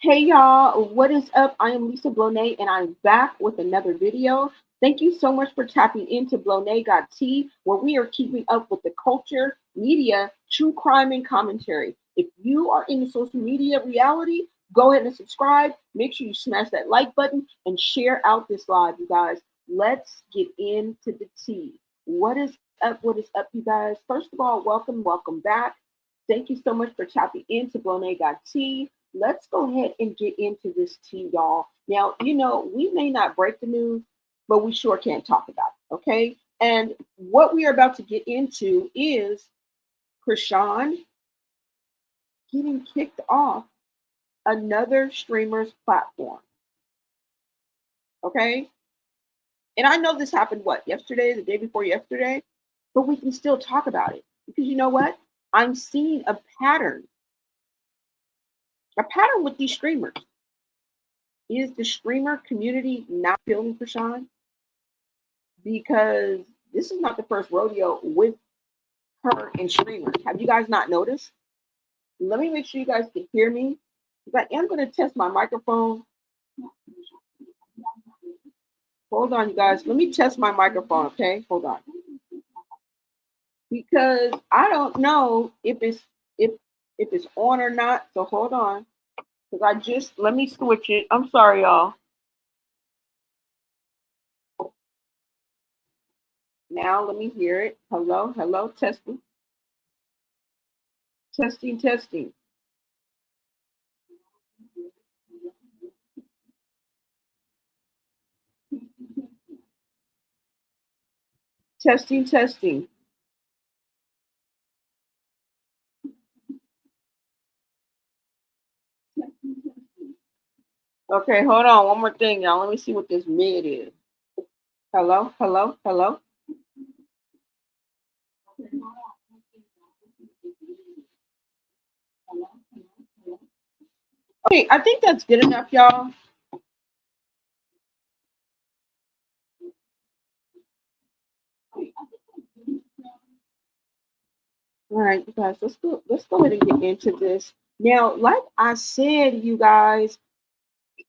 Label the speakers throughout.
Speaker 1: Hey y'all, what is up? I am Lisa Blonay and I'm back with another video. Thank you so much for tapping into Blonay Got Tea, where we are keeping up with the culture, media, true crime, and commentary. If you are in the social media reality, go ahead and subscribe. Make sure you smash that like button and share out this live, you guys. Let's get into the tea. What is up? What is up, you guys? First of all, welcome back. Thank you so much for tapping into Blonay Got Tea. Let's go ahead and get into this tea, y'all. Now, we may not break the news, but we sure can talk about it, okay? And what we are about to get into is Chrisean getting kicked off another streamer's platform, okay? And I know this happened, what, yesterday, the day before yesterday? But we can still talk about it because you know what? I'm seeing a pattern with these streamers. Is the streamer community not feeling Chrisean? Because this is not the first rodeo with her and streamers. Have you guys not noticed? Let me make sure you guys can hear me. Because I am going to test my microphone. Hold on, you guys. Let me test my microphone, okay? Hold on. Because I don't know if it's on or not. So hold on. Because let me switch it. I'm sorry, y'all. Now let me hear it. Hello, testing. Testing. Testing. Okay, hold on. One more thing, y'all. Let me see what this mid is. Hello. Okay, I think that's good enough, y'all. All right, you guys, let's go ahead and get into this. Now, like I said, you guys,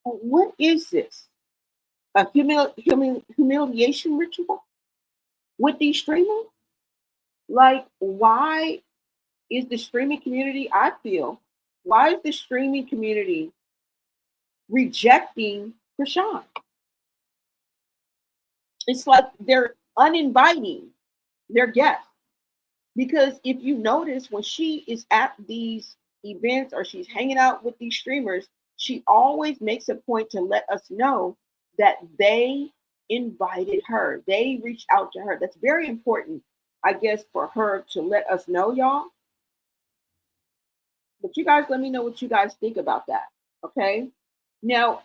Speaker 1: what is this? A humiliation ritual with these streamers? Like, why is the streaming community, I feel, why is the streaming community rejecting Chrisean? It's like they're uninviting their guests. Because if you notice, when she is at these events or she's hanging out with these streamers, she always makes a point to let us know that they invited her. They reached out to her. That's very important, I guess, for her to let us know, y'all. But you guys let me know what you guys think about that. Okay. Now,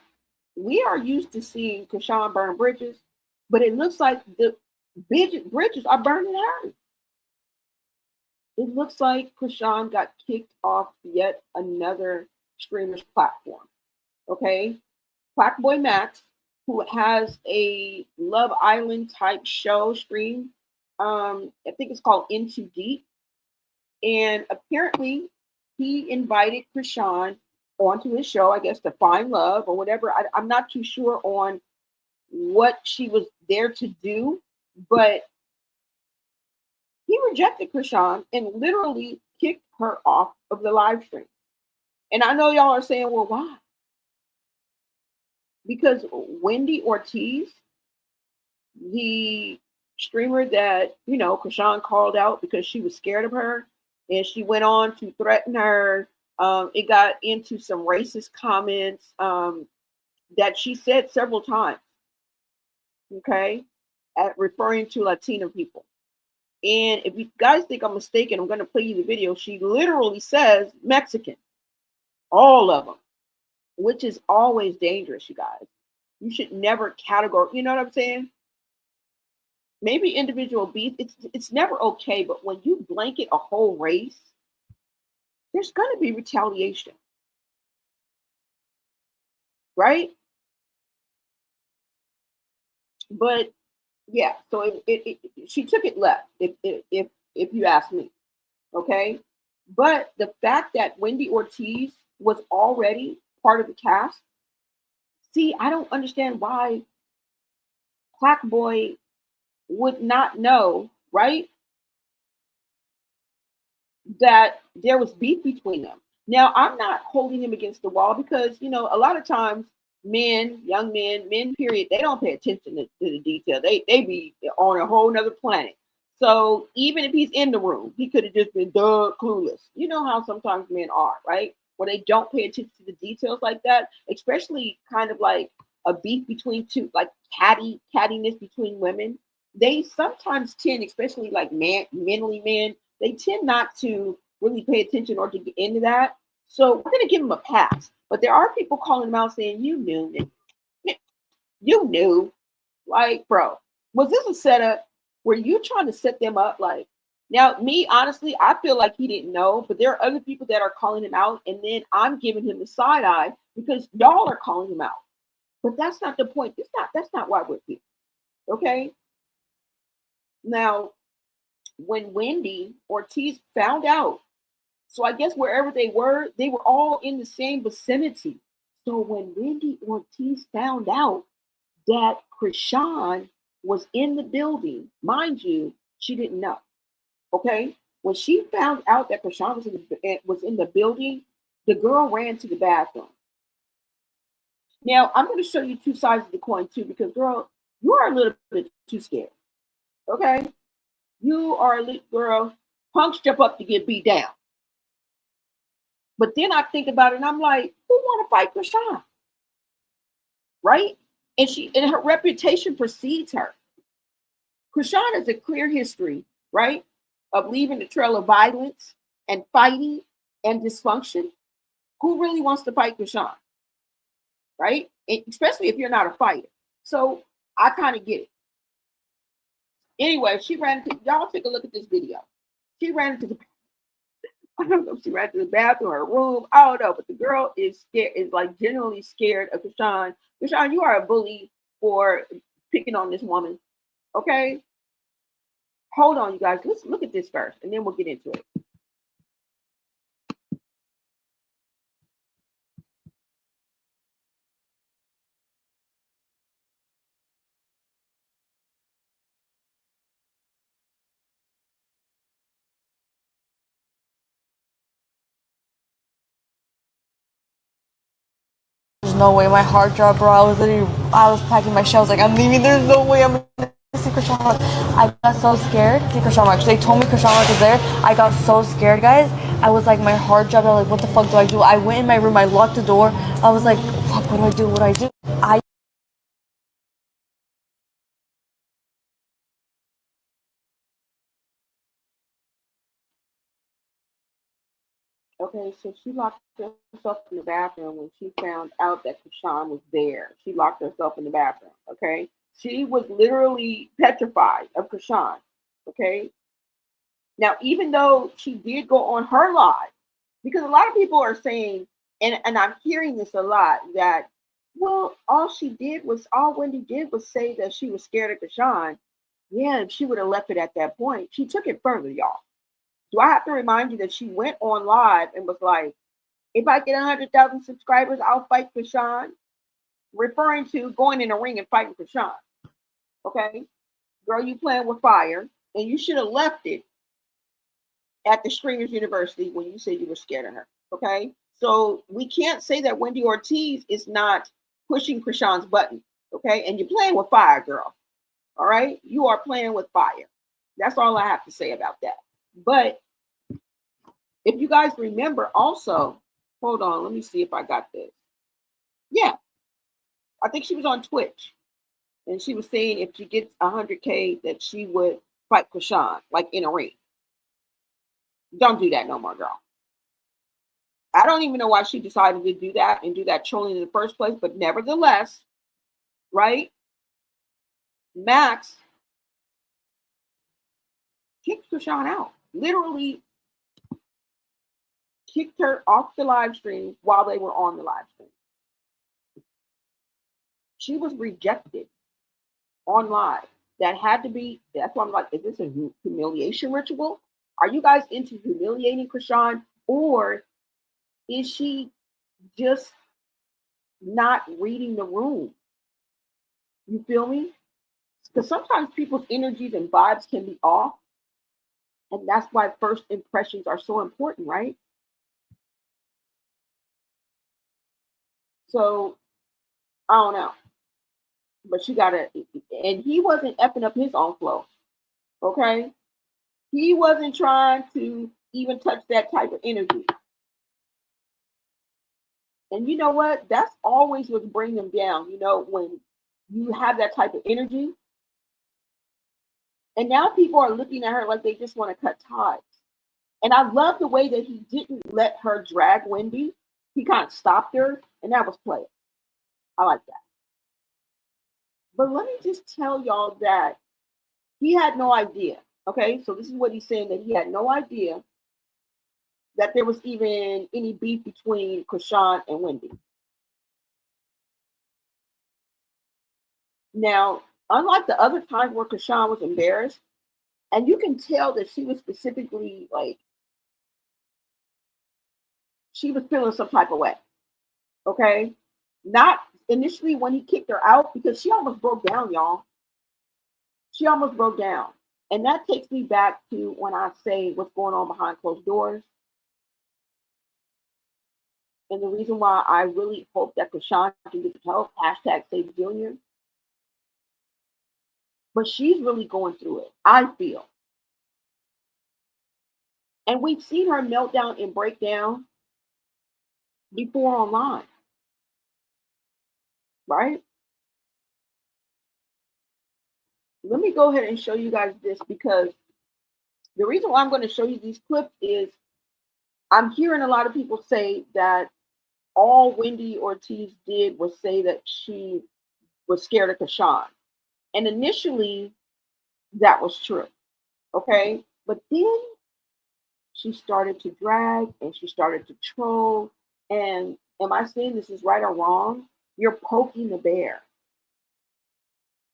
Speaker 1: we are used to seeing Chrisean burn bridges, but it looks like the bridges are burning her. It looks like Chrisean got kicked off yet another streamer's platform. Okay. Quackboy Max, who has a Love Island type show stream, I think it's called Into Deep. And apparently he invited Chrisean onto his show, I guess, to find love or whatever. I'm not too sure on what she was there to do, but he rejected Chrisean and literally kicked her off of the live stream. And I know y'all are saying, well, why? Because Wendy Ortiz, the streamer that, Chrisean called out because she was scared of her and she went on to threaten her. It got into some racist comments that she said several times, okay, at referring to Latino people. And if you guys think I'm mistaken, I'm going to play you the video. She literally says Mexican, all of them, which is always dangerous, you guys. You should never categorize, you know what I'm saying? Maybe individual beef, it's never okay, but when you blanket a whole race, there's going to be retaliation, right? But yeah, so she took it left, if you ask me, okay. But the fact that Wendy Ortiz was already part of the cast. See, I don't understand why Black Boy would not know, right, that there was beef between them. Now, I'm not holding him against the wall because, a lot of times men, young men, men, period, they don't pay attention to the detail. They be on a whole nother planet. So even if he's in the room, he could have just been clueless. You know how sometimes men are, right? Where they don't pay attention to the details like that, especially kind of like a beef between two, like cattiness between women. They sometimes tend, especially like mentally men, they tend not to really pay attention or to get into that. So we're going to give him a pass. But there are people calling him out saying, you knew. You knew. Like, bro, was this a setup? Were you trying to set them up? Like, now, me, honestly, I feel like he didn't know, but there are other people that are calling him out. And then I'm giving him the side eye because y'all are calling him out. But that's not the point. That's not why we're here. Okay? Now, when Wendy Ortiz found out, so I guess wherever they were all in the same vicinity. So when Wendy Ortiz found out that Chrisean was in the building, mind you, she didn't know. Okay? When she found out that Chrisean was in the building, the girl ran to the bathroom. Now, I'm going to show you two sides of the coin too, because girl, you are a little bit too scared. Okay? You are a little girl, punks jump up to get beat down. But then I think about it and I'm like, who want to fight Chrisean? Right? And her reputation precedes her. Chrisean has a clear history, right, of leaving a trail of violence and fighting and dysfunction. Who really wants to fight Chrisean? Right? Especially if you're not a fighter. So I kind of get it. Anyway, y'all take a look at this video. She ran into I don't know if she ran to the bathroom or her room. I don't know, but the girl is scared, is like genuinely scared of Chrisean. Chrisean, you are a bully for picking on this woman. Okay? Hold on, you guys. Let's look at this first, and then we'll get into it.
Speaker 2: There's no way my heart dropped, bro. I was packing my shelves like I'm leaving. There's no way I'm gonna see Chrisean. I got so scared. See Chrisean Mark. They told me Chrisean Mark was there. I got so scared, guys. I was like, my heart dropped. I was like, what the fuck do I do? I went in my room. I locked the door. I was like, fuck, what do I do? What do I do?
Speaker 1: Okay, so she locked herself in the bathroom when she found out that Chrisean was there. She locked herself in the bathroom. Okay, she was literally petrified of Chrisean. Okay, now even though she did go on her live, because a lot of people are saying, and I'm hearing this a lot, that well, all Wendy did was say that she was scared of Chrisean. Yeah, if she would have left it at that point, she took it further, y'all. Do I have to remind you that she went on live and was like, if I get 100,000 subscribers, I'll fight Chrisean, referring to going in a ring and fighting Chrisean. Okay? Girl, you playing with fire, and you should have left it at the Streamers University when you said you were scared of her. Okay? So we can't say that Wendy Ortiz is not pushing Chrisean's button. Okay? And you're playing with fire, girl. All right? You are playing with fire. That's all I have to say about that. But if you guys remember also, hold on, let me see if I got this. Yeah, I think she was on Twitch. And she was saying if she gets 100K that she would fight Chrisean, like in a ring. Don't do that no more, girl. I don't even know why she decided to do that and do that trolling in the first place. But nevertheless, right? Max kicked Chrisean out. Literally kicked her off the live stream while they were on the live stream. She was rejected on live. That's why I'm like, is this a humiliation ritual? Are you guys into humiliating Chrisean? Or is she just not reading the room. You feel me? Because sometimes people's energies and vibes can be off, and that's why first impressions are so important, right? So I don't know, but she got to, and he wasn't effing up his own flow, okay? He wasn't trying to even touch that type of energy. And you know what? That's always what's bringing them down. You know, when you have that type of energy, and now people are looking at her like they just want to cut ties. And I love the way that he didn't let her drag Wendy. He kind of stopped her, and that was play. I like that. But let me just tell y'all that he had no idea. Okay, so this is what he's saying, that he had no idea that there was even any beef between Chrisean and Wendy. Now, unlike the other times where Chrisean was embarrassed, and you can tell that she was specifically like, she was feeling some type of way. Okay, not initially when he kicked her out, because she almost broke down, y'all. She almost broke down. And that takes me back to when I say what's going on behind closed doors. And the reason why I really hope that Chrisean can get the help, hashtag Save Junior. But she's really going through it, I feel. And we've seen her melt down and break down before online, right? Let me go ahead and show you guys this, because the reason why I'm going to show you these clips is I'm hearing a lot of people say that all Wendy Ortiz did was say that she was scared of Chrisean. And initially, that was true. Okay. But then she started to drag and she started to troll. And am I saying this is right or wrong? You're poking the bear.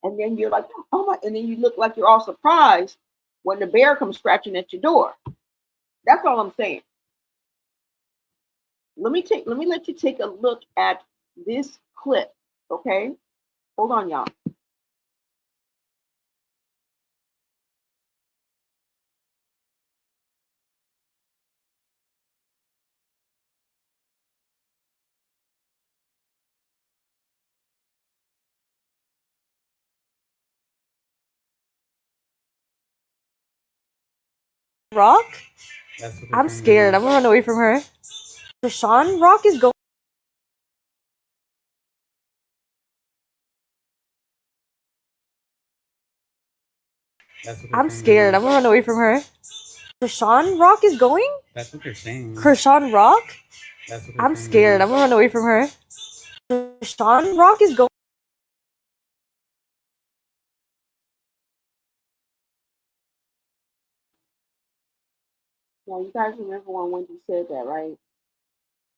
Speaker 1: And then you're like, oh my, and then you look like you're all surprised when the bear comes scratching at your door. That's all I'm saying. Let me let you take a look at this clip, okay? Hold on, y'all.
Speaker 2: Rock? I'm scared. I'm gonna run away from her. Chrisean Rock is going. I'm scared. I'm gonna run away from her. Chrisean Rock is going?
Speaker 3: That's what they're saying.
Speaker 2: Chrisean Rock?
Speaker 3: That's what
Speaker 2: I'm scared. I'm gonna run away from her. Chrisean Rock is going.
Speaker 1: Now, you guys remember when Wendy said that, right?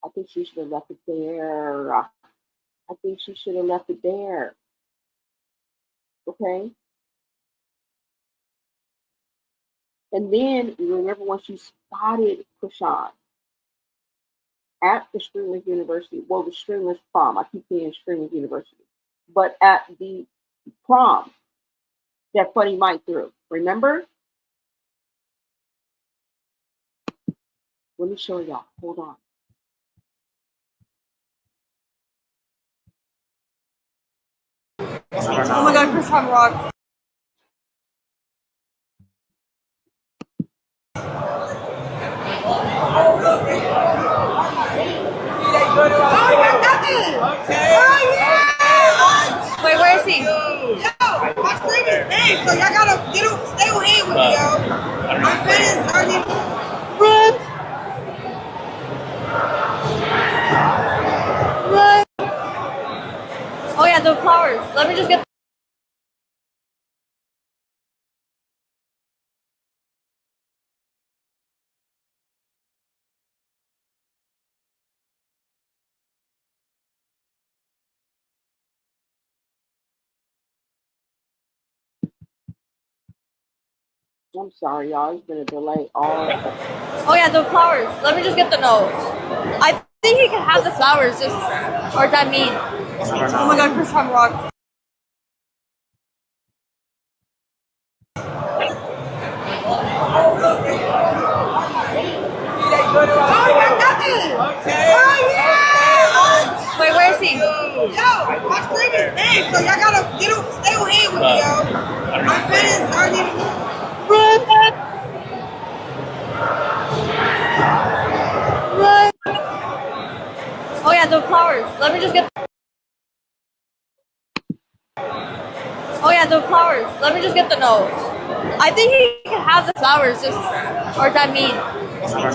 Speaker 1: I think she should have left it there. I think she should have left it there. Okay? And then you remember when she spotted Chrisean at the Streamers University, well, the Streamers prom. I keep saying Streamers University, but at the prom that Funny Mike threw. Remember? Let me show y'all. Hold on.
Speaker 2: Oh my god, Chrisean Rock.
Speaker 4: Oh, you got nothing. Okay. Oh, yeah.
Speaker 2: Wait, where is he?
Speaker 4: Yo, my screen is dead, so y'all gotta stay on hand with me, yo. My friend is already.
Speaker 2: Run! Run! Oh yeah, the flowers. Let me just get.
Speaker 1: I'm sorry, y'all. It's been a delay all.
Speaker 2: Oh yeah, the flowers. Let me just get the note. I think he can have the flowers, just or that mean. Oh my God, Chrisean rock. Wait, where is he?
Speaker 4: Yo, my screen is dead, so y'all gotta stay on hand with me, yo. I'm finished. I need to.
Speaker 2: Oh yeah, the flowers. Let me just get. Oh yeah, the flowers. Let me just get the note. I think he can have the flowers, just or that mean.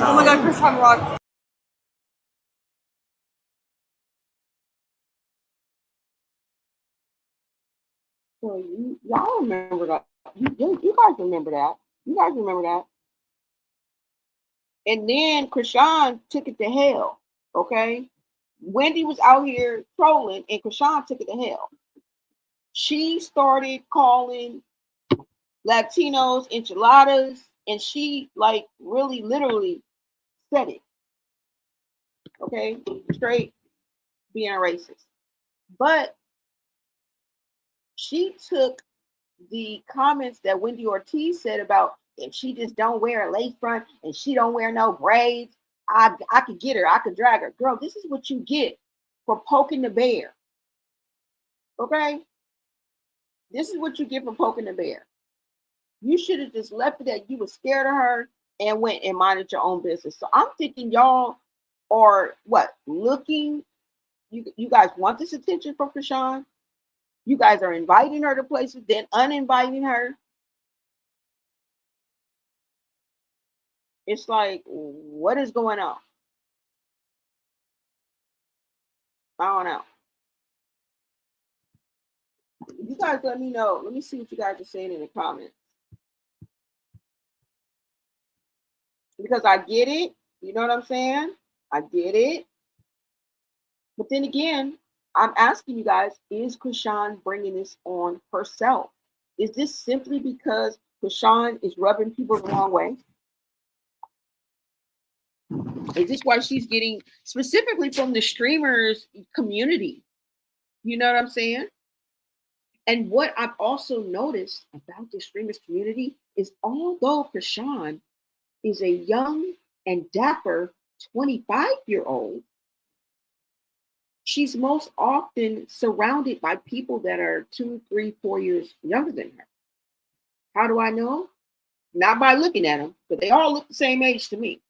Speaker 2: Oh my God, Chrisean rock.
Speaker 1: So y'all remember that? You guys remember that? You guys remember that? And then Chrisean took it to hell. Okay, Wendy was out here trolling, and Chrisean took it to hell. She started calling Latinos enchiladas, and she like really literally said it. Okay, straight being racist. But she took the comments that Wendy Ortiz said about if she just don't wear a lace front and she don't wear no braids, I could get her, I could drag her. Girl, this is what you get for poking the bear. Okay? This is what you get for poking the bear. You should have just left it at you were scared of her and went and minded your own business. So I'm thinking y'all are what? Looking, you guys want this attention from Chrisean? You guys are inviting her to places, then uninviting her. It's like, what is going on? I don't know. You guys let me know. Let me see what you guys are saying in the comments. Because I get it. You know what I'm saying? I get it. But then again, I'm asking you guys, is Chrisean bringing this on herself? Is this simply because Chrisean is rubbing people the wrong way? Is this why she's getting specifically from the streamers community? You know what I'm saying? And what I've also noticed about the streamers community is although Chrisean is a young and dapper 25-year-old, she's most often surrounded by people that are 2, 3, 4 years younger than her. How do I know? Not by looking at them, but they all look the same age to me.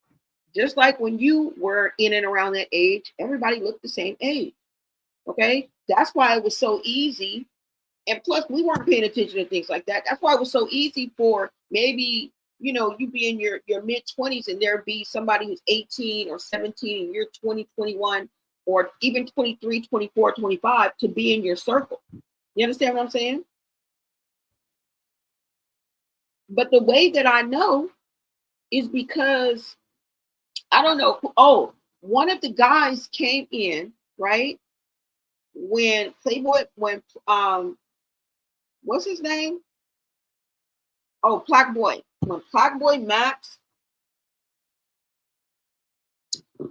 Speaker 1: Just like when you were in and around that age, everybody looked the same age. Okay? That's why it was so easy. And plus, we weren't paying attention to things like that. That's why it was so easy for maybe, you be in your mid-20s and there be somebody who's 18 or 17 and you're 20, 21, or even 23, 24, 25 to be in your circle. You understand what I'm saying? But the way that I know is because, I don't know. Oh, one of the guys came in, right? When what's his name? Oh, Plaque Boy. When Plaque Boy Max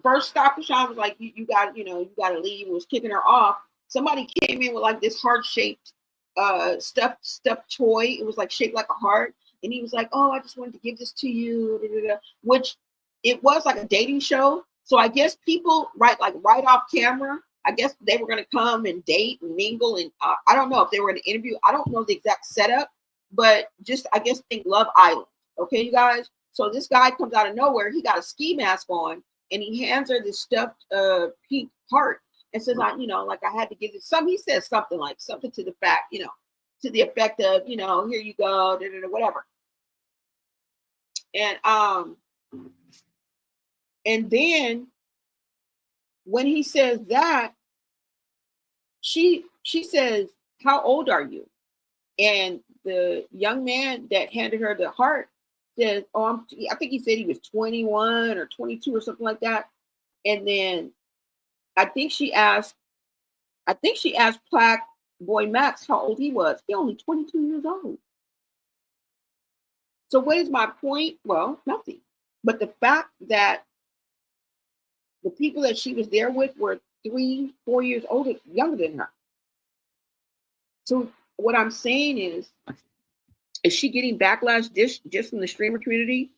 Speaker 1: first stopped, Chrisean was like, you got to leave, and was kicking her off. Somebody came in with like this heart-shaped stuffed toy. It was like shaped like a heart. And he was like, oh, I just wanted to give this to you, which it was like a dating show. So I guess people right off camera, I guess they were going to come and date and mingle. And I don't know if they were going to interview. I don't know the exact setup, but just, I guess, think Love Island. Okay, you guys? So this guy comes out of nowhere. He got a ski mask on and he hands her this stuffed pink heart and says, I had to give it some. He says something to the fact, to the effect of, here you go, whatever. And then when he says that, she says, how old are you? And the young man that handed her the heart says, oh, I think he said he was 21 or 22 or something like that. And then I think she asked Plaque Boy Max how old he was. He only 22 years old. So what is my point? Well, nothing. But the fact that The people that she was there with were 3, 4 years older, younger than her. So what I'm saying is she getting backlash just from the streamer community?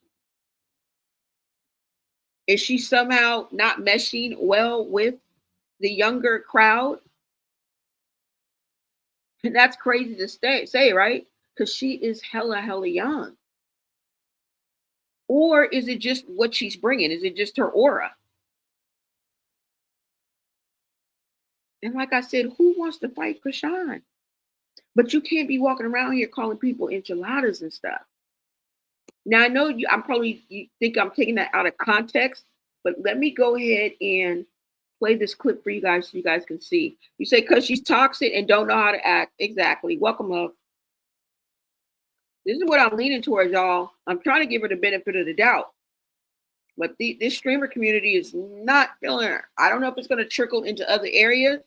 Speaker 1: Is she somehow not meshing well with the younger crowd? And that's crazy to say, right? Because she is hella young. Or is it just what she's bringing? Is it just her aura? And like I said, who wants to fight Chrisean? But you can't be walking around here calling people enchiladas and stuff. Now I know you think I'm taking that out of context, but let me go ahead and play this clip for you guys so you guys can see. You say because she's toxic and don't know how to act. Exactly. Welcome, love. This is what I'm leaning towards, y'all. I'm trying to give her the benefit of the doubt. But this streamer community is not feeling her. I don't know if it's going to trickle into other areas.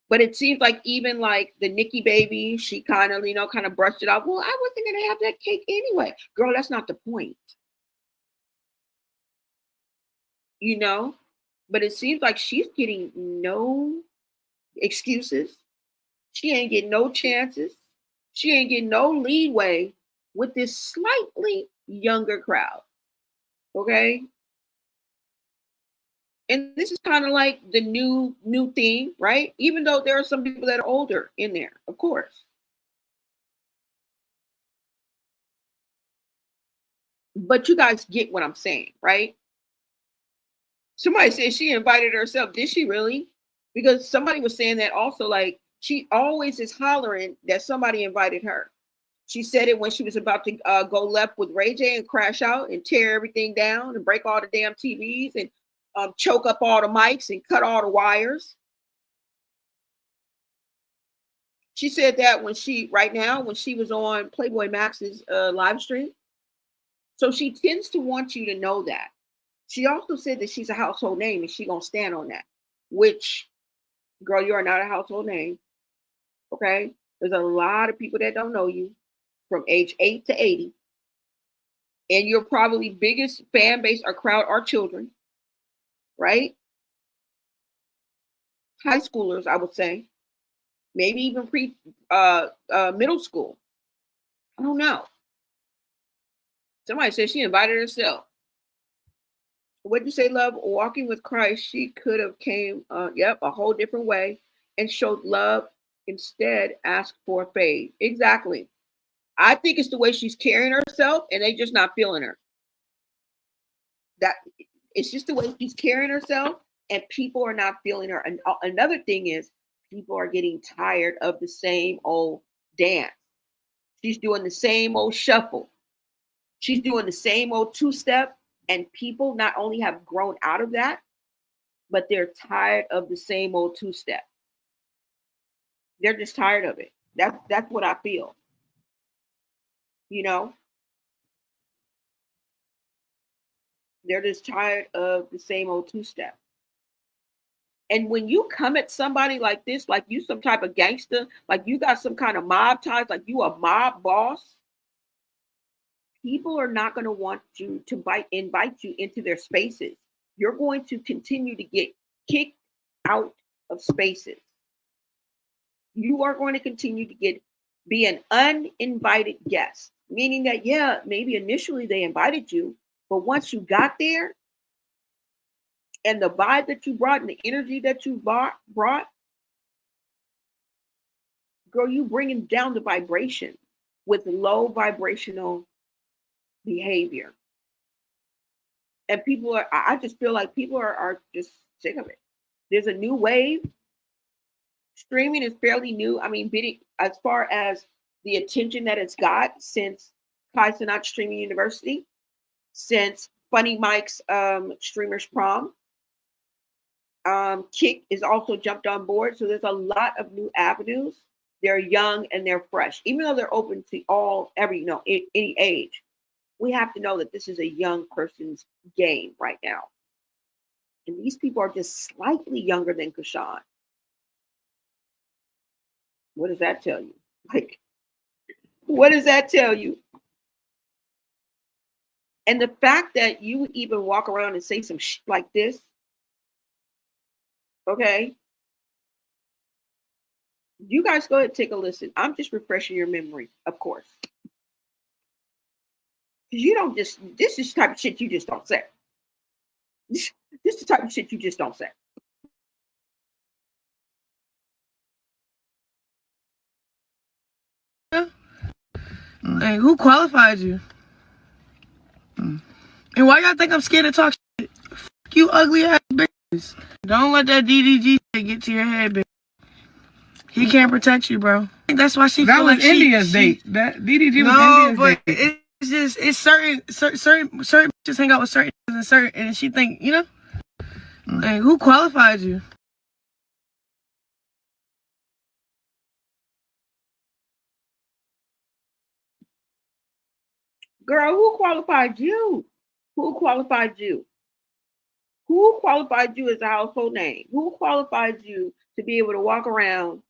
Speaker 1: But it seems like even like the Nikki baby, she kind of, kind of brushed it off. Well, I wasn't going to have that cake anyway. Girl, that's not the point. But it seems like she's getting no excuses. She ain't getting no chances. She ain't getting no leeway with this slightly younger crowd. Okay? And this is kind of like the new thing, right? Even though there are some people that are older in there, of course. But you guys get what I'm saying, right? Somebody said she invited herself. Did she really? Because somebody was saying that also, like, she always is hollering that somebody invited her. She said it when she was about to go left with Ray J and crash out and tear everything down and break all the damn TVs and choke up all the mics and cut all the wires. She said that when she was on Playboy Max's live stream. So she tends to want you to know that. She also said that she's a household name and she's going to stand on that, which, girl, you are not a household name. Okay? There's a lot of people that don't know you from age 8 to 80. And your probably biggest fan base or crowd are children, right? High schoolers, I would say. Maybe even middle school. I don't know. Somebody said she invited herself. What'd you say, love? Walking with Christ, she could have came, a whole different way and showed love. Instead, asked for a fade. Exactly. I think it's the way she's carrying herself, and they just not feeling her. That it's just the way she's carrying herself, and people are not feeling her. And another thing is, people are getting tired of the same old dance. She's doing the same old shuffle. She's doing the same old two-step, and people not only have grown out of that, but they're tired of the same old two-step. They're just tired of it. That's what I feel. They're just tired of the same old two-step. And when you come at somebody like this, like you some type of gangster, like you got some kind of mob ties, like you a mob boss, people are not going to want you to invite you into their spaces. You're going to continue to get kicked out of spaces. You are going to continue to be an uninvited guest, meaning that, yeah, maybe initially they invited you, but once you got there and the vibe that you brought and the energy that you brought, girl, you bringing down the vibration with low vibrational behavior. And I just feel like people are just sick of it. There's a new wave. Streaming is fairly new. I mean, as far as the attention that it's got since Kai Cenat Streaming University, since Funny Mike's Streamers Prom, Kick is also jumped on board. So there's a lot of new avenues. They're young and they're fresh, even though they're open to any age. We have to know that this is a young person's game right now. And these people are just slightly younger than Chrisean. What does that tell you? Like, what does that tell you? And the fact that you would even walk around and say some shit like this, okay? You guys go ahead and take a listen. I'm just refreshing your memory, of course. Because you don't just, this is the type of shit you just don't say. This is the type of shit you just don't say.
Speaker 5: Hey, who qualified you? And why y'all think I'm scared to talk shit? Fuck you ugly ass bitches. Don't let that DDG shit get to your head, bitch. He can't protect you, bro. That's why she. That feel was like India's date. That DDG was India's date. No, but it's just it's certain bitches hang out with certain and she think, you know. Hey, who qualified you?
Speaker 1: Girl, who qualified you? Who qualified you? Who qualified you as a household name? Who qualified you to be able to walk around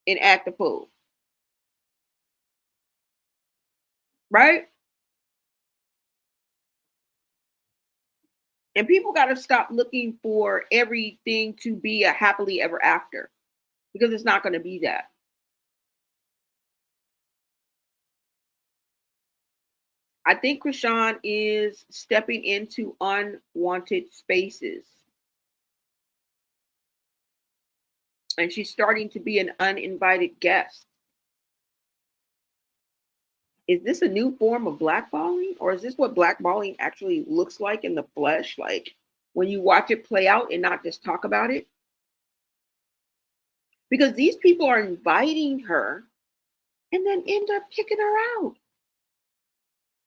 Speaker 1: and act a fool? Right? And people got to stop looking for everything to be a happily ever after, because it's not going to be that. I think Chrisean is stepping into unwanted spaces. And she's starting to be an uninvited guest. Is this a new form of blackballing? Or is this what blackballing actually looks like in the flesh? Like when you watch it play out and not just talk about it? Because these people are inviting her and then end up kicking her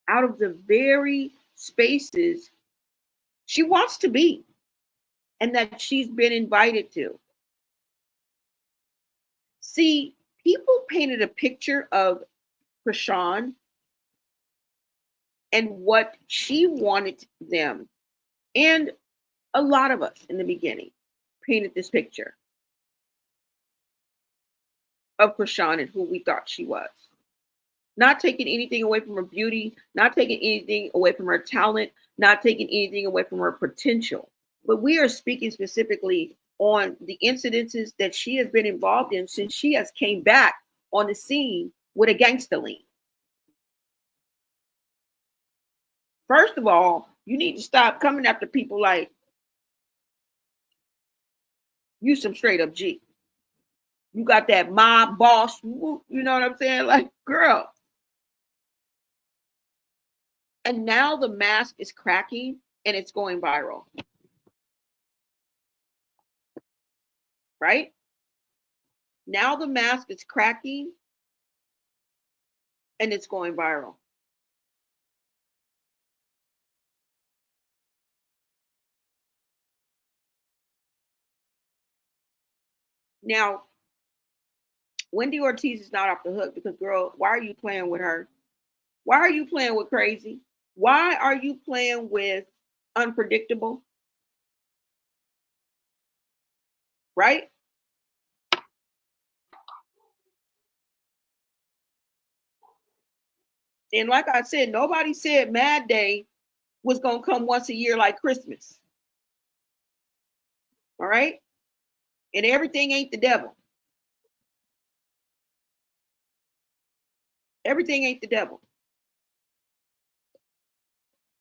Speaker 1: out of the very spaces she wants to be and that she's been invited to. See, people painted a picture of Chrisean and what she wanted them, and a lot of us in the beginning painted this picture of Chrisean and who we thought she was. Not taking anything away from her beauty, not taking anything away from her talent, not taking anything away from her potential. But we are speaking specifically on the incidences that she has been involved in since she has came back on the scene with a gangster lean. First of all, you need to stop coming after people like you some straight up G. You got that mob boss, you know what I'm saying? Like, girl. And now the mask is cracking and it's going viral. Right? Now the mask is cracking and it's going viral. Now, Wendy Ortiz is not off the hook because, girl, why are you playing with her? Why are you playing with crazy? Why are you playing with unpredictable? Right? And like I said, nobody said Mad Day was going to come once a year like Christmas. All right? And everything ain't the devil. Everything ain't the devil.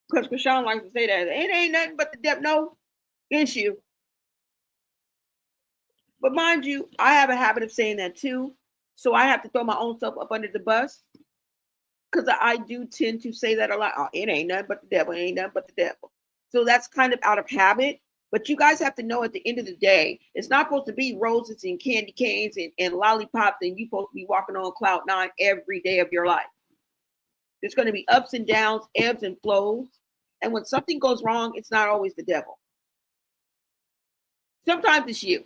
Speaker 1: Because Chrisean likes to say that it ain't nothing but the devil. No, it's you. But mind you, I have a habit of saying that too. So I have to throw my own self up under the bus. Because I do tend to say that a lot. Oh, it ain't nothing but the devil. It ain't nothing but the devil. So that's kind of out of habit. But you guys have to know at the end of the day, it's not supposed to be roses and candy canes and lollipops, and you're supposed to be walking on cloud nine every day of your life. There's going to be ups and downs, ebbs and flows. And when something goes wrong, it's not always the devil. Sometimes it's you.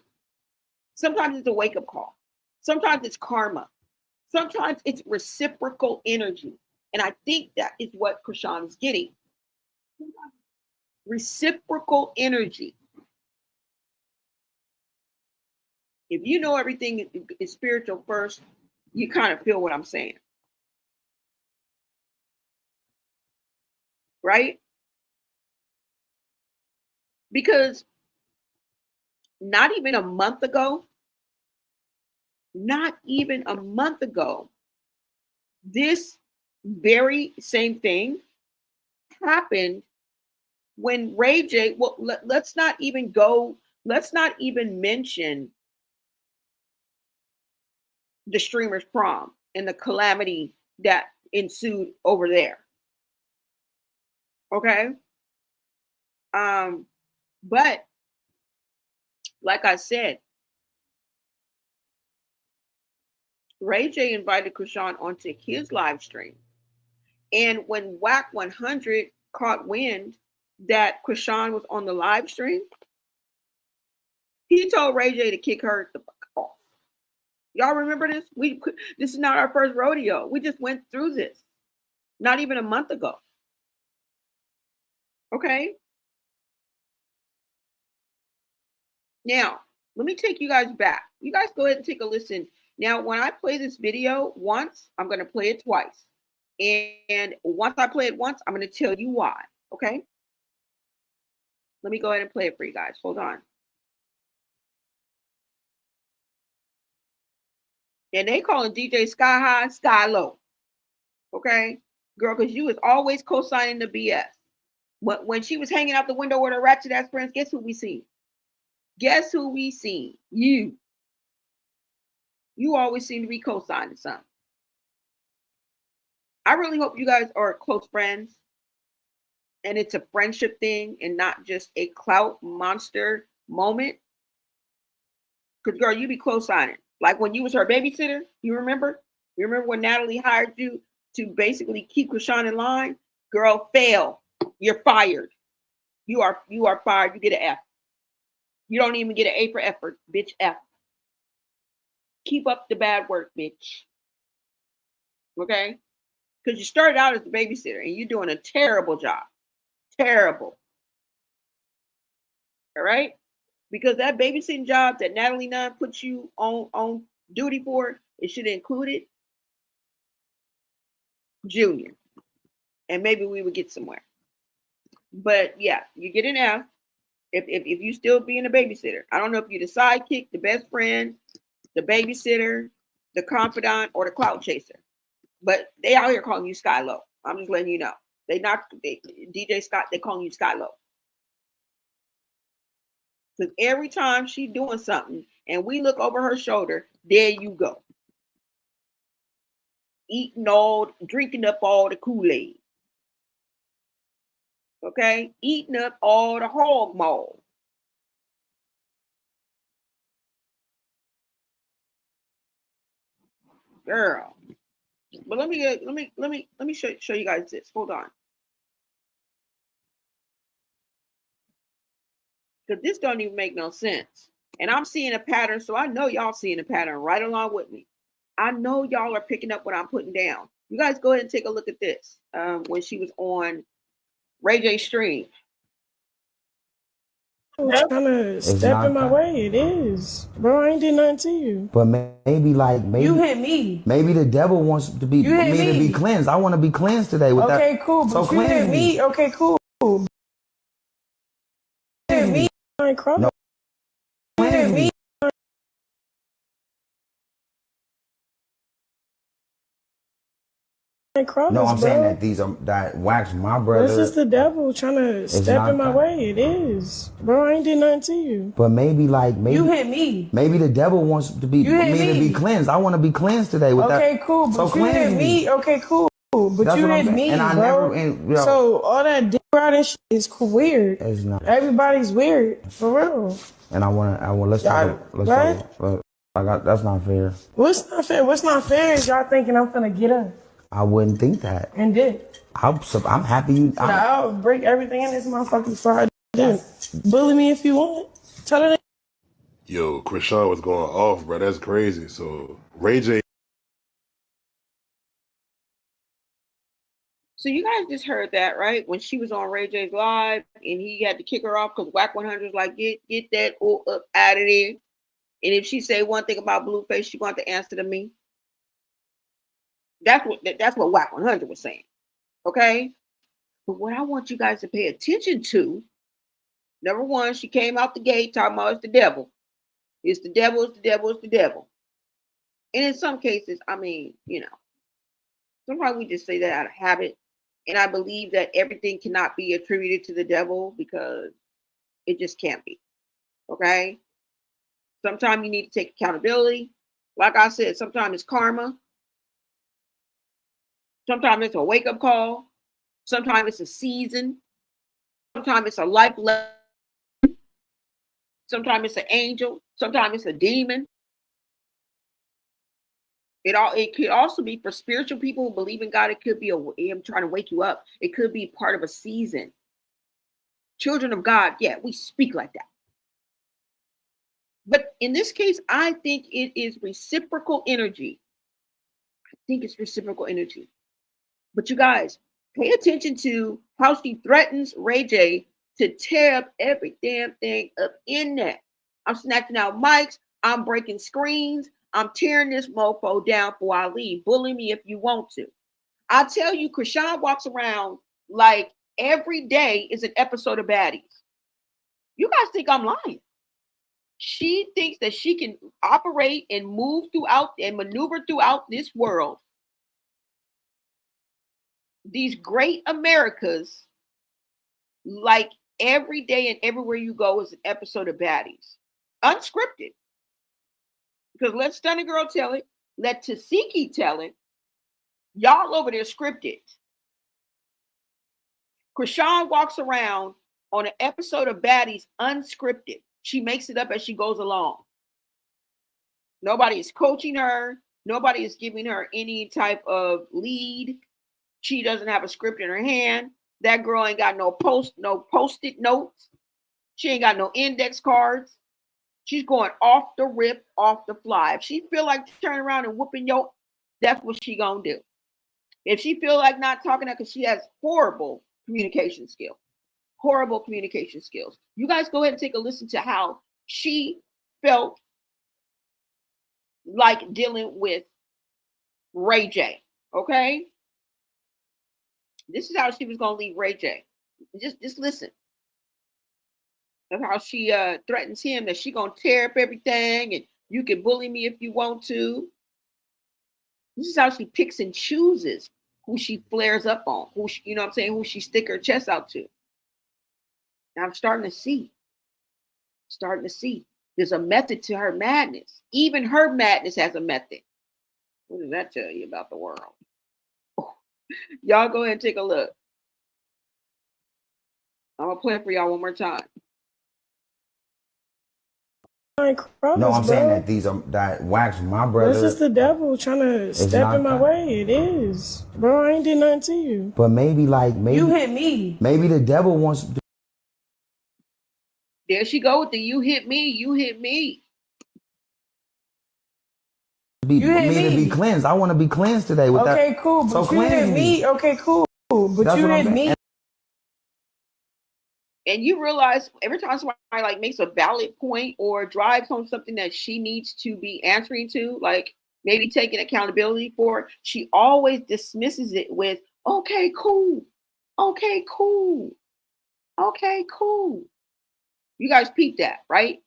Speaker 1: Sometimes it's a wake-up call. Sometimes it's karma. Sometimes it's reciprocal energy. And I think that is what Chrisean is getting. Reciprocal energy. If you know everything is spiritual first, you kind of feel what I'm saying. right? Because not even a month ago, this very same thing happened when Ray J. Well, let's not even mention the streamer's prom and the calamity that ensued over there. Okay. But like I said, Ray J invited Chrisean onto his live stream. And when Whack 100 caught wind that Chrisean was on the live stream, he told Ray J to kick her the fuck off. Y'all remember this? This is not our first rodeo. We just went through this not even a month ago. Okay. Now, let me take you guys back. You guys go ahead and take a listen. Now, when I play this video once, I'm going to play it twice. And once I play it once, I'm going to tell you why. Okay. Let me go ahead and play it for you guys. Hold on. And they calling DJ Sky High, Sky Low. Okay, girl, because you was always co-signing the BS. When she was hanging out the window with her ratchet ass friends, guess who we seen? Guess who we seen? You. You always seem to be co-signing something. I really hope you guys are close friends and it's a friendship thing and not just a clout monster moment. Because, girl, you be co-signing. Like when you was her babysitter, you remember? You remember when Natalie hired you to basically keep Chrisean in line? Girl, fail. You're fired. You are fired. You get an F. You don't even get an A for effort, bitch. F. Keep up the bad work, bitch. Okay? Because you started out as a babysitter and you're doing a terrible job. Terrible. All right? Because that babysitting job that Natalie Nunn put you on duty for, it should have included Junior. And maybe we would get somewhere. But yeah, you get an F if you still being a babysitter. I don't know if you're the sidekick, the best friend, the babysitter, the confidant, or the clout chaser. But they out here calling you Sky Low. I'm just letting you know. DJ Scott, they calling you Sky Low. Because every time she doing something and we look over her shoulder, there you go. Drinking up all the Kool-Aid. Okay? Eating up all the hog maw. Girl. But let me show you guys this. Hold on. Because this don't even make no sense. And I'm seeing a pattern, so I know y'all seeing a pattern right along with me. I know y'all are picking up what I'm putting down. You guys go ahead and take a look at this. When she was on Ray J stream.
Speaker 6: Trying to step in my way. It is, bro. I ain't did nothing to you.
Speaker 7: But maybe
Speaker 6: you hit me.
Speaker 7: Maybe the devil wants to be me to be cleansed. I want to be cleansed today with that.
Speaker 6: Okay, cool. But so you hit me. Okay, cool. You hit me. No. You hit me.
Speaker 7: No, I'm saying that that Wax, my brother.
Speaker 6: This is the devil trying to step in my way. It is, bro. I ain't did nothing to you.
Speaker 7: But maybe
Speaker 6: you hit me.
Speaker 7: Maybe the devil wants to be me to be cleansed. I want to be cleansed today with that.
Speaker 6: Okay, cool. But so you hit me. Okay, cool. But that's you hit me, and bro. So all that dick riding shit is weird.
Speaker 7: It's not.
Speaker 6: Everybody's weird, for real.
Speaker 7: And I want let's talk. That's not fair.
Speaker 6: What's not fair? What's not fair is y'all thinking I'm finna get up.
Speaker 7: I wouldn't think that.
Speaker 6: And did.
Speaker 7: I'm happy.
Speaker 6: I'll break everything in this motherfucker before I do. Bully me if you want. Tell her that.
Speaker 8: Yo, Chrisean was going off, bro. That's crazy. So Ray J.
Speaker 1: So you guys just heard that, right? When she was on Ray J's live and he had to kick her off because Whack 100 was like, get that up out of there. And if she say one thing about Blueface, she want to answer to me. That's what Whack 100 was saying. Okay? But what I want you guys to pay attention to, number one, she came out the gate talking about it's the devil. It's the devil, it's the devil, it's the devil. And in some cases, I mean, sometimes we just say that out of habit. And I believe that everything cannot be attributed to the devil because it just can't be. Okay? Sometimes you need to take accountability. Like I said, sometimes it's karma. Sometimes it's a wake-up call. Sometimes it's a season. Sometimes it's a life lesson. Sometimes it's an angel. Sometimes it's a demon. It could also be for spiritual people who believe in God. It could be him trying to wake you up. It could be part of a season. Children of God, yeah, we speak like that. But in this case, I think it is reciprocal energy. I think it's reciprocal energy. But you guys, pay attention to how she threatens Ray J to tear up every damn thing up in there. I'm snatching out mics. I'm breaking screens. I'm tearing this mofo down before I leave. Bully me if you want to. I tell you, Chrisean walks around like every day is an episode of Baddies. You guys think I'm lying. She thinks that she can operate and move throughout and maneuver throughout this world. These great Americas, like every day and everywhere you go is an episode of Baddies. Unscripted. Because let Stunning Girl tell it. Let Tasiki tell it. Y'all over there scripted. Chrisean walks around on an episode of Baddies unscripted. She makes it up as she goes along. Nobody is coaching her. Nobody is giving her any type of lead. She doesn't have a script in her hand. That girl ain't got no post-it notes. She ain't got no index cards. She's going off the rip, off the fly. If she feel like turning around and whooping yo, that's what she gonna do. If she feel like not talking to her, because she has horrible communication skills. Horrible communication skills. You guys go ahead and take a listen to how she felt like dealing with Ray J. Okay? This is how she was gonna leave Ray J. Just listen. Of how she threatens him that she gonna tear up everything and you can bully me if you want to. This is how she picks and chooses who she flares up on, who she, you know what I'm saying, who she stick her chest out to. Now I'm starting to see. There's a method to her madness. Even her madness has a method. What does that tell you about the world? Y'all go ahead and take a look. I'm gonna play it for y'all one more time.
Speaker 7: No, I'm saying that these are that wax my brother.
Speaker 6: This is the devil trying to step in my way. It is, bro. I ain't did nothing to you.
Speaker 7: But maybe
Speaker 6: you hit me.
Speaker 7: Maybe the devil wants to.
Speaker 1: There she go with the you hit me, you hit me.
Speaker 7: To be cleansed. I want to be cleansed today with that.
Speaker 6: Okay, cool. But so you hit me. Okay, cool. But that's you hit me.
Speaker 1: And you realize every time somebody like makes a valid point or drives home something that she needs to be answering to, like maybe taking accountability for, she always dismisses it with, okay, cool. Okay, cool. Okay, cool. You guys peep that, right?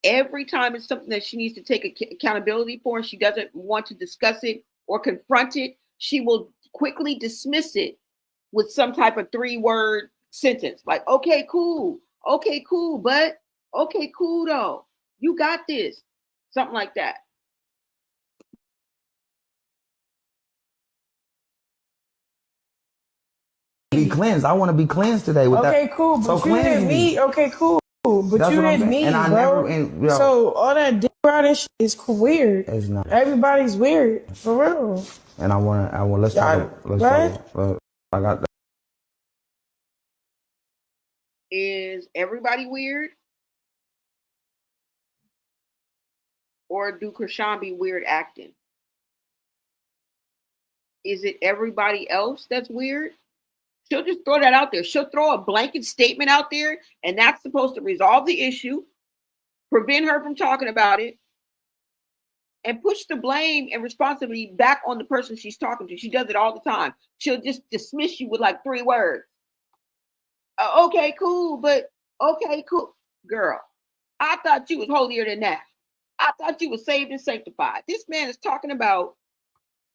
Speaker 1: Every time it's something that she needs to take accountability for and she doesn't want to discuss it or confront it, she will quickly dismiss it with some type of 3-word sentence like, okay, cool, but okay, cool though, you got this, something like that.
Speaker 7: Be cleansed. I want to be cleansed today with that.
Speaker 6: Okay, cool. But so you hit me. Okay, cool. But that's you hit me, and bro. So all that dick riding shit is weird. It's not. Everybody's weird, for real.
Speaker 7: And I want. Let's talk. I got that.
Speaker 1: Is everybody weird? Or do Chrisean be weird acting? Is it everybody else that's weird? She'll just throw that out there. She'll throw a blanket statement out there, and that's supposed to resolve the issue, prevent her from talking about it, and push the blame and responsibility back on the person she's talking to. She does it all the time. She'll just dismiss you with like 3 words. Okay, cool, but okay, cool. Girl, I thought you was holier than that. I thought you was saved and sanctified. This man is talking about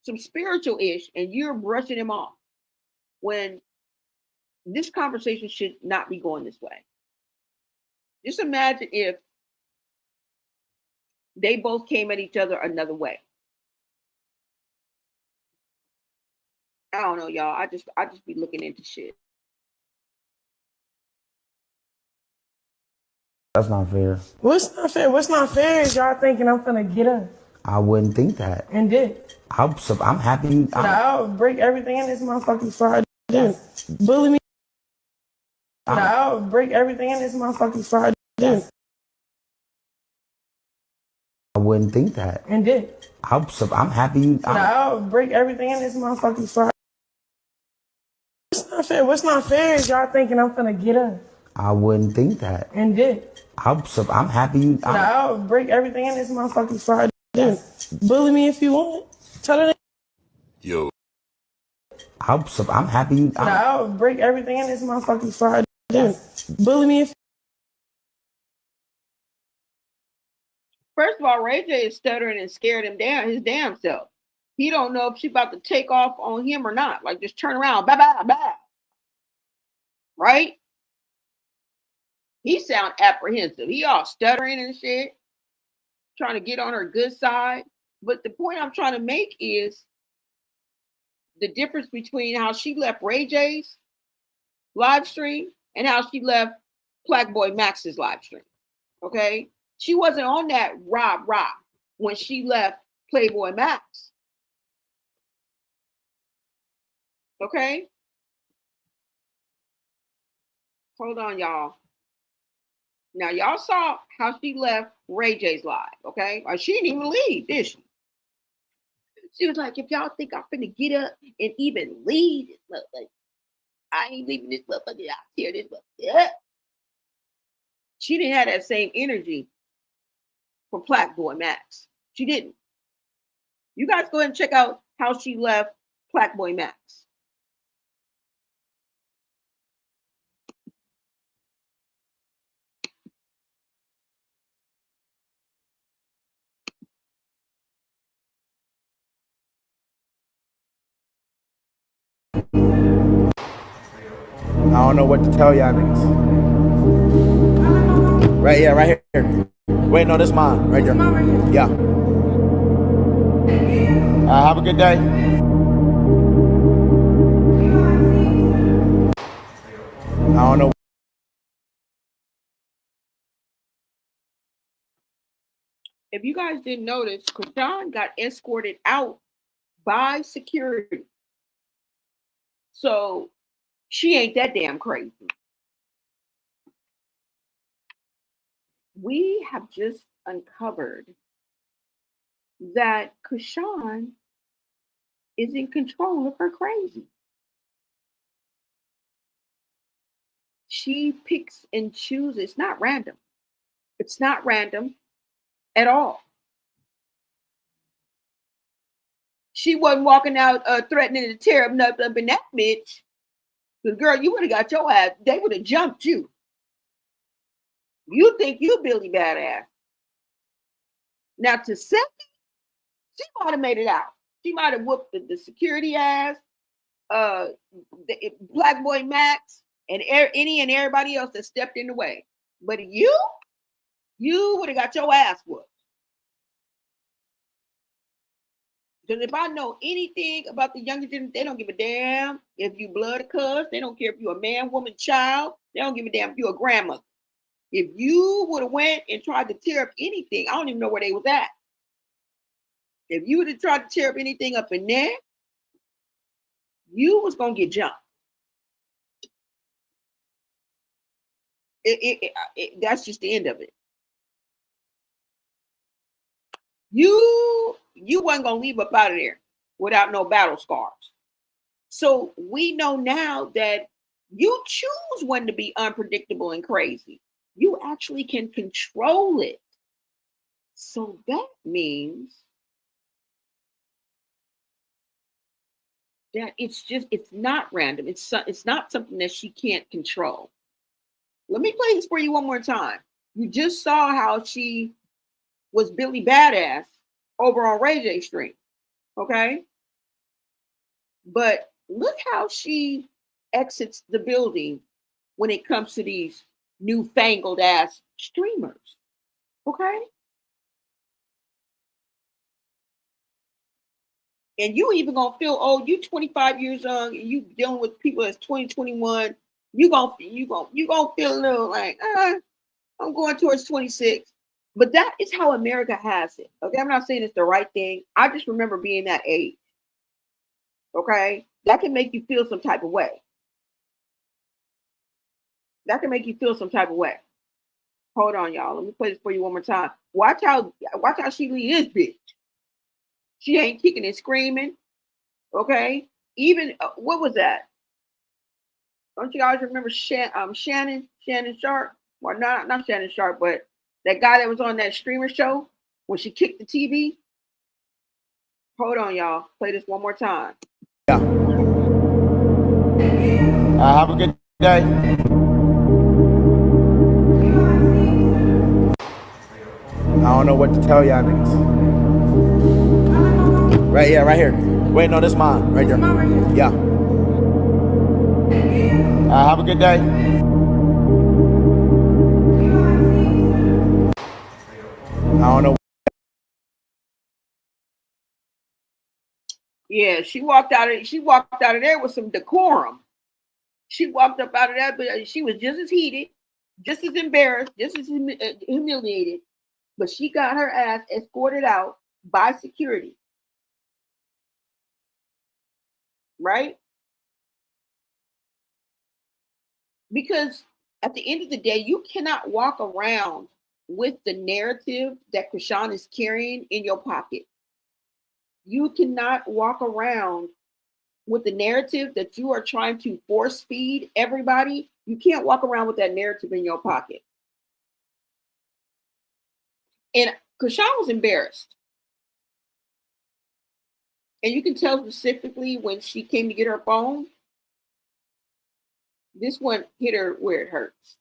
Speaker 1: some spiritual ish, and you're brushing him off when this conversation should not be going this way. Just imagine if they both came at each other another way. I don't know, y'all. I just be looking into shit.
Speaker 7: That's not fair.
Speaker 6: What's not fair? What's not fair is y'all thinking I'm finna get up
Speaker 7: I wouldn't think that.
Speaker 6: and did.
Speaker 7: I'm happy.
Speaker 6: I'll break everything in this motherfucker before I do. Bully me. I'll break everything in this motherfucker before I do.
Speaker 7: I wouldn't think that.
Speaker 6: And did.
Speaker 7: I'm happy.
Speaker 6: I'll break everything in this motherfucker before I. What's not fair? What's not fair is y'all thinking I'm finna get up
Speaker 7: I wouldn't think that.
Speaker 6: and did.
Speaker 7: I'm happy.
Speaker 6: I'll break everything in this motherfucker before I do. Bully me if you want. Tell her.
Speaker 8: Yo,
Speaker 7: I'm happy.
Speaker 6: I'll break everything in this motherfucker before I do. Bully me if.
Speaker 1: First of all, Ray J is stuttering and scared his damn self. He don't know if she about to take off on him or not. Like just turn around, bye bye bye. Right? He sound apprehensive. He all stuttering and shit, trying to get on her good side. But the point I'm trying to make is the difference between how she left Ray J's live stream and how she left Black Boy Max's live stream. Okay? She wasn't on that rah when she left Playboy Max. Okay? Hold on, y'all. Now, y'all saw how she left Ray J's live, okay? Or she didn't even leave, did she? She was like, if y'all think I'm finna get up and even leave this motherfucker, I ain't leaving this motherfucker out here. This motherfucker. She didn't have that same energy for Black Boy Max. She didn't. You guys go ahead and check out how she left Black Boy Max.
Speaker 9: I don't know what to tell y'all niggas. Right here, right here. Wait, no, this mine. Right here. Yeah. Have a good day. I don't know.
Speaker 1: If you guys didn't notice, Chrisean got escorted out by security. So she ain't that damn crazy. We have just uncovered that Chrisean is in control of her crazy. She picks and chooses. It's not random. It's not random at all. She wasn't walking out threatening to tear up in that bitch. Because, girl, you would have got your ass. They would have jumped you. You think you Billy Badass. Now, to Seppi, she might have made it out. She might have whooped the security ass, the Black Boy Max, and any and everybody else that stepped in the way. But you would have got your ass whooped. Because if I know anything about the younger generation, they don't give a damn if you blood or cuz. They don't care if you're a man, woman, child. They don't give a damn if you're a grandmother. If you would have went and tried to tear up anything, I don't even know where they was at. If you would have tried to tear up anything up in there, you was going to get jumped. That's just the end of it. You wasn't going to leave up out of there without no battle scars. So we know now that you choose when to be unpredictable and crazy. You actually can control it. So that means that it's not random. It's not something that she can't control. Let me play this for you one more time. You just saw how she was Billy Badass over on Ray J Street. Okay? But look how she exits the building when it comes to these newfangled ass streamers. Okay? And you even gonna feel old. You 25 years young, and you dealing with people that's 20, 21. You gonna feel a little like, I'm going towards 26. But that is how America has it. Okay, I'm not saying it's the right thing. I just remember being that age. Okay, that can make you feel some type of way. That can make you feel some type of way. Hold on, y'all. Let me play this for you one more time. Watch how she leave this bitch. She ain't kicking and screaming. Okay. Even what was that? Don't you guys remember Shannon Sharp? Well, not Shannon Sharp, but that guy that was on that streamer show when she kicked the TV. Hold on, y'all. Play this one more time.
Speaker 9: Yeah. Have a good day. I don't know what to tell y'all niggas. Right here. Wait, no, this mine. Right there.
Speaker 4: Mine right here.
Speaker 9: Yeah. Have a good day. I don't know.
Speaker 1: Yeah, she walked out of there with some decorum. She walked up out of that, but she was just as heated, just as embarrassed, just as humiliated. But she got her ass escorted out by security. Right? Because at the end of the day, you cannot walk around with the narrative that Chrisean is carrying in your pocket. You cannot walk around with the narrative that you are trying to force feed everybody. You can't walk around with that narrative in your pocket. And Chrisean was embarrassed. And you can tell specifically when she came to get her phone, this one hit her where it hurts.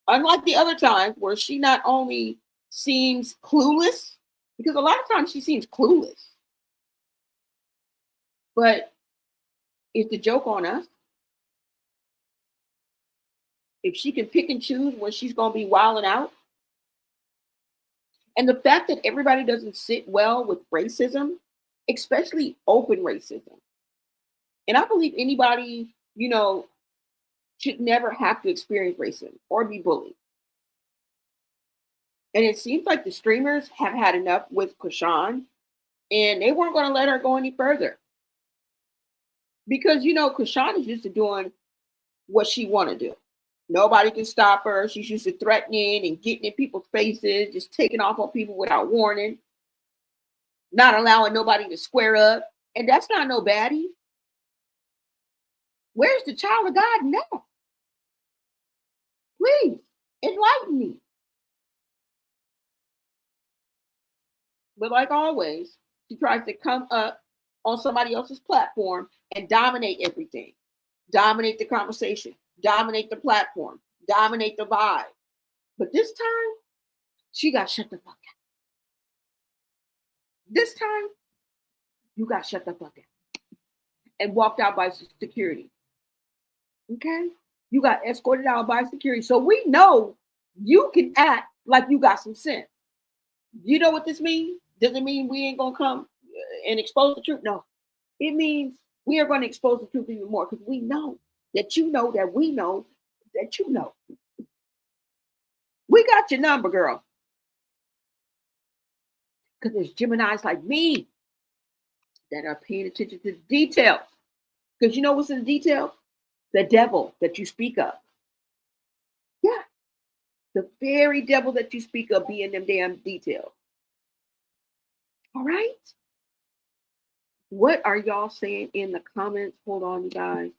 Speaker 1: Unlike the other times where she not only seems clueless, because a lot of times she seems clueless, but is the joke on us? If she can pick and choose when she's going to be wilding out. And the fact that everybody doesn't sit well with racism, especially open racism. And I believe anybody, should never have to experience racism or be bullied. And it seems like the streamers have had enough with Chrisean, and they weren't going to let her go any further. Because, Chrisean is used to doing what she want to do. Nobody can stop her. She's used to threatening and getting in people's faces, just taking off on people without warning, not allowing nobody to square up. And that's not no baddie. Where's the child of God now? Please, enlighten me. But like always, she tries to come up on somebody else's platform and dominate everything. Dominate the conversation. Dominate the platform. Dominate the vibe. But this time, she got shut the fuck up. This time, you got shut the fuck up. And walked out by security. Okay? You got escorted out by security. So we know you can act like you got some sense. You know what this means? Does it mean we ain't going to come and expose the truth? No. It means we are going to expose the truth even more because we know that you know that we know that you know. We got your number, girl. Because there's Geminis like me that are paying attention to the details. Because you know what's in the details? The devil that you speak of. Yeah. The very devil that you speak of be in them damn details. All right. What are y'all saying in the comments? Hold on, you guys.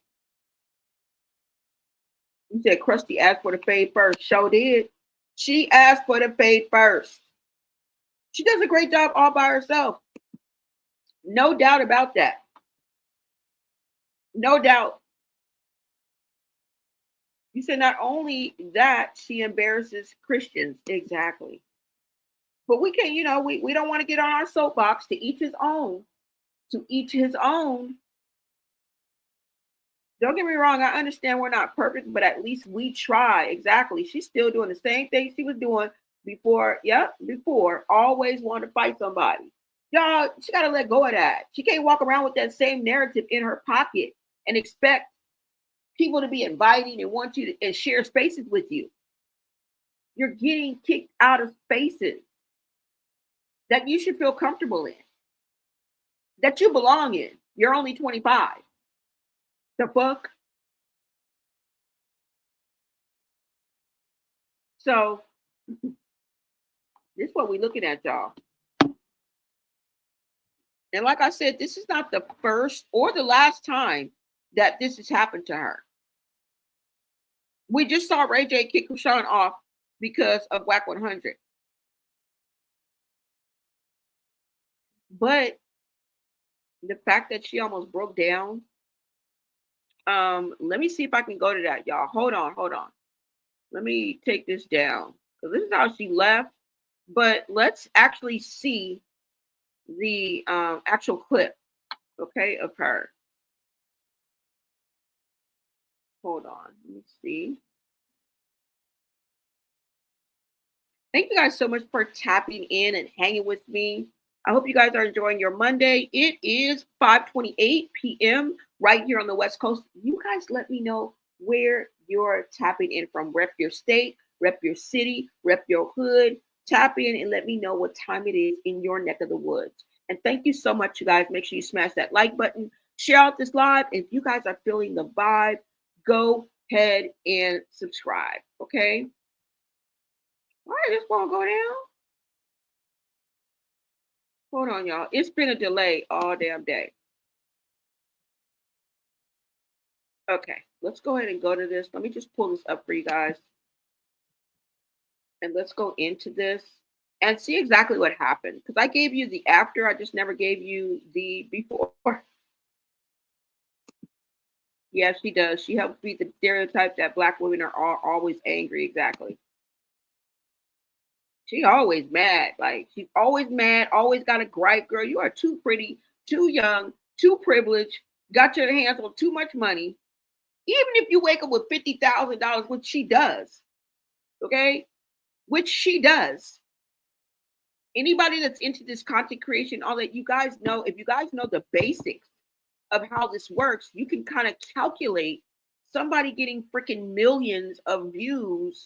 Speaker 1: You said Krusty asked for the fade first. Show did. She asked for the fade first. She does a great job all by herself. No doubt about that. No doubt. You said not only that, she embarrasses Christians. Exactly. But we can, we don't want to get on our soapbox. To each his own. To each his own. Don't get me wrong. I understand we're not perfect, but at least we try. Exactly. She's still doing the same thing she was doing before. Yep, before. Always wanted to fight somebody. Y'all, she got to let go of that. She can't walk around with that same narrative in her pocket and expect people to be inviting and want you to and share spaces with you. You're getting kicked out of spaces that you should feel comfortable in, that you belong in. You're only 25. The fuck? So this is what we're looking at, y'all. And like I said, this is not the first or the last time that this has happened to her. We just saw Ray J kick Chrisean off because of WAC 100. But the fact that she almost broke down, let me see if I can go to that, y'all. Hold on. Let me take this down. So this is how she left. But let's actually see the actual clip, okay, of her. Hold on. Let me see. Thank you guys so much for tapping in and hanging with me. I hope you guys are enjoying your Monday. It is 5:28 p.m. right here on the West Coast. You guys let me know where you're tapping in from. Rep your state, rep your city, rep your hood. Tap in and let me know what time it is in your neck of the woods. And thank you so much, you guys. Make sure you smash that like button. Share out this live. If you guys are feeling the vibe, go ahead and subscribe, okay? All right, this won't go down. Hold on, y'all. It's been a delay all damn day. Okay, let's go ahead and go to this. Let me just pull this up for you guys. And let's go into this and see exactly what happened. Because I gave you the after. I just never gave you the before. Yes, she does. She helps beat the stereotype that Black women are always angry. Exactly. She always mad. Like, she's always mad, always got a gripe. Girl, you are too pretty, too young, too privileged, got your hands on too much money. Even if you wake up with $50,000, which she does, okay? Which she does. Anybody that's into this content creation, all that, you guys know, if you guys know the basics of how this works, you can kind of calculate somebody getting freaking millions of views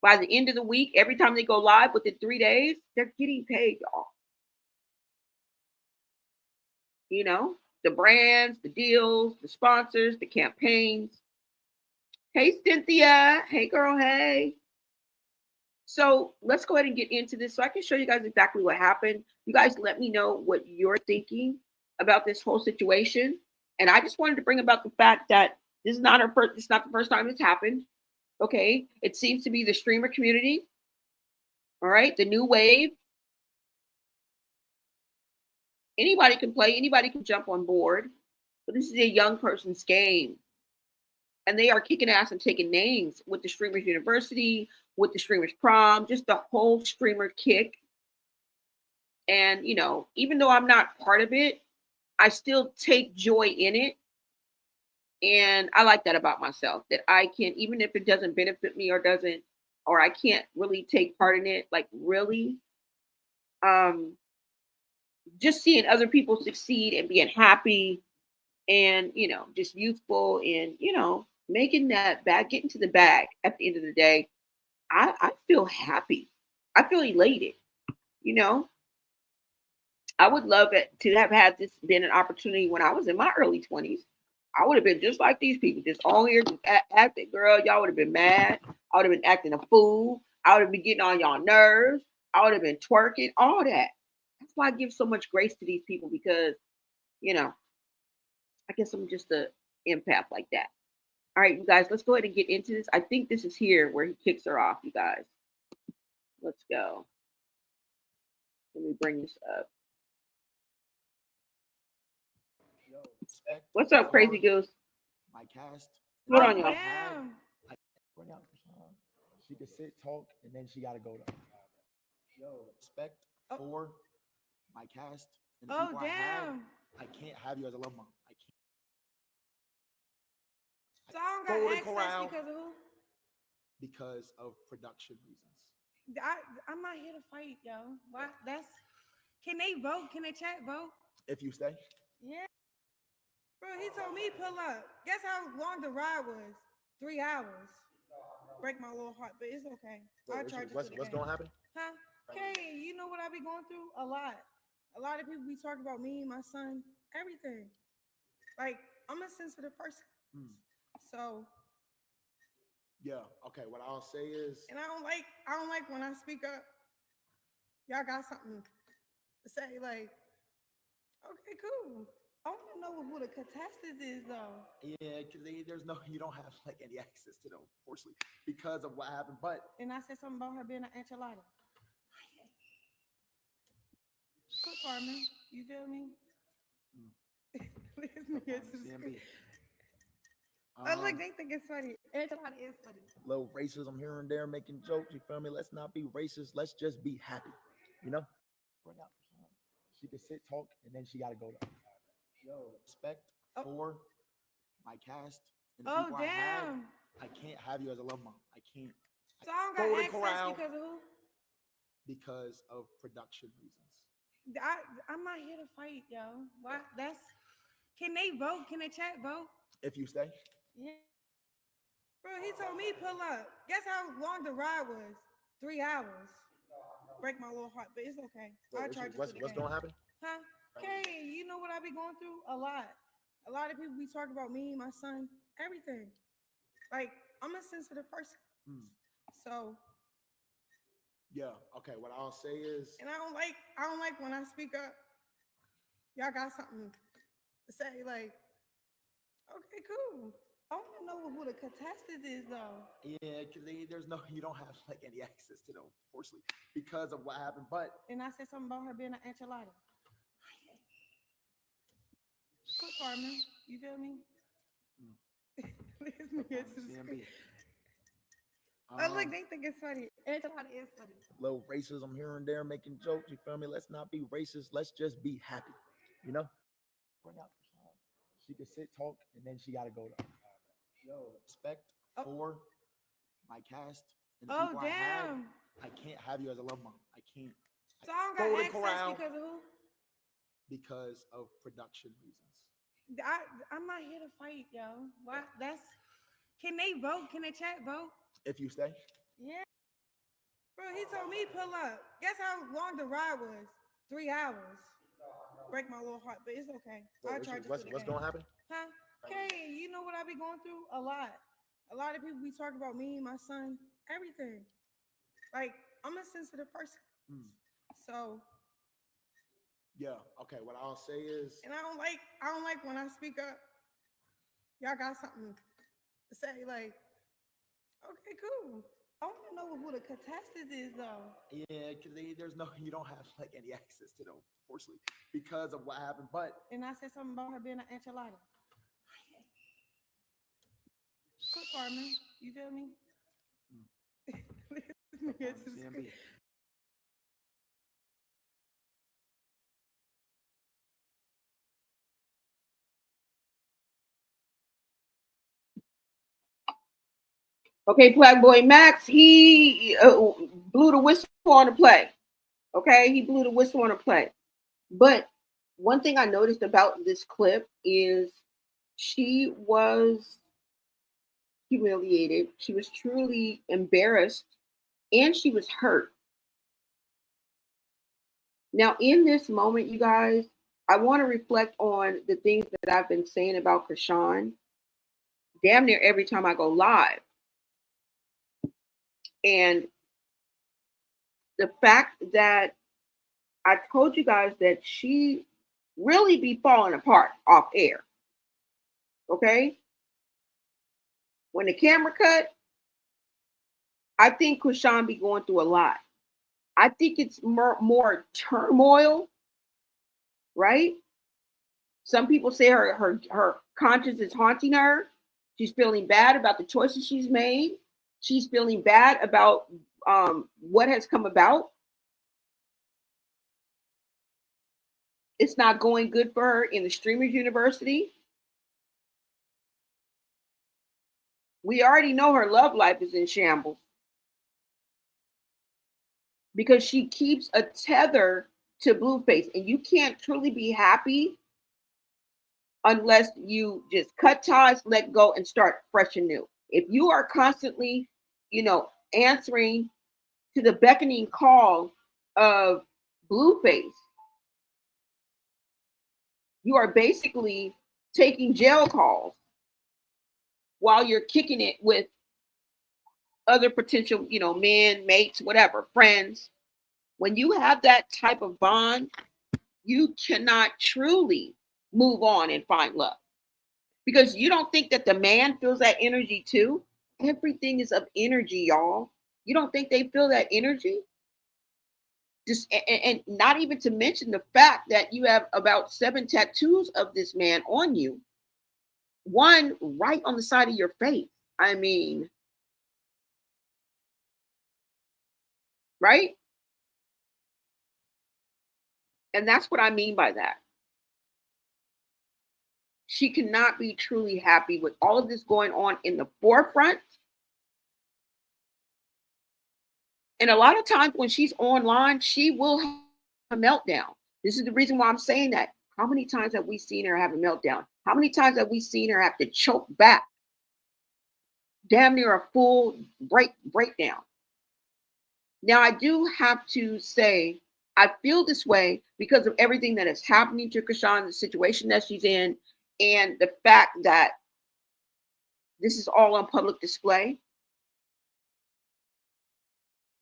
Speaker 1: by the end of the week. Every time they go live within 3 days, they're getting paid, y'all. You know, the brands, the deals, the sponsors, the campaigns. Hey, Cynthia. Hey, girl. Hey. So let's go ahead and get into this so I can show you guys exactly what happened. You guys let me know what you're thinking about this whole situation. And I just wanted to bring about the fact that this is not it's not the first time it's happened. Okay. It seems to be the streamer community. All right. The new wave. Anybody can play. Anybody can jump on board. But this is a young person's game. And they are kicking ass and taking names with the Streamers University, with the Streamers Prom, just the whole streamer kick. And, you know, even though I'm not part of it, I still take joy in it. And I like that about myself, that I can, even if it doesn't benefit me or I can't really take part in it, like really, just seeing other people succeed and being happy and, you know, just youthful and, you know, making that bag, getting to the bag at the end of the day, I feel happy. I feel elated, you know. I would love it to have had this been an opportunity when I was in my early 20s. I would have been just like these people, just on here, just acting, girl. Y'all would have been mad. I would have been acting a fool. I would have been getting on y'all nerves. I would have been twerking, all that. That's why I give so much grace to these people because, you know, I guess I'm just an empath like that. All right, you guys, let's go ahead and get into this. I think this is here where he kicks her off, you guys. Let's go. Let me bring this up. What's up, Crazy Goose?
Speaker 9: My cast.
Speaker 1: Hold on, y'all.
Speaker 9: She can sit, talk, and then she got to go to. Yo, respect for my cast and the people I have. I can't have you as a love mom. I can't.
Speaker 4: So I don't got access because of who?
Speaker 9: Because of production reasons.
Speaker 4: I'm not here to fight, yo. Why? Can they vote? Can they chat vote?
Speaker 9: If you stay.
Speaker 4: Yeah. Bro, he told me pull up. Guess how long the ride was? 3 hours. Break my little heart, but it's okay. I'll charge you.
Speaker 9: What's going to happen?
Speaker 4: Huh? Hey, you know what I be going through? A lot. A lot of people be talking about me, my son, everything. Like, I'm a sensitive person. So
Speaker 9: yeah, okay. What I'll say is,
Speaker 4: and I don't like when I speak up. Y'all got something to say, like, okay, cool. I want to know who the contestants is, though.
Speaker 9: yeah, because you don't have like any access to them, unfortunately, because of what happened. But
Speaker 4: and I said something about her being an enchilada. Good farming, you feel me? Look, they think it's funny. Enchilada is funny.
Speaker 9: Little racism here and there, making jokes. You feel me? Let's not be racist. Let's just be happy. You know. She can sit, talk, and then she got to go to. Yo, respect for my cast and the people I have. I can't have you as a love mom. I can't.
Speaker 4: So I don't got access because of who?
Speaker 9: Because of production reasons.
Speaker 4: I'm not here to fight, yo. Why? Can they vote? Can they chat vote?
Speaker 9: If you stay.
Speaker 4: Yeah. Bro, he told me pull up. Guess how long the ride was? 3 hours. Break my little heart, but it's okay. I'll charge you.
Speaker 9: What's going to happen?
Speaker 4: Huh? Hey, you know what I be going through? A lot. A lot of people be talking about me, my son, everything. Like, I'm a sensitive person. So
Speaker 9: yeah, okay. What I'll say is,
Speaker 4: and I don't like when I speak up. Y'all got something to say, like, okay, cool. I want to know who the contestants is, though.
Speaker 9: Yeah, because you don't have like any access to them, unfortunately, because of what happened. But
Speaker 4: and I said something about her being an enchilada. Good farming, you feel me? Look, they think it's funny. Enchilada is funny.
Speaker 9: Little racism here and there, making jokes. You feel me? Let's not be racist. Let's just be happy. You know. She can sit, talk, and then she got to go to. Yo, respect for my cast and the people I have. I can't have you as a love mom. I can't.
Speaker 4: So I don't got access because of who?
Speaker 9: Because of production reasons.
Speaker 4: I'm not here to fight, yo. Why? Can they vote? Can they chat vote?
Speaker 9: If you stay.
Speaker 4: Yeah. Bro, he told me pull up. Guess how long the ride was? 3 hours. Break my little heart, but it's okay. I'll charge you.
Speaker 9: What's going to happen?
Speaker 4: Huh? Hey, you know what I be going through? A lot. A lot of people be talking about me, my son, everything. Like, I'm a sensitive person. So
Speaker 9: yeah, okay. What I'll say is,
Speaker 4: and I don't like when I speak up. Y'all got something to say, like, okay, cool. I want to know who the contestants is, though.
Speaker 9: Yeah, because you don't have like any access to them, unfortunately, because of what happened. But
Speaker 4: and I said something about her being an enchilada. Good farming, you feel me?
Speaker 1: Okay, Black Boy Max, he blew the whistle on the play. Okay, he blew the whistle on the play. But one thing I noticed about this clip is she was humiliated. She was truly embarrassed and she was hurt. Now, in this moment, you guys, I want to reflect on the things that I've been saying about Chrisean damn near every time I go live. And the fact that I told you guys that she really be falling apart off air. Okay? When the camera cut, I think Chrisean be going through a lot. I think it's more turmoil, right? Some people say her conscience is haunting her. She's feeling bad about the choices she's made. She's feeling bad about what has come about. It's not going good for her in the Streamers University. We already know her love life is in shambles because she keeps a tether to Blueface, and you can't truly be happy unless you just cut ties, let go, and start fresh and new. If you are constantly, answering to the beckoning call of Blueface, you are basically taking jail calls while you're kicking it with other potential, men, mates, whatever, friends. When you have that type of bond, you cannot truly move on and find love because you don't think that the man feels that energy too. Everything is of energy, y'all. You don't think they feel that energy? Just and not even to mention the fact that you have about 7 tattoos of this man on you, one right on the side of your face. I mean, right? And that's what I mean by that. She cannot be truly happy with all of this going on in the forefront. And a lot of times when she's online, she will have a meltdown. This is the reason why I'm saying that. How many times have we seen her have a meltdown? How many times have we seen her have to choke back? Damn near a full breakdown. Now, I do have to say, I feel this way because of everything that is happening to Chrisean, the situation that she's in, and the fact that this is all on public display.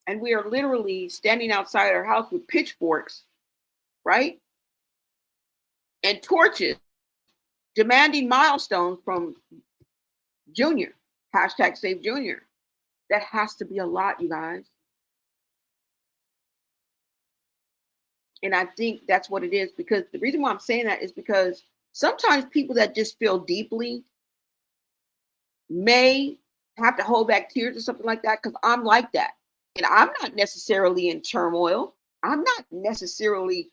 Speaker 1: And we are literally standing outside our house with pitchforks, right? And torches, demanding milestones from Junior, hashtag Save Junior. That has to be a lot, you guys. And I think that's what it is, because the reason why I'm saying that is because sometimes people that just feel deeply may have to hold back tears or something like that, because I'm like that. And I'm not necessarily in turmoil. I'm not necessarily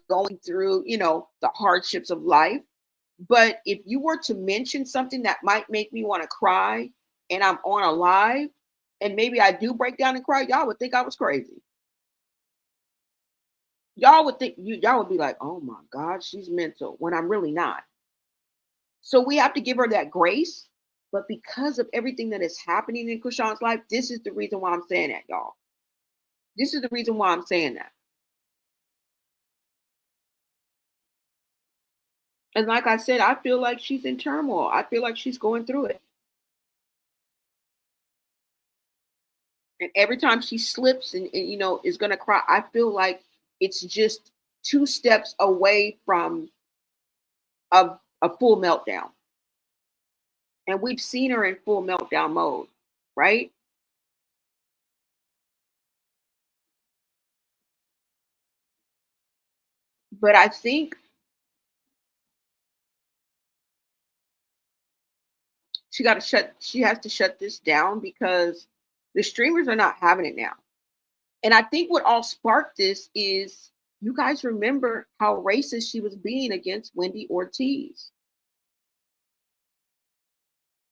Speaker 1: going through, the hardships of life. But if you were to mention something that might make me want to cry and I'm on a live and maybe I do break down and cry, y'all would think I was crazy. Y'all would be like, oh my God, she's mental, when I'm really not. So we have to give her that grace. But because of everything that is happening in Chrisean's life, this is the reason why I'm saying that, y'all. This is the reason why I'm saying that. And like I said, I feel like she's in turmoil. I feel like she's going through it. And every time she slips and is going to cry, I feel like it's just 2 steps away from a full meltdown. And we've seen her in full meltdown mode, right? But I think she has to shut this down because the streamers are not having it now. And I think what all sparked this is, you guys remember how racist she was being against Wendy Ortiz.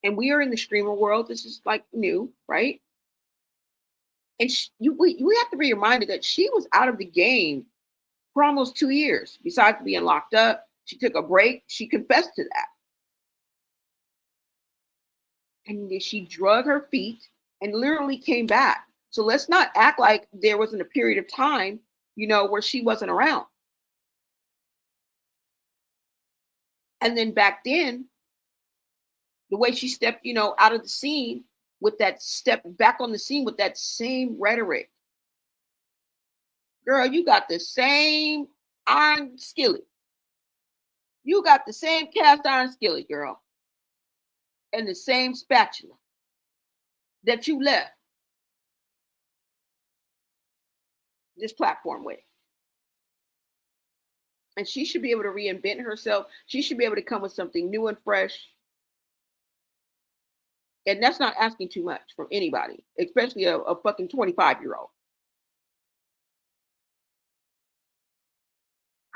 Speaker 1: And we are in the streamer world. This is like new, right? And we have to be reminded that she was out of the game for almost 2 years. Besides being locked up, she took a break. She confessed to that. And then she drug her feet and literally came back. So let's not act like there wasn't a period of time, where she wasn't around. And then back then, the way she stepped, out of the scene with that step back on the scene with that same rhetoric. Girl, you got the same iron skillet. You got the same cast iron skillet, girl. And the same spatula that you left this platform with. And she should be able to reinvent herself. She should be able to come with something new and fresh. And that's not asking too much from anybody, especially a fucking 25-year-old.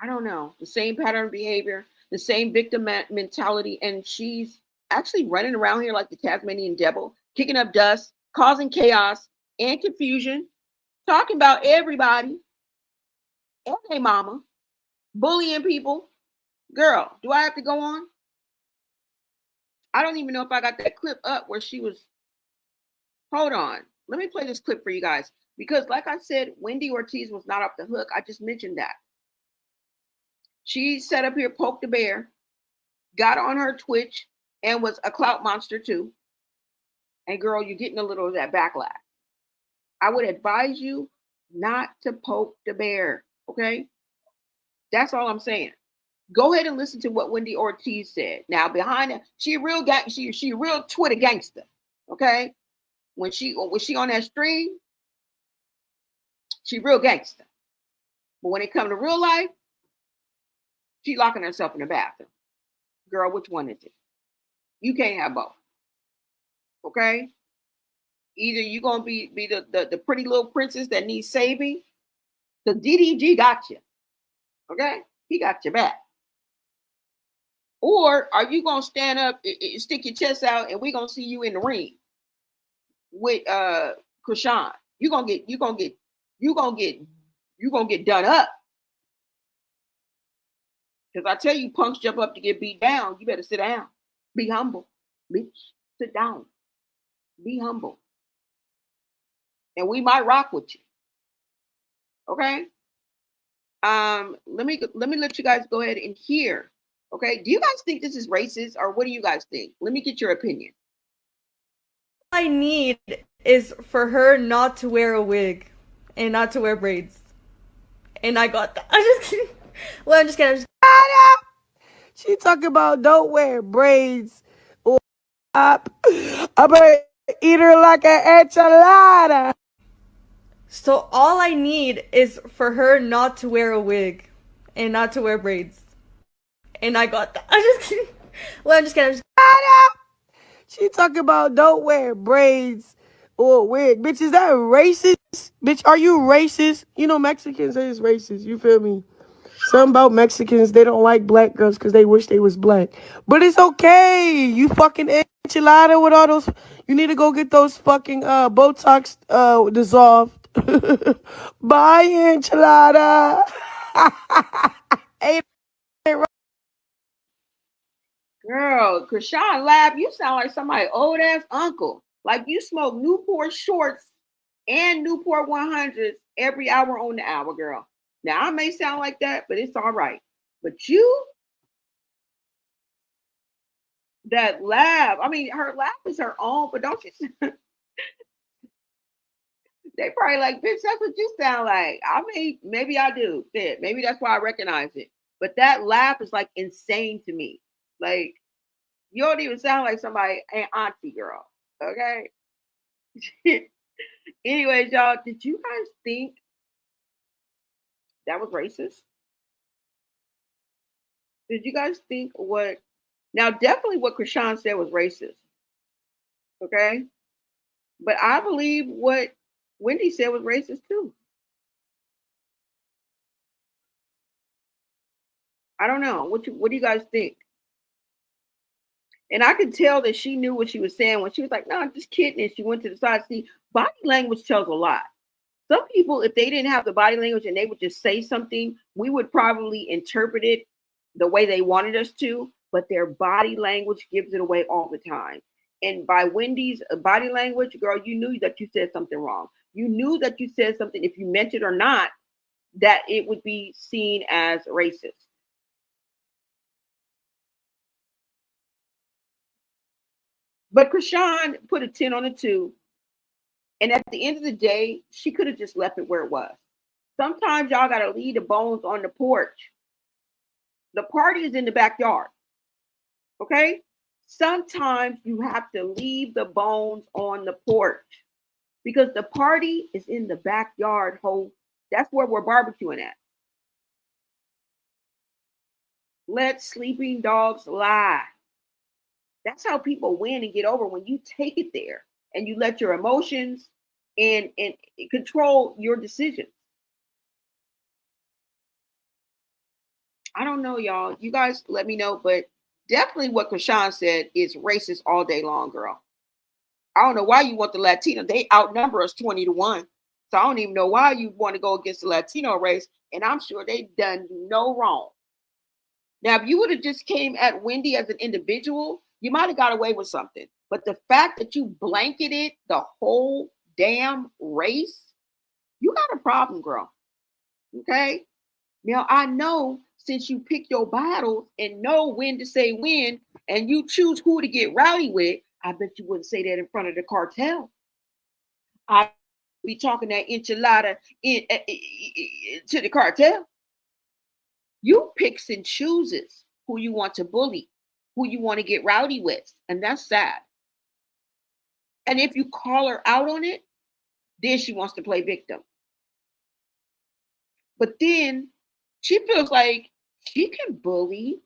Speaker 1: I don't know. The same pattern of behavior, the same victim mentality. And she's actually running around here like the Tasmanian devil, kicking up dust, causing chaos and confusion, talking about everybody and their mama, bullying people. Girl, do I have to go on? I don't even know if I got that clip up where she was. Hold on. Let me play this clip for you guys. Because, like I said, Wendy Ortiz was not off the hook. I just mentioned that. She sat up here, poked the bear, got on her Twitch, and was a clout monster too. And girl, you're getting a little of that backlash. I would advise you not to poke the bear, okay? That's all I'm saying. Go ahead and listen to what Wendy Ortiz said. Now, behind it, she a real Twitter gangster, okay? When she on that stream, she real gangster. But when it comes to real life, she locking herself in the bathroom. Girl, which one is it? You can't have both. Okay? Either you're gonna be the pretty little princess that needs saving, because DDG got you. Okay? He got your back. Or are you gonna stand up, stick your chest out, and we're gonna see you in the ring with Chrisean? You're gonna get done up. Because I tell you, punks jump up to get beat down. You better sit down. Be humble. Bitch, sit down. Be humble. And we might rock with you. Okay? Let me let you guys go ahead and hear. Okay? Do you guys think this is racist, or what do you guys think? Let me get your opinion.
Speaker 2: All I need is for her not to wear a wig and not to wear braids. And I got that. I'm just kidding. Well, I'm just kidding.
Speaker 5: She talking about don't wear braids or up. I'm gonna eat her like an enchilada.
Speaker 2: So all I need is for her not to wear a wig and not to wear braids. And I got that. I'm just kidding. Well, I'm just kidding.
Speaker 5: She talking about don't wear braids or wig. Bitch, is that racist? Bitch, are you racist? You know Mexicans is racist. You feel me? Something about Mexicans, they don't like black girls because they wish they was black. But it's okay. You fucking enchilada with all those. You need to go get those fucking Botox dissolved. Bye, enchilada.
Speaker 1: Girl, Chrisean Lab, you sound like somebody old ass uncle. Like you smoke Newport shorts and Newport 100s every hour on the hour, girl. Now I may sound like that, but it's all right. But you, that laugh, I mean, her laugh is her own, but don't you? They probably like, bitch, that's what you sound like. I mean, maybe I do. Shit, maybe that's why I recognize it. But that laugh is like insane to me. Like, you don't even sound like somebody, an auntie girl. Okay. Anyways, y'all, did you guys think that was racist? Did you guys think what? Now, definitely what Chrisean said was racist. Okay. But I believe what Wendy said was racist too. I don't know. What do you guys think? And I could tell that she knew what she was saying when she was like, no, I'm just kidding. And she went to the side. See, body language tells a lot. Some people, if they didn't have the body language and they would just say something, we would probably interpret it the way they wanted us to, but their body language gives it away all the time. And by Wendy's body language, girl, you knew that you said something wrong. You knew that you said something, if you meant it or not, that it would be seen as racist. But Chrisean put a 10 on a 2. And at the end of the day, she could have just left it where it was. Sometimes y'all got to leave the bones on the porch. The party is in the backyard. Okay? Sometimes you have to leave the bones on the porch because the party is in the backyard. That's where we're barbecuing at. Let sleeping dogs lie. That's how people win and get over, when you take it there and you let your emotions and control your decisions. I don't know, y'all. You guys let me know, but definitely what Chrisean said is racist all day long, girl. I don't know why you want the Latino. They outnumber us 20-1. So I don't even know why you want to go against the Latino race. And I'm sure they've done you no wrong. Now, if you would have just came at Wendy as an individual, you might have got away with something. But the fact that you blanketed the whole damn race, you got a problem, girl. Okay? Now, I know since you pick your battles and know when to say when, and you choose who to get rowdy with, I bet you wouldn't say that in front of the cartel. I be talking that enchilada to the cartel. You picks and chooses who you want to bully, who you want to get rowdy with, and that's sad. And if you call her out on it, then she wants to play victim. But then she feels like she can bully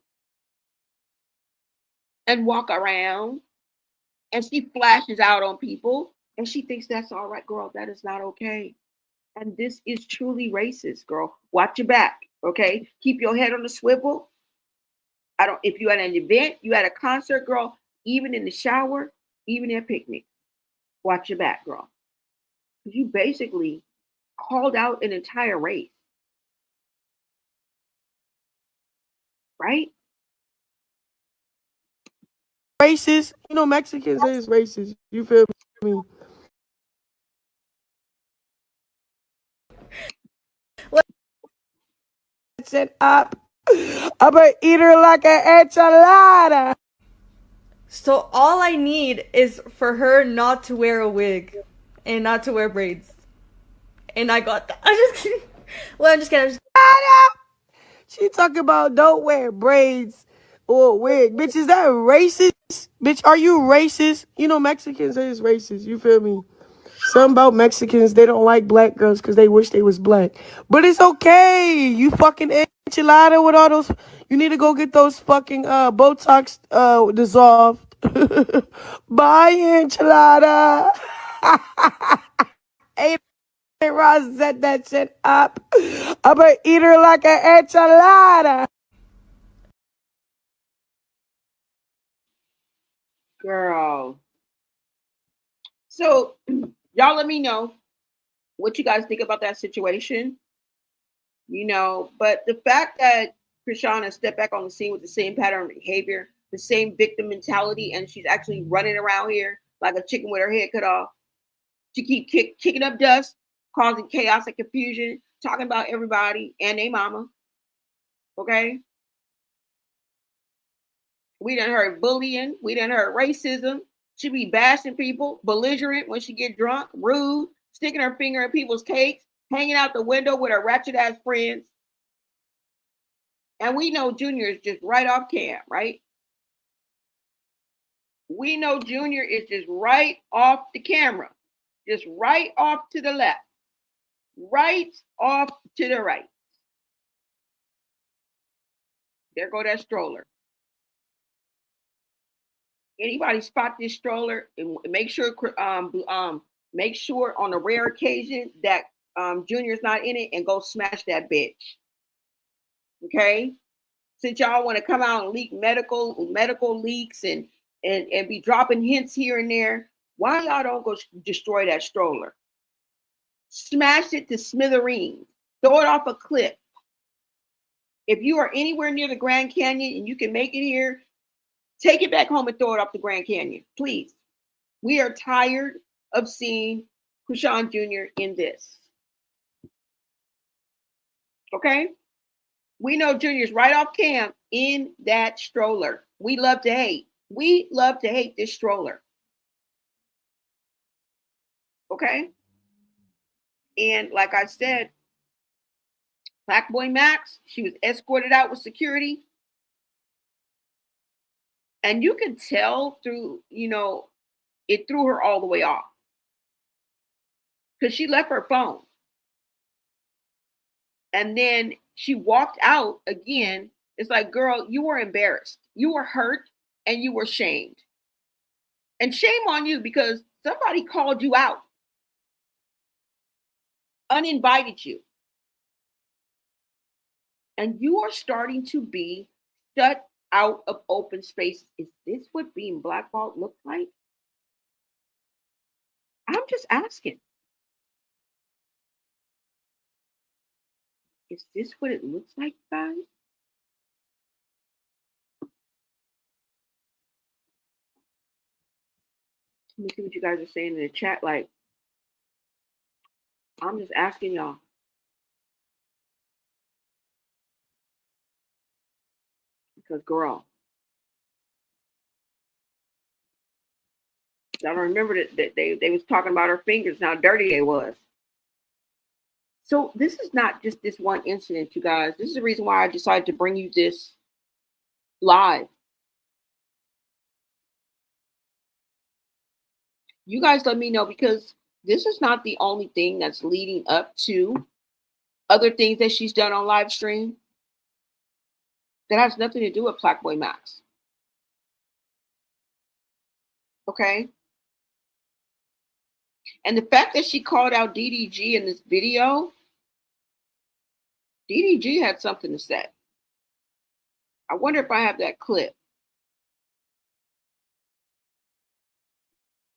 Speaker 1: and walk around, and she flashes out on people, and she thinks that's all right. Girl, that is not okay. And this is truly racist, girl. Watch your back, okay? Keep your head on the swivel. If you at an event, you at a concert, girl, even in the shower, even at picnic, watch your back, girl. Because you basically called out an entire race. Right?
Speaker 5: Racist. You know, Mexicans is racist. You feel me? Set up. I'm gonna eat her like an enchilada.
Speaker 2: So all I need is for her not to wear a wig and not to wear braids. And I got that. I'm just kidding. Well, I'm just kidding.
Speaker 5: She talking about don't wear braids or a wig. Bitch, is that racist? Bitch, are you racist? You know, Mexicans is racist. You feel me? Something about Mexicans, they don't like black girls because they wish they was black. But it's okay. You fucking enchilada with all those. You need to go get those fucking Botox dissolved. Bye, enchilada. Ain't Ross set that shit up. I'm gonna eat her like an enchilada.
Speaker 1: Girl. So y'all let me know what you guys think about that situation. But the fact that Chrisean has stepped back on the scene with the same pattern of behavior, the same victim mentality, and she's actually running around here like a chicken with her head cut off. She keep kicking up dust, causing chaos and confusion, talking about everybody and their mama. Okay? We done heard bullying. We done heard racism. She be bashing people, belligerent when she get drunk, rude, sticking her finger in people's cakes, hanging out the window with her ratchet ass friends. And we know Junior is just right off cam, right? We know Junior is just right off the camera, just right off to the left, right off to the right. There go that stroller. Anybody spot this stroller and make sure on a rare occasion that Junior's not in it, and go smash that bitch. Okay? Since y'all want to come out and leak medical leaks and be dropping hints here and there, why y'all don't go destroy that stroller? Smash it to smithereens. Throw it off a cliff. If you are anywhere near the Grand Canyon and you can make it here, take it back home and throw it off the Grand Canyon, please. We are tired of seeing Chrisean Jr. in this. Okay? We know Junior's right off camp in that stroller. We love to hate. We love to hate this stroller. Okay? And like I said, Black Boy Max, she was escorted out with security. And you can tell through, it threw her all the way off. Because she left her phone. And then she walked out again. It's like, girl, you were embarrassed. You were hurt and you were shamed. And shame on you because somebody called you out, uninvited you. And you are starting to be shut out of open space. Is this what being blackballed looks like? I'm just asking. Is this what it looks like, guys? Let me see what you guys are saying in the chat. Like, I'm just asking y'all. Because, girl, y'all remember that they was talking about her fingers and how dirty they was. So this is not just this one incident, you guys. This is the reason why I decided to bring you this live. You guys let me know, because this is not the only thing that's leading up to other things that she's done on live stream that has nothing to do with Black Boy Max. Okay? And the fact that she called out DDG in this video, DDG had something to say. I wonder if I have that clip.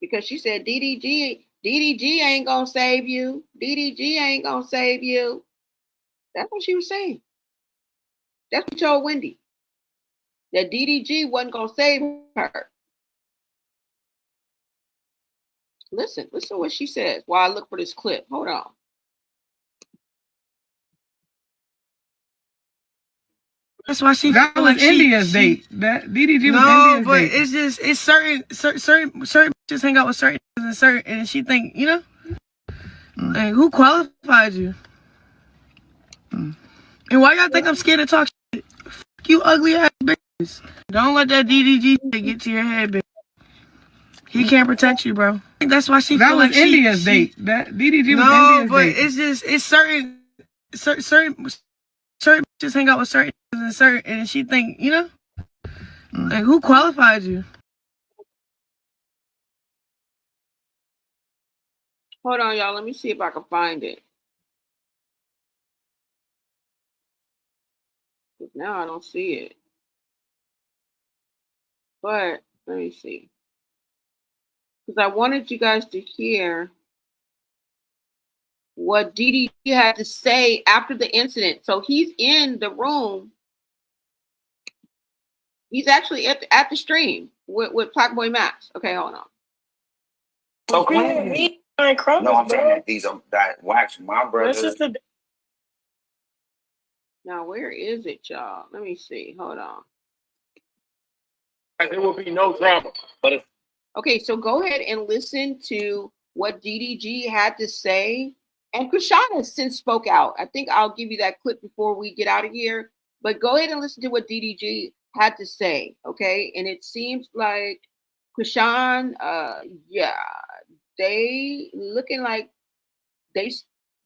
Speaker 1: Because she said, DDG ain't gonna save you. DDG ain't gonna save you. That's what she was saying. That's what she told Wendy. That DDG wasn't gonna save her. Listen to what she says while I look for this clip. Hold on.
Speaker 5: That's why she.
Speaker 3: That was India's date. That DDG was India's
Speaker 5: but
Speaker 3: date.
Speaker 5: it's certain bitches hang out with certain and she think, you know, like, who qualified you? And why y'all think I'm scared to talk shit? Fuck you ugly ass bitches. Don't let that DDG shit get to your head, bitch. He can't protect you, bro. I think that's why she.
Speaker 3: That
Speaker 5: feel
Speaker 3: was
Speaker 5: like
Speaker 3: India's date. That DDG was India's date.
Speaker 5: It's certain bitches hang out with certain and she think, you know, like, who qualified you?
Speaker 1: Hold on, y'all. Let me see if I can find it. Now I don't see it. But let me see. Because I wanted you guys to hear what DDG had to say after the incident. So he's in the room. He's actually at the stream with Black Boy Max. Okay, hold on.
Speaker 10: Okay. No, I'm saying that these are that wax my brother.
Speaker 1: Now, where is it, y'all? Let me see. Hold on.
Speaker 10: There will be no drama. But if
Speaker 1: okay, so go ahead and listen to what DDG had to say. And Chrisean has since spoke out. I think I'll give you that clip before we get out of here. But go ahead and listen to what DDG had to say, okay? And it seems like Chrisean, yeah, they looking like they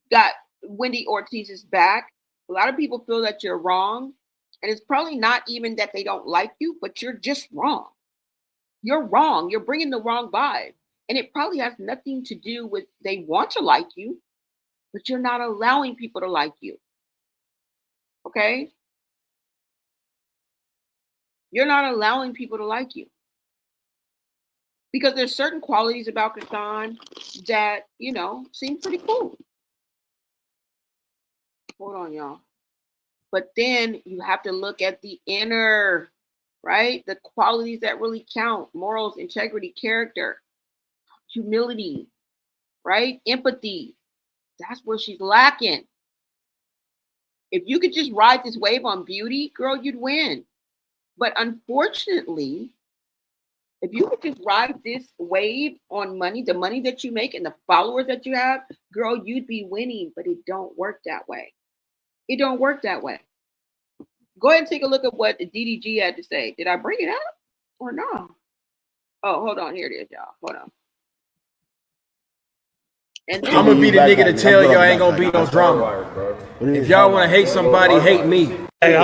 Speaker 1: got Wendy Ortiz's back. A lot of people feel that you're wrong. And it's probably not even that they don't like you, but you're just wrong. You're wrong. You're bringing the wrong vibe. And it probably has nothing to do with they want to like you, but you're not allowing people to like you. Okay? You're not allowing people to like you. Because there's certain qualities about Chrisean that, you know, seem pretty cool. Hold on, y'all. But then you have to look at the inner, right? The qualities that really count: morals, integrity, character, humility, right? Empathy. That's where she's lacking. If you could just ride this wave on beauty, girl, you'd win. But unfortunately, if you could just ride this wave on money, the money that you make and the followers that you have, girl, you'd be winning. But it don't work that way. It don't work that way. Go ahead and take a look at what the DDG had to say. Did I bring it up or no? Oh, hold on. Here it is, y'all. Hold on. And
Speaker 11: I'm gonna be the nigga to tell y'all ain't gonna be no drama. If y'all wanna hate somebody, hate me.
Speaker 7: Hey,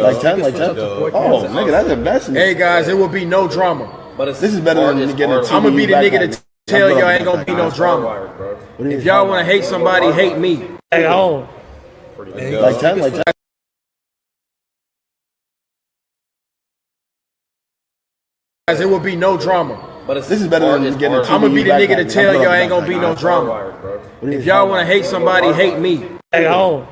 Speaker 7: like 10, like 10. Oh, nigga, that's investment.
Speaker 11: Hey guys, there will be no drama. But this is better than getting a TV. I'm gonna be the nigga to tell y'all ain't gonna be no drama. If y'all wanna hate somebody, hate me.
Speaker 6: Hey, oh.
Speaker 11: Like 10, like 10. Guys, it will be no drama. But this is better than getting a TV. I'm gonna be the nigga to tell y'all ain't gonna be no drama. If y'all wanna hate somebody, hate me.
Speaker 6: Hey, oh.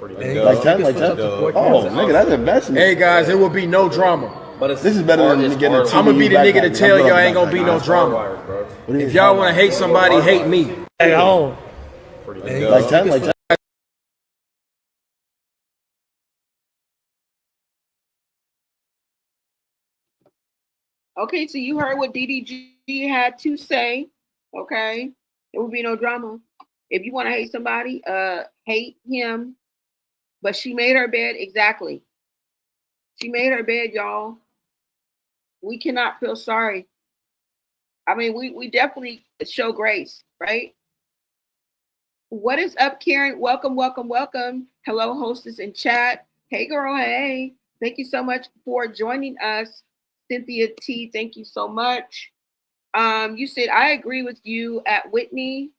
Speaker 11: Like 10, like 10. Oh, nigga, that's investment. Hey guys, it will be no drama. But this is better than getting a TV. I'm gonna be the nigga to tell y'all ain't gonna be no drama. If y'all wanna hate somebody, hate me.
Speaker 6: Hey, oh.
Speaker 11: Like 10, like 10.
Speaker 1: Okay, so you heard what DDG had to say. Okay, there will be no drama. If you want to hate somebody, hate him. But she made her bed, exactly. She made her bed, y'all. We cannot feel sorry. I mean, we definitely show grace, right? What is up, Karen? Welcome, welcome, welcome. Hello, hostess in chat. Hey, girl, hey. Thank you so much for joining us. Cynthia T, thank you so much. You said, I agree with you at Whitney.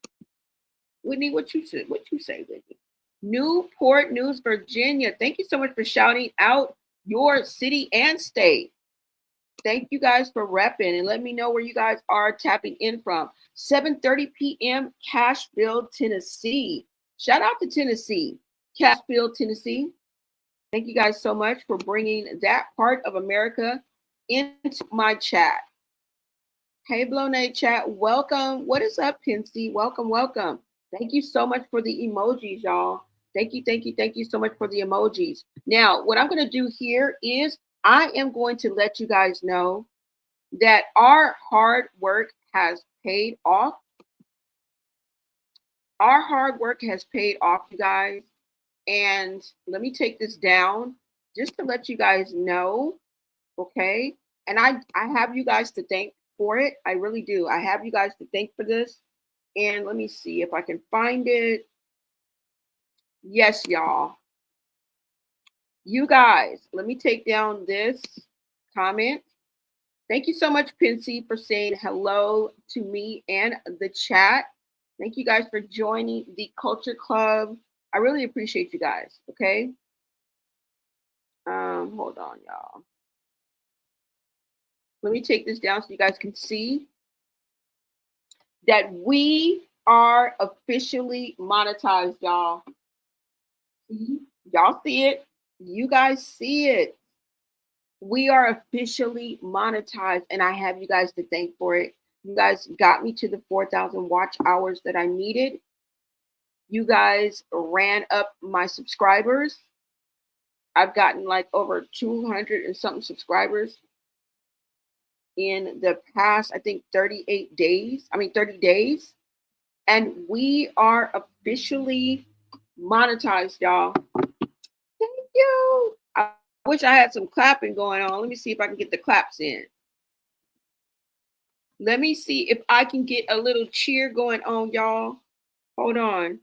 Speaker 1: Whitney, what you said? What you say, Whitney? Newport News, Virginia. Thank you so much for shouting out your city and state. Thank you guys for repping and let me know where you guys are tapping in from. 7:30 p.m. Cashville, Tennessee. Shout out to Tennessee, Cashville, Tennessee. Thank you guys so much for bringing that part of America into my chat. Hey, Blonay chat, welcome. What is up, Pinsy? Welcome, welcome. Thank you so much for the emojis, y'all. Thank you, thank you, thank you so much for the emojis. Now, what I'm going to do here is I am going to let you guys know that our hard work has paid off. Our hard work has paid off, you guys. And let me take this down just to let you guys know, okay? And I have you guys to thank for it. I really do. I have you guys to thank for this. And let me see if I can find it. Yes, y'all. You guys, let me take down this comment. Thank you so much, Pinsy, for saying hello to me and the chat. Thank you guys for joining the Culture Club. I really appreciate you guys, okay? Hold on, y'all. Let me take this down so you guys can see that we are officially monetized, y'all. Y'all see it? You guys see it. We are officially monetized, and I have you guys to thank for it. You guys got me to the 4,000 watch hours that I needed. You guys ran up my subscribers. I've gotten like over 200 and something subscribers in the past, I think 30 days. And we are officially monetized, y'all. Thank you. I wish I had some clapping going on. Let me see if I can get the claps in. Let me see if I can get a little cheer going on, y'all. Hold on.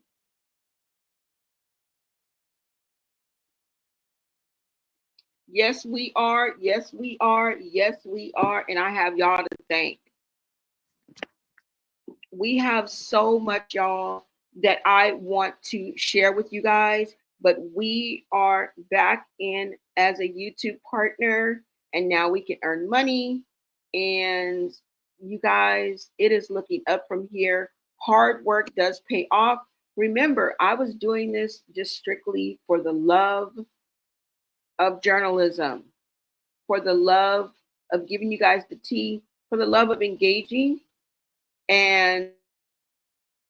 Speaker 1: Yes, we are. Yes, we are. Yes, we are. And I have y'all to thank. We have so much, y'all, that I want to share with you guys, but we are back in as a YouTube partner, and now we can earn money. And you guys, it is looking up from here. Hard work does pay off. Remember, I was doing this just strictly for the love of journalism, for the love of giving you guys the tea, for the love of engaging, and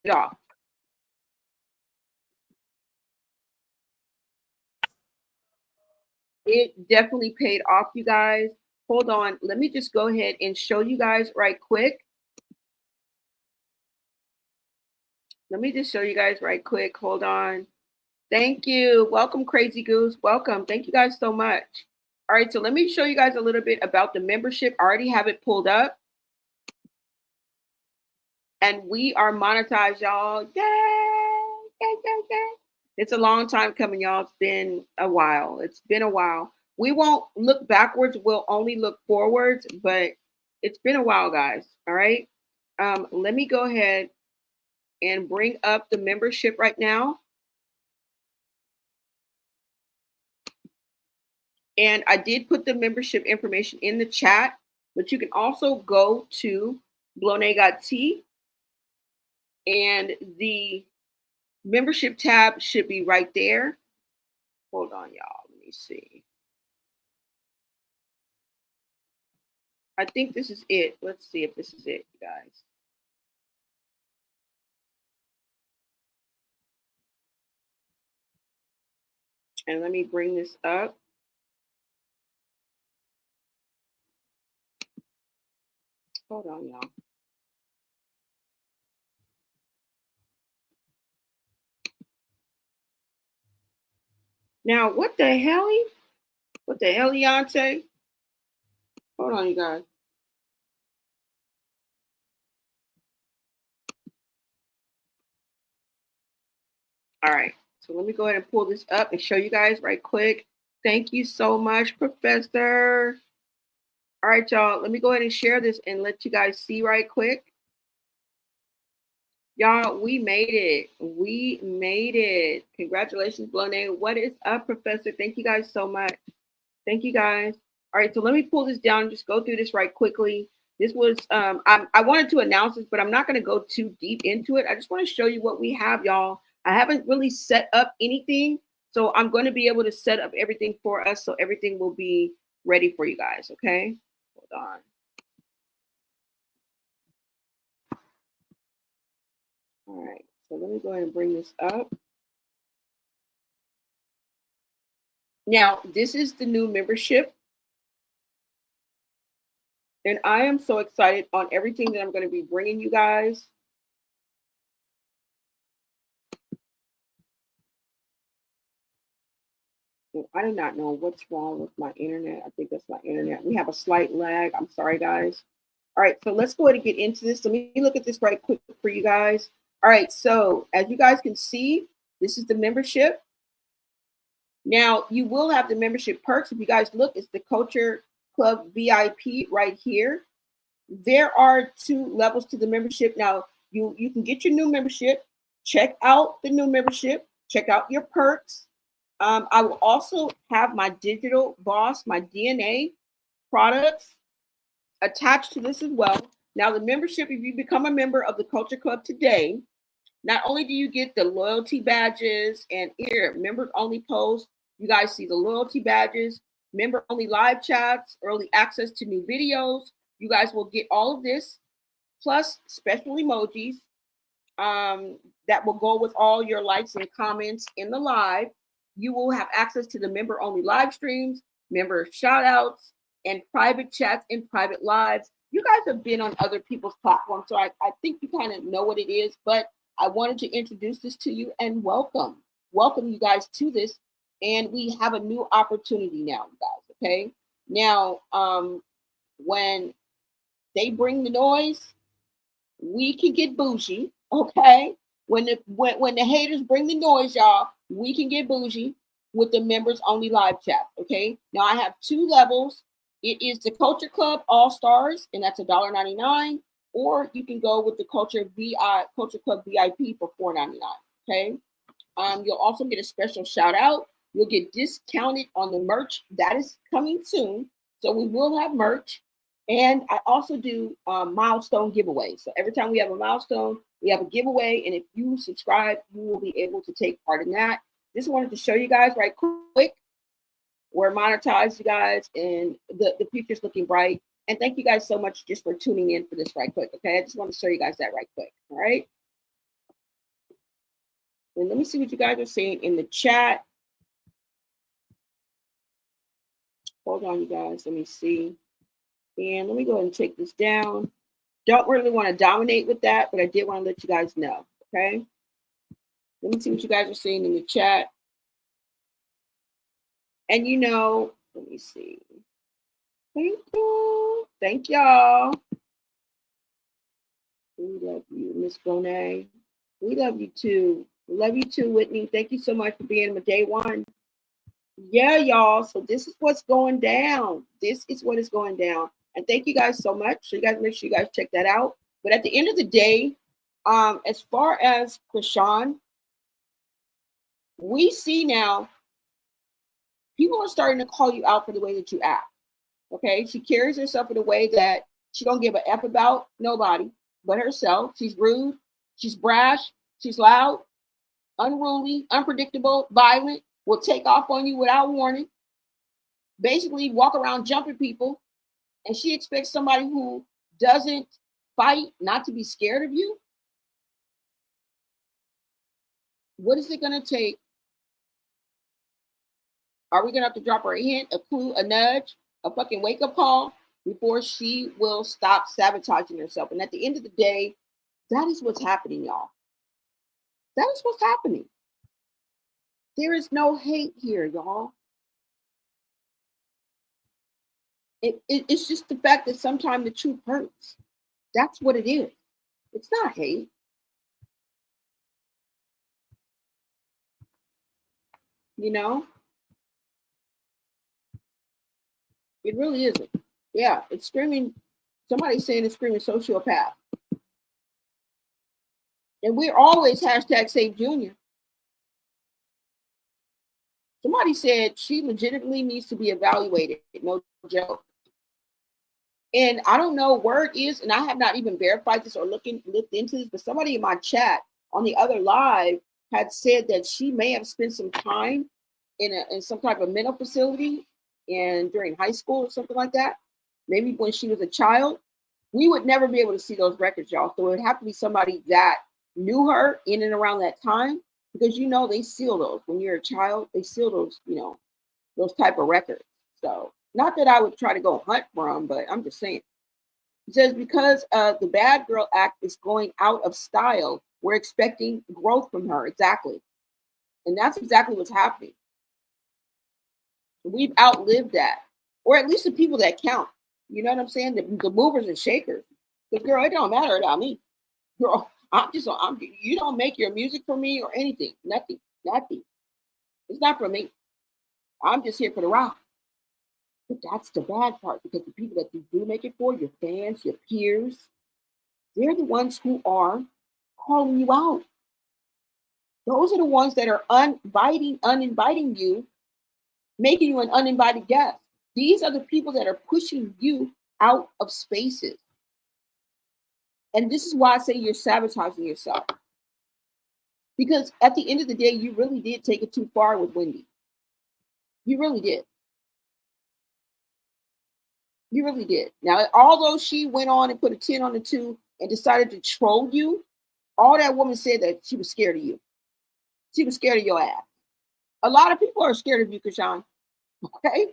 Speaker 1: off. It definitely paid off, you guys. Hold on. Let me just go ahead and show you guys right quick. Let me just show you guys right quick. Hold on. Thank you. Welcome, Crazy Goose. Welcome. Thank you guys so much. All right, so let me show you guys a little bit about the membership. I already have it pulled up. And we are monetized, y'all. Yay! Yay, yay, yay. It's a long time coming, y'all. It's been a while. It's been a while. We won't look backwards. We'll only look forwards. But It's been a while, guys. All right. Let me go ahead and bring up the membership right now. And I did put the membership information in the chat, but you can also go to Blonay.t and the membership tab should be right there. Hold on, y'all. Let me see. I think this is it. Let's see if this is it, guys. And let me bring this up. Hold on, y'all. Now, what the hell? What the hell, Yante? Hold on, you guys. All right. So let me go ahead and pull this up and show you guys right quick. Thank you so much, Professor. All right, y'all. Let me go ahead and share this and let you guys see right quick. Y'all, we made it. We made it. Congratulations, Blonay. What is up, Professor? Thank you guys so much. Thank you, guys. All right, so let me pull this down and just go through this right quickly. This was, I wanted to announce this, but I'm not going to go too deep into it. I just want to show you what we have, y'all. I haven't really set up anything, so I'm going to be able to set up everything for us so everything will be ready for you guys, okay? Hold on. All right, so let me go ahead and bring this up. Now, this is the new membership. And I am so excited on everything that I'm going to be bringing you guys. I do not know what's wrong with my internet. I think that's my internet. We have a slight lag. I'm sorry, guys. All right, so let's go ahead and get into this. Let me look at this right quick for you guys. All right, so as you guys can see, this is the membership. Now, you will have the membership perks. If you guys look, it's the Culture Club VIP right here. There are 2 levels to the membership. Now, you can get your new membership, check out the new membership, check out your perks. I will also have my digital boss, my DNA products attached to this as well. Now, the membership, if you become a member of the Culture Club today, not only do you get the loyalty badges and here, members only posts, you guys see the loyalty badges, member only live chats, early access to new videos. You guys will get all of this, plus special emojis that will go with all your likes and comments in the live. You will have access to the member-only live streams, member shout-outs, and private chats and private lives. You guys have been on other people's platforms, so I think you kind of know what it is, but I wanted to introduce this to you and welcome you guys to this. And we have a new opportunity now, you guys, okay? Now, when they bring the noise, we can get bougie, okay? When the haters bring the noise, y'all, we can get bougie with the members only live chat, okay? Now I have 2 levels. It is the Culture Club All Stars, and that's $1.99, or you can go with the Culture Club VIP for $4.99, okay? You'll also get a special shout out. You'll get discounted on the merch that is coming soon. So we will have merch. And I also do milestone giveaways. So every time we have a milestone, we have a giveaway. And if you subscribe, you will be able to take part in that. Just wanted to show you guys right quick. We're monetized, you guys, and the future's looking bright. And thank you guys so much just for tuning in for this right quick, okay? I just want to show you guys that right quick, all right? And let me see what you guys are saying in the chat. Hold on, you guys, let me see. And let me go ahead and take this down. Don't really want to dominate with that, but I did want to let you guys know, okay? Let me see what you guys are saying in the chat. And you know, let me see. Thank you. Thank y'all. We love you, Miss Bonet. We love you too. We love you too, Whitney. Thank you so much for being my day one. Yeah, y'all. So this is what's going down. This is what is going down. And thank you guys so much. So you guys make sure you guys check that out. But at the end of the day, as far as Chrisean, we see now people are starting to call you out for the way that you act. Okay, she carries herself in a way that she don't give a F about nobody but herself. She's rude, she's brash, she's loud, unruly, unpredictable, violent, will take off on you without warning, basically walk around jumping people, and she expects somebody who doesn't fight not to be scared of you. What is it going to take? Are we going to have to drop her a hint, a clue, a nudge, a fucking wake-up call before she will stop sabotaging herself? And at the end of the day, that is what's happening, y'all. That is what's happening. There is no hate here, y'all. It's just the fact that sometimes the truth hurts. That's what it is. It's not hate. You know? It really isn't. Yeah, it's screaming. Somebody's saying it's screaming sociopath. And we're always hashtag Save Junior. Somebody said she legitimately needs to be evaluated. No joke. And I don't know where it is, and I have not even verified this or looked into this, but somebody in my chat on the other live had said that she may have spent some time in some type of mental facility and during high school or something like that. Maybe when she was a child. We would never be able to see those records, y'all. So it would have to be somebody that knew her in and around that time, because you know they seal those. When you're a child, they seal those, you know, those type of records. So not that I would try to go hunt for them, but I'm just saying. It says, because the bad girl act is going out of style, we're expecting growth from her. Exactly. And that's exactly what's happening. We've outlived that. Or at least the people that count. You know what I'm saying? The movers and shakers. Because, girl, it don't matter about me. Girl, you don't make your music for me or anything. Nothing. It's not for me. I'm just here for the rock. But that's the bad part, because the people that you do make it for, your fans, your peers, they're the ones who are calling you out. Those are the ones that are uninviting you, making you an uninvited guest. These are the people that are pushing you out of spaces. And this is why I say you're sabotaging yourself. Because at the end of the day, you really did take it too far with Wendy. You really did. You really did. Now, although she went on and put a 10 on the 2 and decided to troll you, all that woman said that she was scared of you. She was scared of your ass. A lot of people are scared of you, Chrisean. Okay?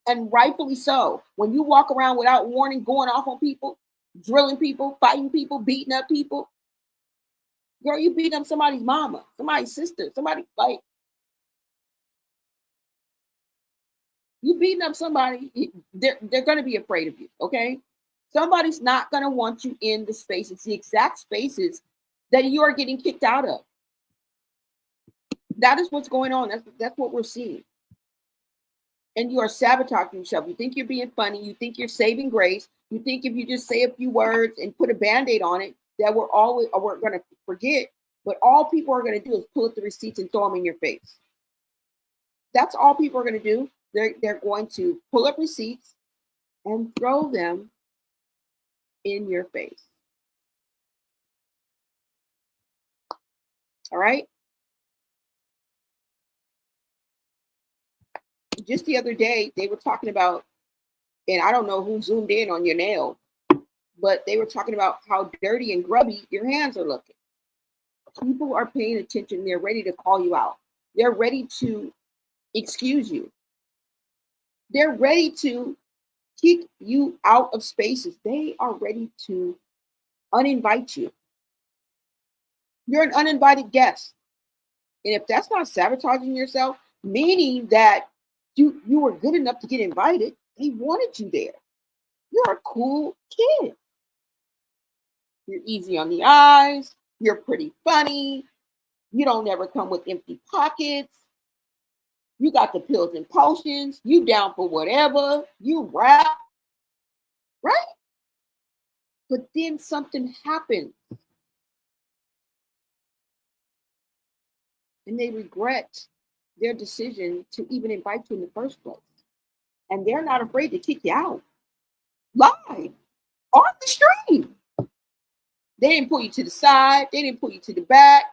Speaker 1: And rightfully so. When you walk around without warning, going off on people, drilling people, fighting people, beating up people. Girl, you beating up somebody's mama, somebody's sister, somebody, like, you beating up somebody, they're going to be afraid of you, okay? Somebody's not going to want you in the spaces, the exact spaces that you are getting kicked out of. That is what's going on. That's what we're seeing. And you are sabotaging yourself. You think you're being funny. You think you're saving grace. You think if you just say a few words and put a Band-Aid on it, that we're going to forget. But all people are going to do is pull up the receipts and throw them in your face. That's all people are going to do. They're going to pull up receipts and throw them in your face. All right? Just the other day, they were talking about, and I don't know who zoomed in on your nail, but they were talking about how dirty and grubby your hands are looking. People are paying attention. They're ready to call you out. They're ready to excuse you. They're ready to kick you out of spaces. They are ready to uninvite you. You're an uninvited guest. And if that's not sabotaging yourself, meaning that you were good enough to get invited, they wanted you there. You're a cool kid. You're easy on the eyes. You're pretty funny. You don't ever come with empty pockets. You got the pills and potions. You down for whatever. You rap. right? But then something happened. And they regret their decision to even invite you in the first place. And they're not afraid to kick you out. Live on the stream. They didn't pull you to the side. They didn't pull you to the back.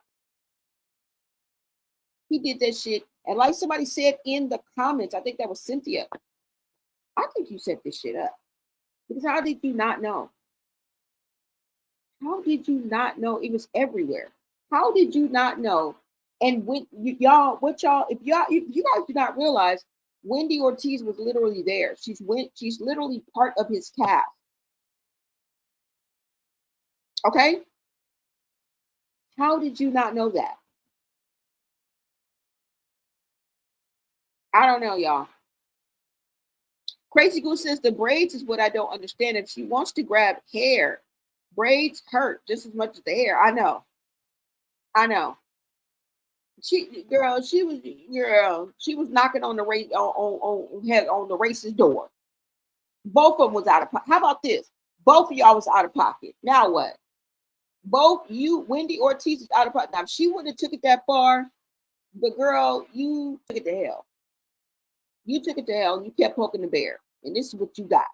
Speaker 1: He did that shit. And like somebody said in the comments, I think that was Cynthia, I think you set this shit up. Because how did you not know? How did you not know? It was everywhere. How did you not know? And when if you guys do not realize, Wendy Ortiz was literally there. She's literally part of his cast. Okay? How did you not know that? I don't know, y'all. Crazy Goose says the braids is what I don't understand. If she wants to grab hair, braids hurt just as much as the hair. I know. She was knocking on the race on the racist door. Both of them was out of pocket. How about this? Both of y'all was out of pocket. Now what? Both you, Wendy Ortiz, is out of pocket. Now if she wouldn't have took it that far, but girl, you took it to hell. You took it to hell and you kept poking the bear. And this is what you got.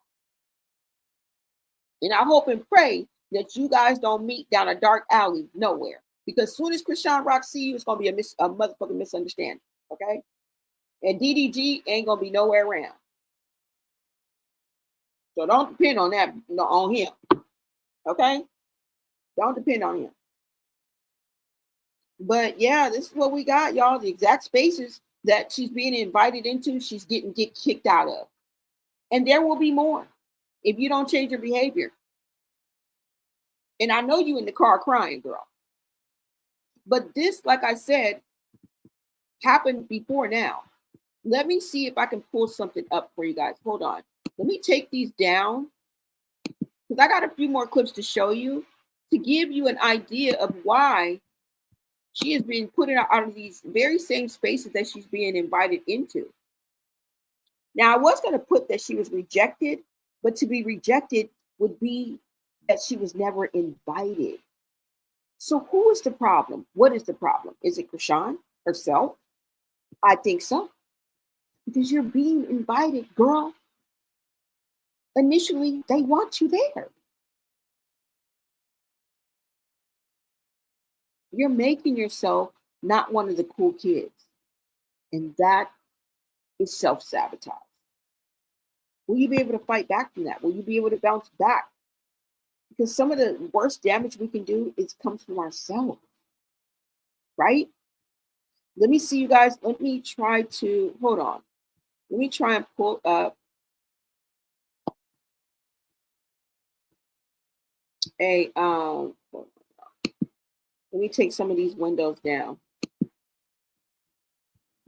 Speaker 1: And I hope and pray that you guys don't meet down a dark alley nowhere. Because as soon as Chrisean Rock see you, it's going to be a motherfucking misunderstanding. Okay? And DDG ain't going to be nowhere around. So don't depend on that, on him. Okay? Don't depend on him. But yeah, this is what we got, y'all. The exact spaces that she's being invited into, she's get kicked out of. And there will be more if you don't change your behavior. And I know you in the car crying, girl. But this, like I said, happened before now. Let me see if I can pull something up for you guys. Hold on. Let me take these down because I got a few more clips to show you to give you an idea of why she is being put out of these very same spaces that she's being invited into. Now, I was going to put that she was rejected, but to be rejected would be that she was never invited. So who is the problem? What is the problem? Is it Chrisean herself? I think so. Because you're being invited, girl. Initially, they want you there. You're making yourself not one of the cool kids. And that is self-sabotage. Will you be able to fight back from that? Will you be able to bounce back? Because some of the worst damage we can do comes from ourselves. Right? Let me see you guys. Let me try to, hold on. Let me try and pull up let me take some of these windows down.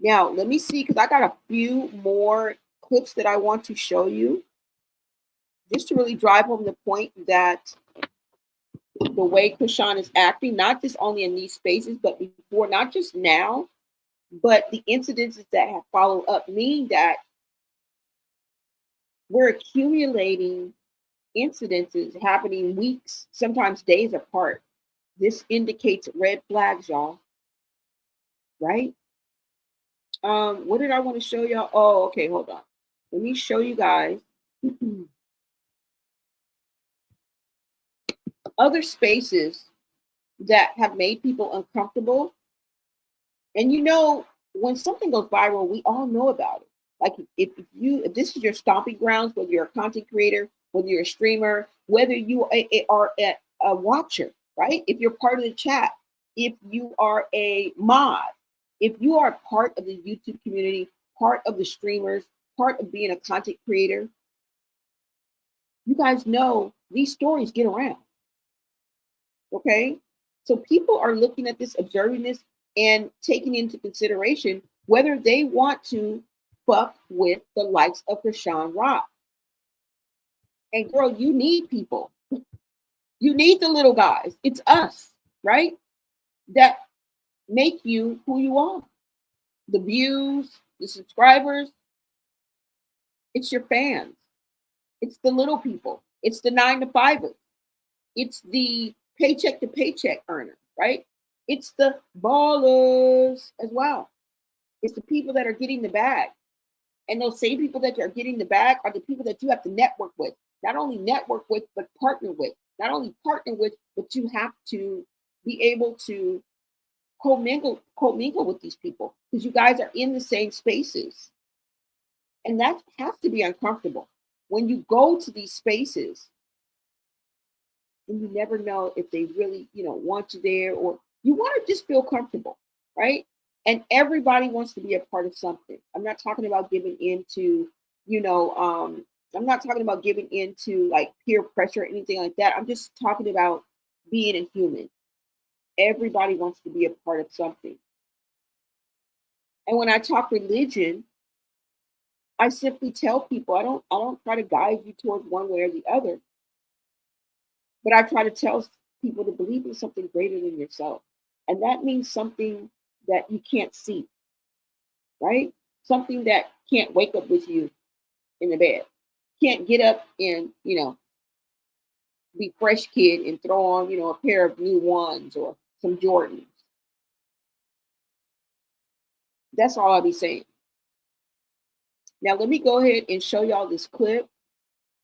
Speaker 1: Now, let me see, because I got a few more clips that I want to show you, just to really drive home the point that the way Chrisean is acting, not just only in these spaces, but before, not just now, but the incidences that have followed up, meaning that we're accumulating incidences happening weeks, sometimes days apart. This indicates red flags, y'all. Right? What did I want to show y'all? Oh, okay, hold on. Let me show you guys other spaces that have made people uncomfortable. And you know, when something goes viral, we all know about it. Like if this is your stomping grounds, whether you're a content creator, whether you're a streamer, whether you are a watcher, right? If you're part of the chat, if you are a mod, if you are part of the YouTube community, part of the streamers, part of being a content creator, you guys know these stories get around. Okay? So people are looking at this, observing this, and taking into consideration whether they want to fuck with the likes of Chrisean Rock. And girl, you need people. You need the little guys. It's us, right? That make you who you are. The views, the subscribers, it's your fans. It's the little people. It's the 9-to-5ers. It's the paycheck to paycheck earners, right? It's the ballers as well. It's the people that are getting the bag. And those same people that are getting the bag are the people that you have to network with. Not only network with, but partner with. Not only partner with, but you have to be able to co-mingle with these people because you guys are in the same spaces. And that has to be uncomfortable. When you go to these spaces, and you never know if they really, want you there, or you want to just feel comfortable, right? And everybody wants to be a part of something. I'm not talking about giving into, I'm not talking about giving into like peer pressure or anything like that. I'm just talking about being a human. Everybody wants to be a part of something. And when I talk religion, I simply tell people I don't try to guide you towards one way or the other. But I try to tell people to believe in something greater than yourself. And that means something that you can't see, right? Something that can't wake up with you in the bed. Can't get up and, be fresh kid and throw on, a pair of new ones or some Jordans. That's all I'll be saying. Now, let me go ahead and show y'all this clip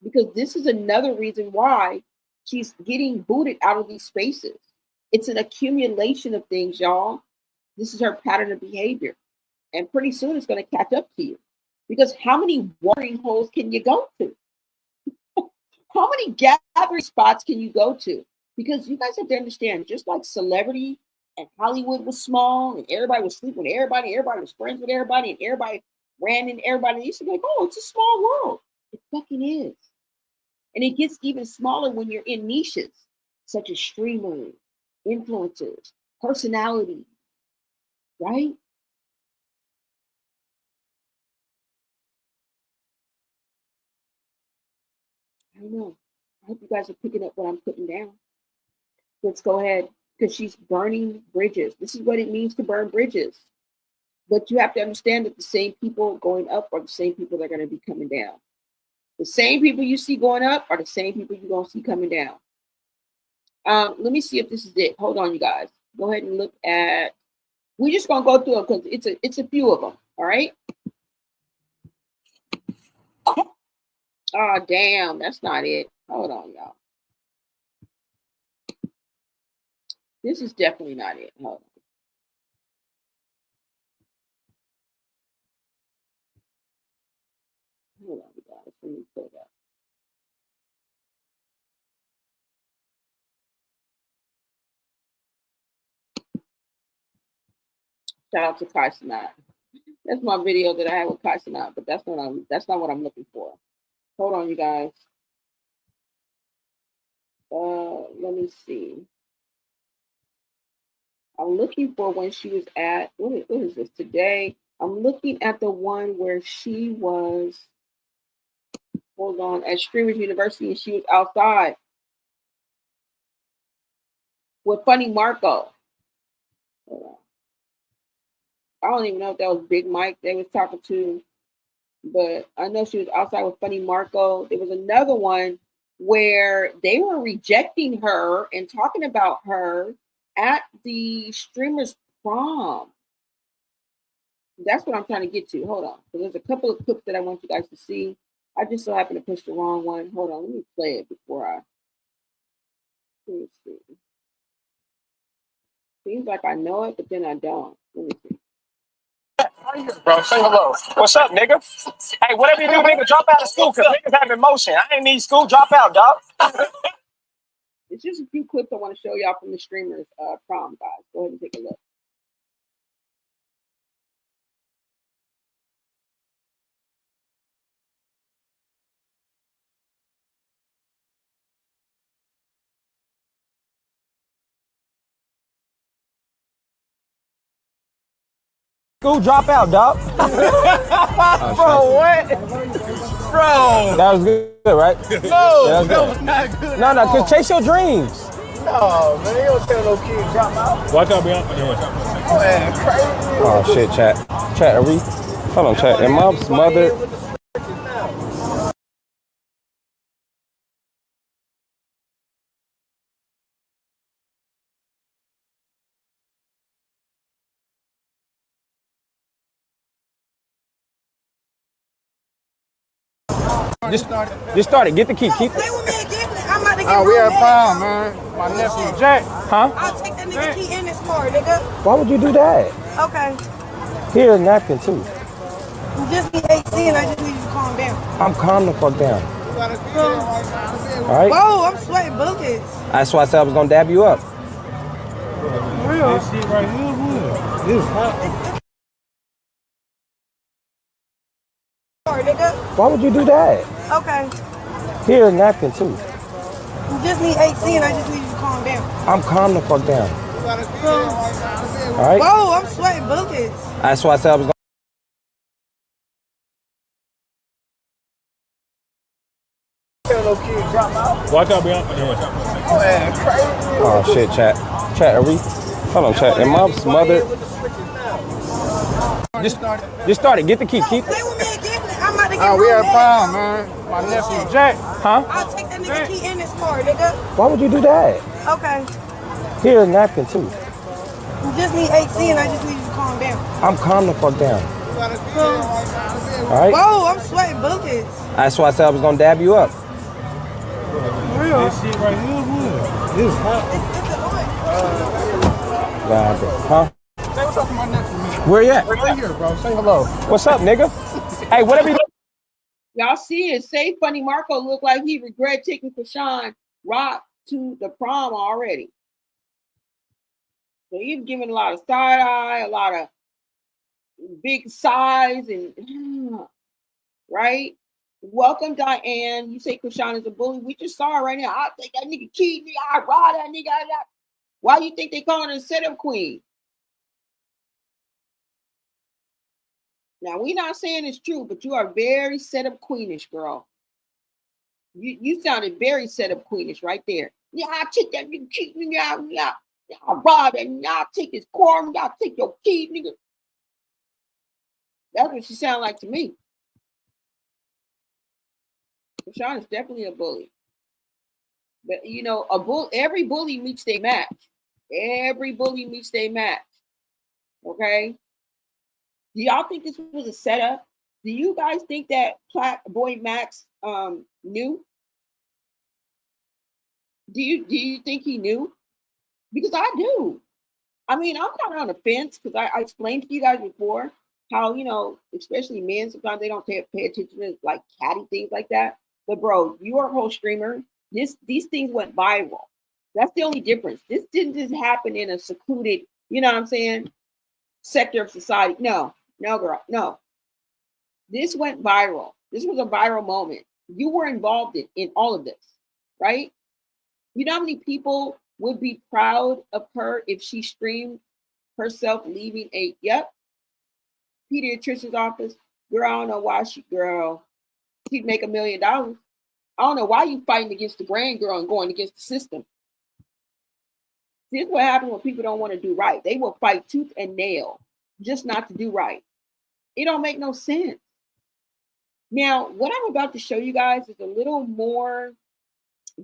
Speaker 1: because this is another reason why she's getting booted out of these spaces. It's an accumulation of things, y'all. This is her pattern of behavior. And pretty soon it's going to catch up to you. Because how many watering holes can you go to? How many gathering spots can you go to? Because you guys have to understand, just like celebrity and Hollywood was small and everybody was sleeping with everybody was friends with everybody, and everybody ran into everybody. They used to be like, oh, it's a small world. It fucking is. And it gets even smaller when you're in niches, such as streamers, influencers, personalities, right? I don't know. I hope you guys are picking up what I'm putting down. Let's go ahead, because she's burning bridges. This is what it means to burn bridges. But you have to understand that the same people going up are the same people that are going to be coming down. The same people you see going up are the same people you're going to see coming down. Let me see if this is it. Hold on, you guys. Go ahead and look at, we're just going to go through it because it's a few of them, all right? Oh, damn, that's not it. Hold on, y'all. This is definitely not it. Hold on. Hold on, you guys. Let me pull it up. Shout out to Chrisean. That's my video that I had with Chrisean, but that's not what I'm looking for. Hold on, you guys. Let me see. I'm looking for when she was at, what is this, today? I'm looking at the one where she was, hold on, at Streamers University, and she was outside with Funny Marco. Hold on. I don't even know if that was Big Mike they was talking to, but I know she was outside with Funny Marco. There was another one where they were rejecting her and talking about her at the streamers prom. That's what I'm trying to get to. Hold on. So there's a couple of clips that I want you guys to see. I just so happen to push the wrong one. Hold on. Let me play it before I. Let me see. Seems like I know it, but then I don't. Let me see.
Speaker 12: Bro, say hello. What's up, nigga? Hey, whatever you do, nigga, drop out of school, because niggas have emotion. I ain't need school. Drop out, dog.
Speaker 1: It's just a few clips I want to show y'all from the streamers prom, guys. Go ahead and take a look.
Speaker 12: School, drop out, dog. Bro, what? Bro. That was good, right? No, that was not good. No, cause chase your dreams. No, man, you don't tell no kid drop out. Watch out, beyond. Oh, man, crazy. Oh, shit, chat, are we? Hold on, chat. And mom's mother. Just start it. Get the key. Keep
Speaker 4: Play
Speaker 12: it.
Speaker 4: with me and give me. I'm about to get
Speaker 11: Oh, we
Speaker 4: my
Speaker 11: had
Speaker 4: man.
Speaker 11: fun, man. My nephew Jack.
Speaker 12: Huh?
Speaker 4: I'll take that nigga key in this car, nigga.
Speaker 12: Why would you do that?
Speaker 4: Okay.
Speaker 12: Here's a napkin too.
Speaker 4: You just need 18. I just need you to calm down.
Speaker 12: I'm calm the fuck down. All right.
Speaker 4: Whoa, I'm sweating bullets.
Speaker 12: That's why I said I was gonna dab you up.
Speaker 4: Real.
Speaker 11: This shit right here, this hot.
Speaker 4: Nigga.
Speaker 12: Why would you do that?
Speaker 4: Okay.
Speaker 12: Here's a napkin too.
Speaker 4: You just need 18. I just need you to calm down.
Speaker 12: I'm calm the fuck down. All right.
Speaker 4: Whoa, I'm sweating bullets.
Speaker 12: That's why I said I was gonna.
Speaker 11: Watch out, beyond.
Speaker 12: Oh shit, chat. Chat, are we? Hold on, chat. Am I smothered? Just start it. Get the key. Keep
Speaker 4: Play
Speaker 12: it.
Speaker 4: with me and give me. I'm about to get
Speaker 11: Oh, we
Speaker 4: my
Speaker 11: had
Speaker 4: man.
Speaker 11: fun, man. My nephew Jack.
Speaker 12: Huh?
Speaker 4: I'll take that nigga key in this car, nigga.
Speaker 12: Why would you do that?
Speaker 4: Okay.
Speaker 12: Here's a napkin too.
Speaker 4: You just need 18. I just need you to calm down.
Speaker 12: I'm calm the fuck down. All right.
Speaker 4: Whoa, I'm sweating bullets.
Speaker 12: That's why I said I was gonna dab you up.
Speaker 4: Real.
Speaker 11: This shit right here, this hot.
Speaker 12: God, huh?
Speaker 11: Say what's up to my nephew, man.
Speaker 12: Where you at?
Speaker 11: Right here, bro. Say hello.
Speaker 12: What's up, nigga? Hey, whatever you.
Speaker 1: Y'all see it. Say Funny Marco looked like he regret taking Chrisean Rock to the prom already. So he's giving a lot of side eye, a lot of big sighs, and right. Welcome, Diane. You say Chrisean is a bully. We just saw it right now. I'll take that nigga key, nigga. I'll ride that nigga. Why you think they calling her a setup queen? Now, we're not saying it's true, but you are very setup queenish, girl. You sounded very setup queenish right there. Yeah, I'll take that nigga key, nigga. Yeah, I'll rob that nigga. I'll take his car, nigga. I'll take your key, nigga. That's what she sounded like to me. Chrisean is definitely a bully. But, you know, every bully meets their match. Every bully meets their match. Okay? Do y'all think this was a setup? Do you guys think that Boy Max knew? Do you think he knew? Because I do. I mean, I'm kind of on the fence because I explained to you guys before how, you know, especially men, sometimes they don't pay attention to like catty things like that. But bro, you are a whole streamer. These things went viral. That's the only difference. This didn't just happen in a secluded, you know what I'm saying, sector of society. No, girl, no. This went viral. This was a viral moment. You were involved in all of this, right? You know how many people would be proud of her if she streamed herself leaving a pediatrician's office? Girl, I don't know why she'd make $1 million. I don't know why you fighting against the grand girl and going against the system. See, this is what happens when people don't want to do right. They will fight tooth and nail just not to do right. It don't make no sense. Now, what I'm about to show you guys is a little more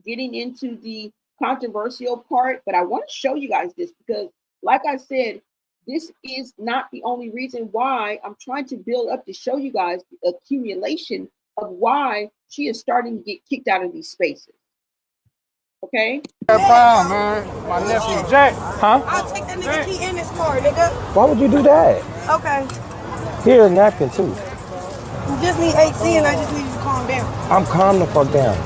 Speaker 1: getting into the controversial part, but I want to show you guys this because, like I said, this is not the only reason why I'm trying to build up to show you guys the accumulation of why she is starting to get kicked out of these spaces. Okay?
Speaker 11: Had fun, man. My nephew Jack.
Speaker 12: Huh?
Speaker 4: I'll take that nigga key in this car, nigga.
Speaker 12: Why would you do that?
Speaker 4: Okay.
Speaker 12: Here's a napkin too.
Speaker 4: You just need 18. I just need you to calm down.
Speaker 12: I'm calm the fuck down.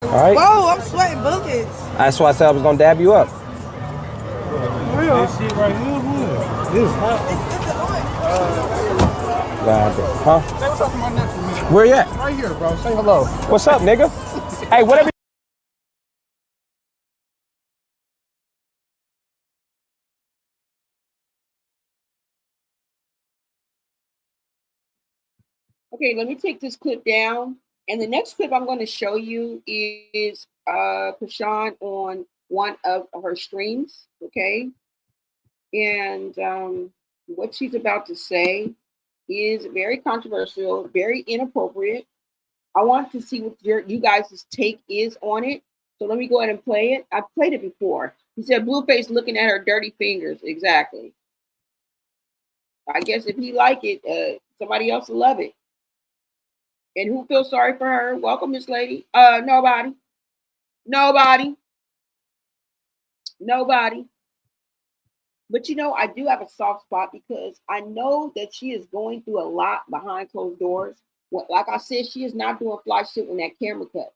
Speaker 12: All right.
Speaker 4: Whoa, I'm sweating bullets.
Speaker 12: That's why I said I was gonna dab you up.
Speaker 4: Real.
Speaker 11: This shit right here, this hot.
Speaker 12: God, huh?
Speaker 11: Say what's up to my nephew, man.
Speaker 12: Where you at?
Speaker 11: Right here, bro. Say hello.
Speaker 12: What's up, nigga? Hey, whatever.
Speaker 1: Okay, let me take this clip down. And the next clip I'm going to show you is Chrisean on one of her streams, okay? And what she's about to say is very controversial, very inappropriate. I want to see what you guys' take is on it. So let me go ahead and play it. I've played it before. He said, Blueface looking at her dirty fingers. Exactly. I guess if he like it, somebody else will love it. And who feels sorry for her? Welcome, Miss Lady. Nobody. Nobody. Nobody. But you know, I do have a soft spot because I know that she is going through a lot behind closed doors. Like I said, she is not doing fly shit when that camera cut.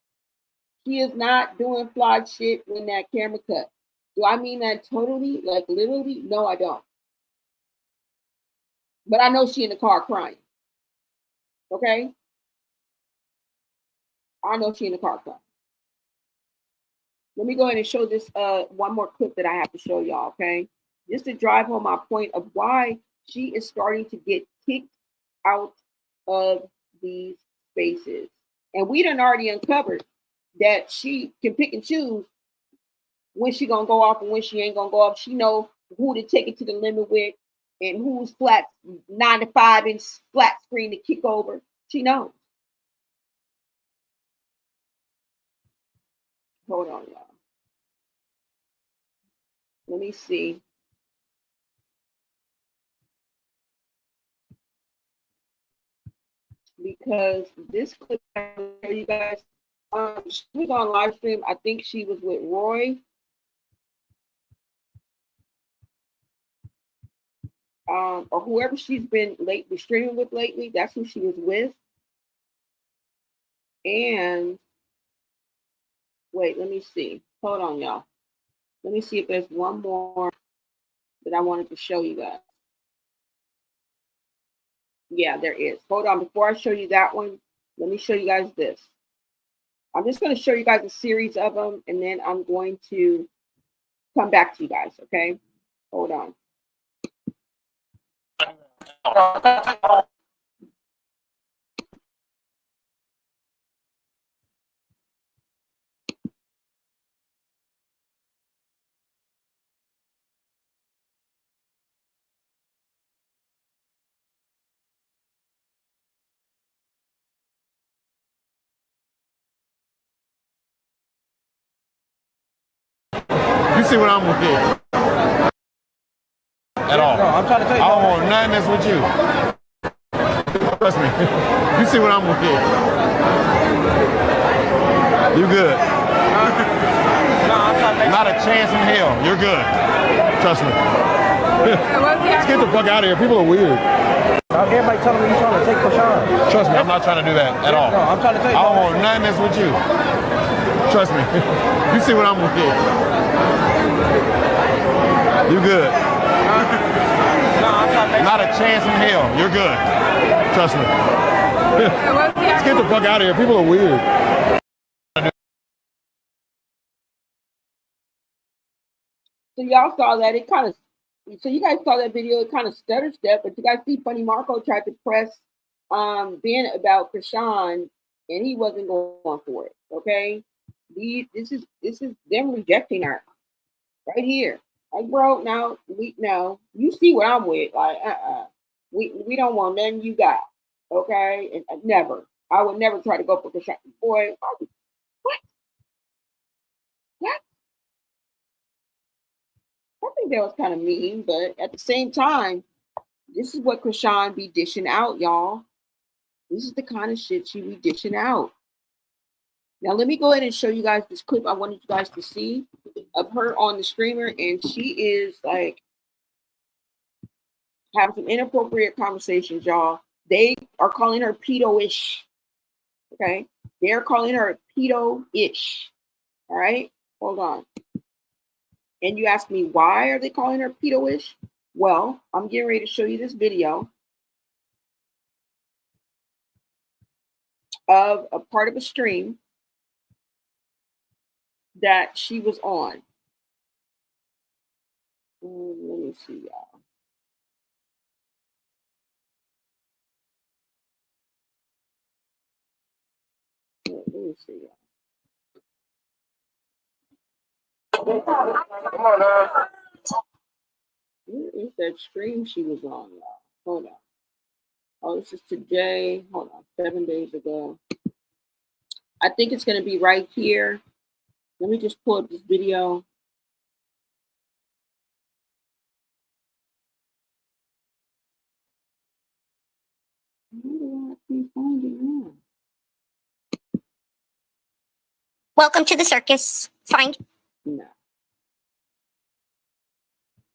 Speaker 1: She is not doing fly shit when that camera cut. Do I mean that totally, like literally? No, I don't. But I know she in the car crying. Okay? I know she in the car crying. Let me go ahead and show this one more clip that I have to show y'all, okay? Just to drive home my point of why she is starting to get kicked out of these spaces. And we done already uncovered that she can pick and choose when she gonna go off and when she ain't gonna go off. She know who to take it to the limit with and who's flat 9 to 5 inch flat screen to kick over. She knows. Hold on, y'all. Let me see. Because this clip I will show you guys, she was on live stream. I think she was with Roy. Or whoever she's been lately streaming with lately. That's who she was with. And wait, let me see. Hold on, y'all. Let me see if there's one more that I wanted to show you guys. Yeah, there is. Hold on. Before I show you that one, let me show you guys this. I'm just going to show you guys a series of them, and then I'm going to come back to you guys, okay? Hold on.
Speaker 11: You see what I'm with here? At all. No, I'm trying to tell you. I don't want nothing that's with you. Trust me. You see what I'm with here? You good. No, I'm trying to not a chance in hell. You're good. Trust me. Let's get the fuck out of here. People are weird. Everybody telling me you're trying to take Chrisean. Trust me, I'm not trying to do that at all. No, I'm trying to tell you. I don't want nothing that's with you. Trust me. You see what I'm with here? You good. No, I'm trying to not a chance in hell. You're good. Trust me. Let's get the fuck out of here. People are weird.
Speaker 1: So y'all saw that. It kind of, so you guys saw that video. It kind of stutter step, but you guys see Funny Marco tried to press Ben about Chrisean, and he wasn't going for it. Okay, this is them rejecting her right here. Like, bro, now you see what I'm with. Like, we don't want nothing you got. Okay, and never. I would never try to go for Chrisean. Boy, what? What? I think that was kind of mean, but at the same time, this is what Chrisean be dishing out, y'all. This is the kind of shit she be dishing out. Now, let me go ahead and show you guys this clip I wanted you guys to see of her on the streamer, and she is like having some inappropriate conversations, y'all. They are calling her pedo-ish. Okay? They're calling her pedo-ish. All right? Hold on. And you ask me, why are they calling her pedo-ish? Well, I'm getting ready to show you this video of a part of a stream that she was on. Let me see, y'all. Let me see, y'all. Come on, now. Where is that stream she was on, y'all? Hold on. Oh, this is today. Hold on, 7 days ago. I think it's going to be right here. Let me just pull up this video. Where do I keep finding that?
Speaker 13: Welcome to the circus. Find.
Speaker 1: No.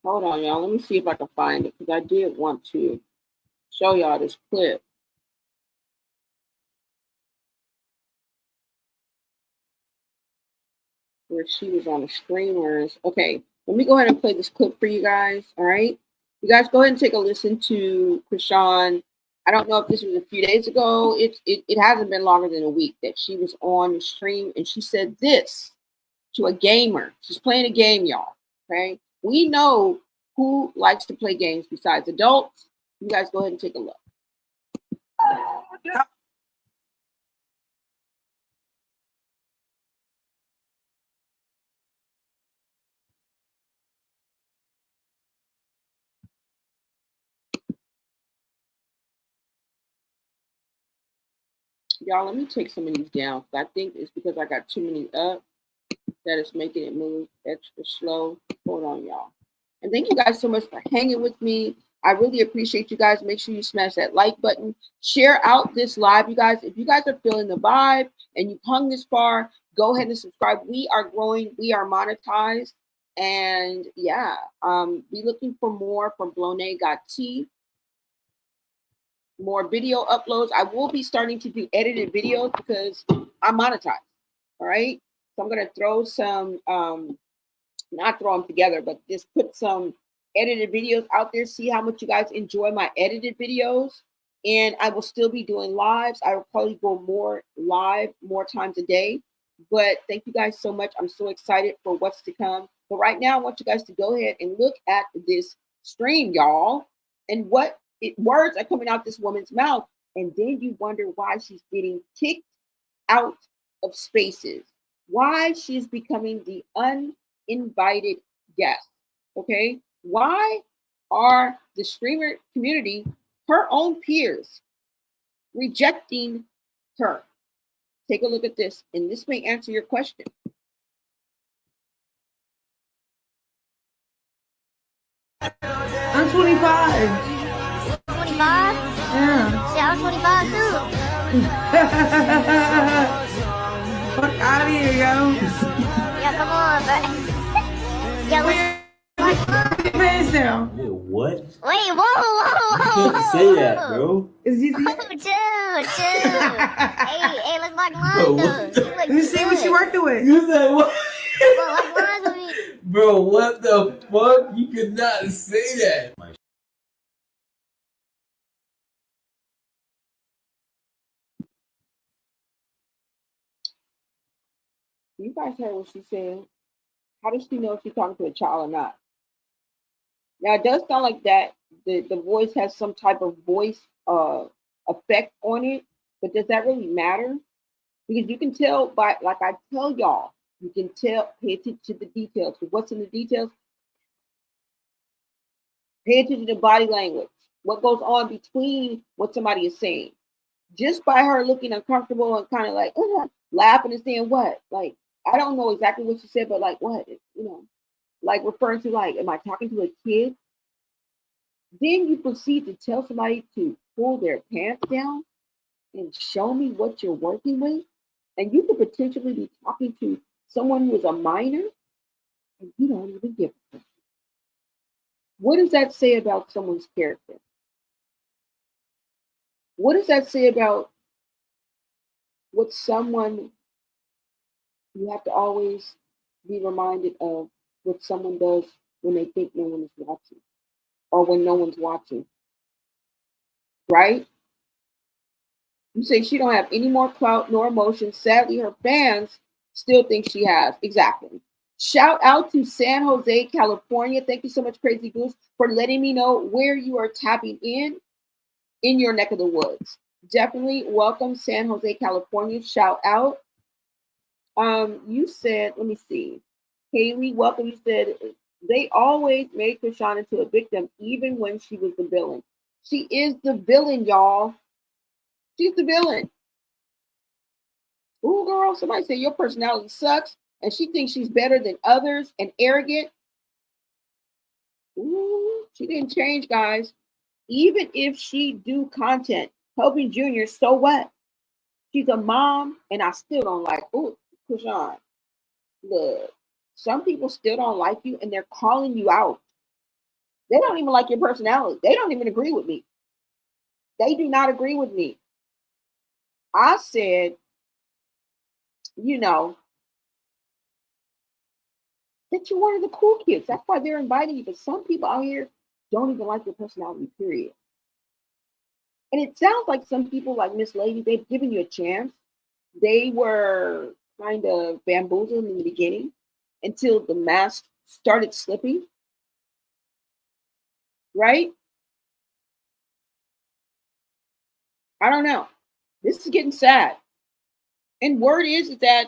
Speaker 1: Hold on, y'all. Let me see if I can find it because I did want to show y'all this clip. Where she was on the streamers. Okay, let me go ahead and play this clip for you guys. All right. You guys go ahead and take a listen to Chrisean. I don't know if this was a few days ago. It hasn't been longer than a week that she was on the stream and she said this to a gamer. She's playing a game, y'all. Okay. We know who likes to play games besides adults. You guys go ahead and take a look. Y'all, let me take some of these down. I think it's because I got too many up that it's making it move extra slow. Hold on, y'all. And thank you guys so much for hanging with me. I really appreciate you guys. Make sure you smash that like button. Share out this live, you guys. If you guys are feeling the vibe and you've hung this far, go ahead and subscribe. We are growing. We are monetized. And yeah, be looking for more from Blone Got Tea. More video uploads. I will be starting to do edited videos because I'm monetized. All right. So I'm going to throw some, not throw them together, but just put some edited videos out there. See how much you guys enjoy my edited videos. And I will still be doing lives. I will probably go more live more times a day. But thank you guys so much. I'm so excited for what's to come. But right now, I want you guys to go ahead and look at this stream, y'all, and what words are coming out this woman's mouth. And then you wonder why she's getting kicked out of spaces, why she's becoming the uninvited guest. Okay, why are the streamer community, her own peers, rejecting her? Take a look at this, and this may answer your question.
Speaker 5: I'm 25.
Speaker 13: 25?
Speaker 5: Yeah.
Speaker 13: See, I was 25 too.
Speaker 5: Fuck out of here, yo.
Speaker 13: Yeah, come on, bro. Yeah,
Speaker 5: Put your pants down.
Speaker 14: Wait, what?
Speaker 13: Wait, whoa.
Speaker 14: You can't say that, bro.
Speaker 5: Is he?
Speaker 13: Chill. hey, let's lock lines though.
Speaker 5: Let me see what you working with.
Speaker 14: You said what?
Speaker 13: Bro, lock lines with me.
Speaker 14: Bro, what the fuck? You could not say that.
Speaker 1: You guys heard what she said. How does she know if she's talking to a child or not? Now, it does sound like that the voice has some type of voice effect on it, but does that really matter? Because you can tell by, like I tell y'all, you can tell, pay attention to the details. Because what's in the details? Pay attention to body language. What goes on between what somebody is saying. Just by her looking uncomfortable and kind of like laughing and saying what? Like, I don't know exactly what she said, but like what? You know, like referring to like, am I talking to a kid? Then you proceed to tell somebody to pull their pants down and show me what you're working with. And you could potentially be talking to someone who is a minor and you don't even give a fuck. What does that say about someone's character? What does that say about what someone, you have to always be reminded of what someone does when they think no one is watching or when no one's watching, right? You say she don't have any more clout nor emotion. Sadly, her fans still think she has. Exactly. Shout out to San Jose, California. Thank you so much, Crazy Goose, for letting me know where you are tapping in your neck of the woods. Definitely welcome, San Jose, California. Shout out. You said, let me see. Haley, welcome. You said they always made Chrisean into a victim, even when she was the villain. She is the villain, y'all. She's the villain. Ooh, girl, somebody said your personality sucks, and she thinks she's better than others and arrogant. Ooh, she didn't change, guys. Even if she do content helping Junior, so what? She's a mom, and I still don't like. Ooh, Chrisean, look, some people still don't like you and they're calling you out. They don't even like your personality. They don't even agree with me. They do not agree with me. I said, you know, that you're one of the cool kids. That's why they're inviting you. But some people out here don't even like your personality, period. And it sounds like some people, like Miss Lady, they've given you a chance. They were kind of bamboozled in the beginning until the mask started slipping. Right? I don't know. This is getting sad. And word is that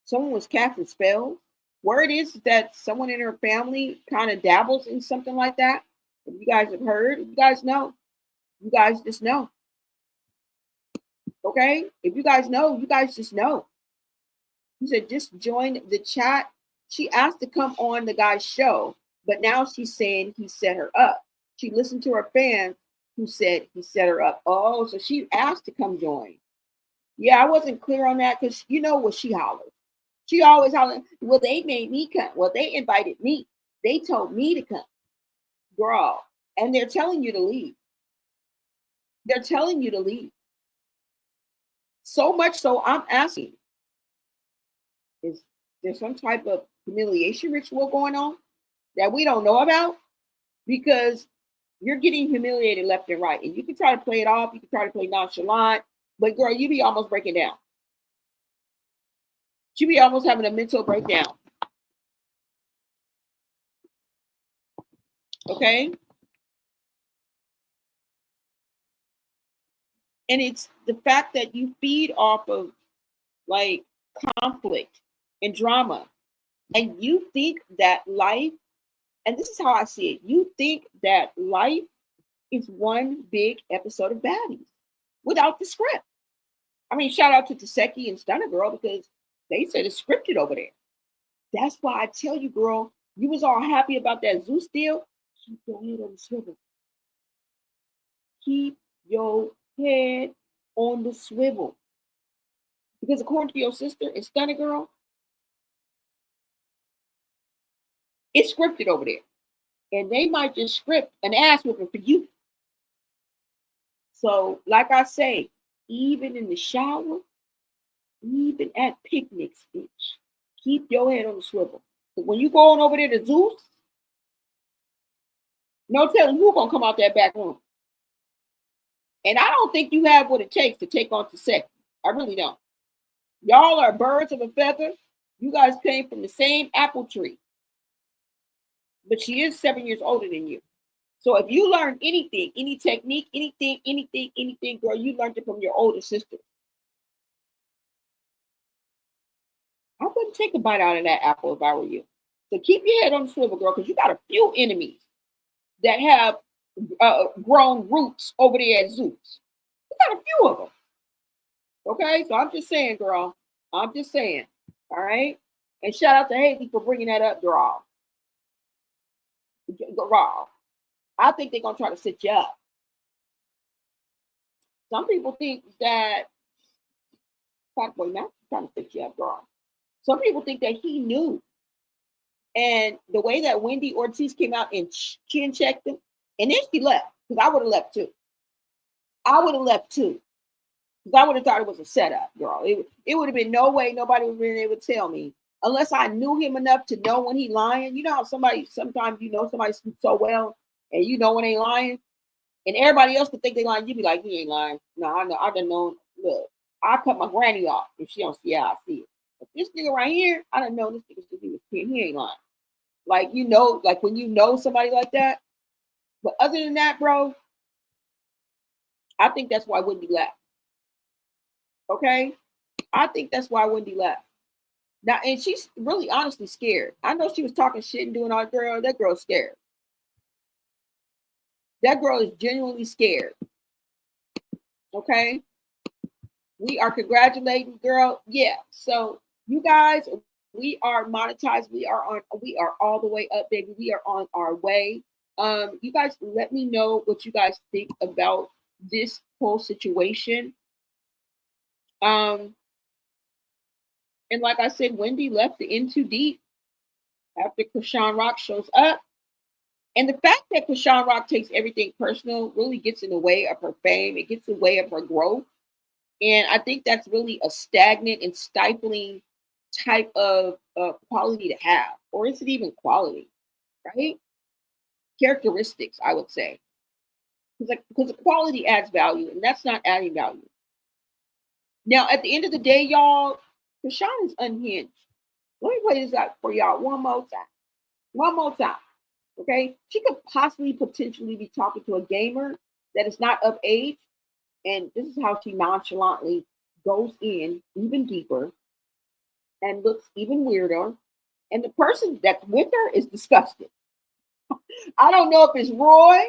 Speaker 1: someone was casting spells. Word is that someone in her family kind of dabbles in something like that. If you guys have heard, if you guys know, you guys just know. Okay? If you guys know, you guys just know. He said, just join the chat. She asked to come on the guy's show, but now she's saying he set her up. She listened to her fans who said he set her up. Oh, so she asked to come join. Yeah, I wasn't clear on that because you know what she hollers. She always hollering, well, they made me come. Well, they invited me. They told me to come. Girl. And they're telling you to leave. They're telling you to leave. So much so I'm asking, is there some type of humiliation ritual going on that we don't know about? Because you're getting humiliated left and right. And you can try to play it off. You can try to play nonchalant. But girl, you be almost breaking down. You be almost having a mental breakdown. Okay? And it's the fact that you feed off of like conflict and drama. And you think that life, and this is how I see it, you think that life is one big episode of baddies without the script. I mean, shout out to Taseki and Stunner Girl because they said it's scripted over there. That's why I tell you, girl, you was all happy about that Zeus deal. Keep your head on the swivel. Keep your head on the swivel. Because according to your sister and Stunner Girl, it's scripted over there. And they might just script an ass whooping for you. So, like I say, even in the shower, even at picnics, bitch, keep your head on the swivel. Because when you going over there to Zeus, no telling who's gonna come out that back room. And I don't think you have what it takes to take on Taseki. I really don't. Y'all are birds of a feather. You guys came from the same apple tree. But she is 7 years older than you. So if you learn anything, any technique, anything, girl, you learned it from your older sister. I wouldn't take a bite out of that apple if I were you. So keep your head on the swivel, girl, because you got a few enemies that have grown roots over there at Zeus. You got a few of them. Okay, so I'm just saying, girl. I'm just saying. All right. And shout out to Haley for bringing that up, girl. Girl. I think they're gonna try to set you up. Some people think that Fatboy Max is trying to set you up, girl. Some people think that he knew. And the way that Wendy Ortiz came out and chin checked him, and then she left, because I would have left too. I would have left too. Because I would have thought it was a setup, girl. It would have been no way nobody would have been able to tell me unless I knew him enough to know when he lying. You know how sometimes you know somebody so well and you know when they lying, and everybody else could think they lying. You be like, he ain't lying. No, I know. I done known. Look, I cut my granny off if she don't see how I see it. But this nigga right here, I done know this nigga since he was 10. He ain't lying. Like, you know, like when you know somebody like that. But other than that, bro, I think that's why Wendy left. Okay? I think that's why Wendy left. Now, and she's really honestly scared. I know she was talking shit and doing all that, girl. That girl's scared. That girl is genuinely scared. Okay? We are congratulating, girl. Yeah. So you guys, we are monetized. We are all the way up, baby. We are on our way. You guys let me know what you guys think about this whole situation. And like I said, Wendy left the In Too Deep after Chrisean Rock shows up. And the fact that Chrisean Rock takes everything personal really gets in the way of her fame. It gets in the way of her growth. And I think that's really a stagnant and stifling type of quality to have. Or is it even quality, right? Characteristics, I would say. Because quality adds value, and that's not adding value. Now, at the end of the day, y'all, Chrisean is unhinged. Let me play this out for y'all one more time. One more time. Okay? She could possibly potentially be talking to a gamer that is not of age. And this is how she nonchalantly goes in even deeper and looks even weirder. And the person that's with her is disgusted. I don't know if it's Roy,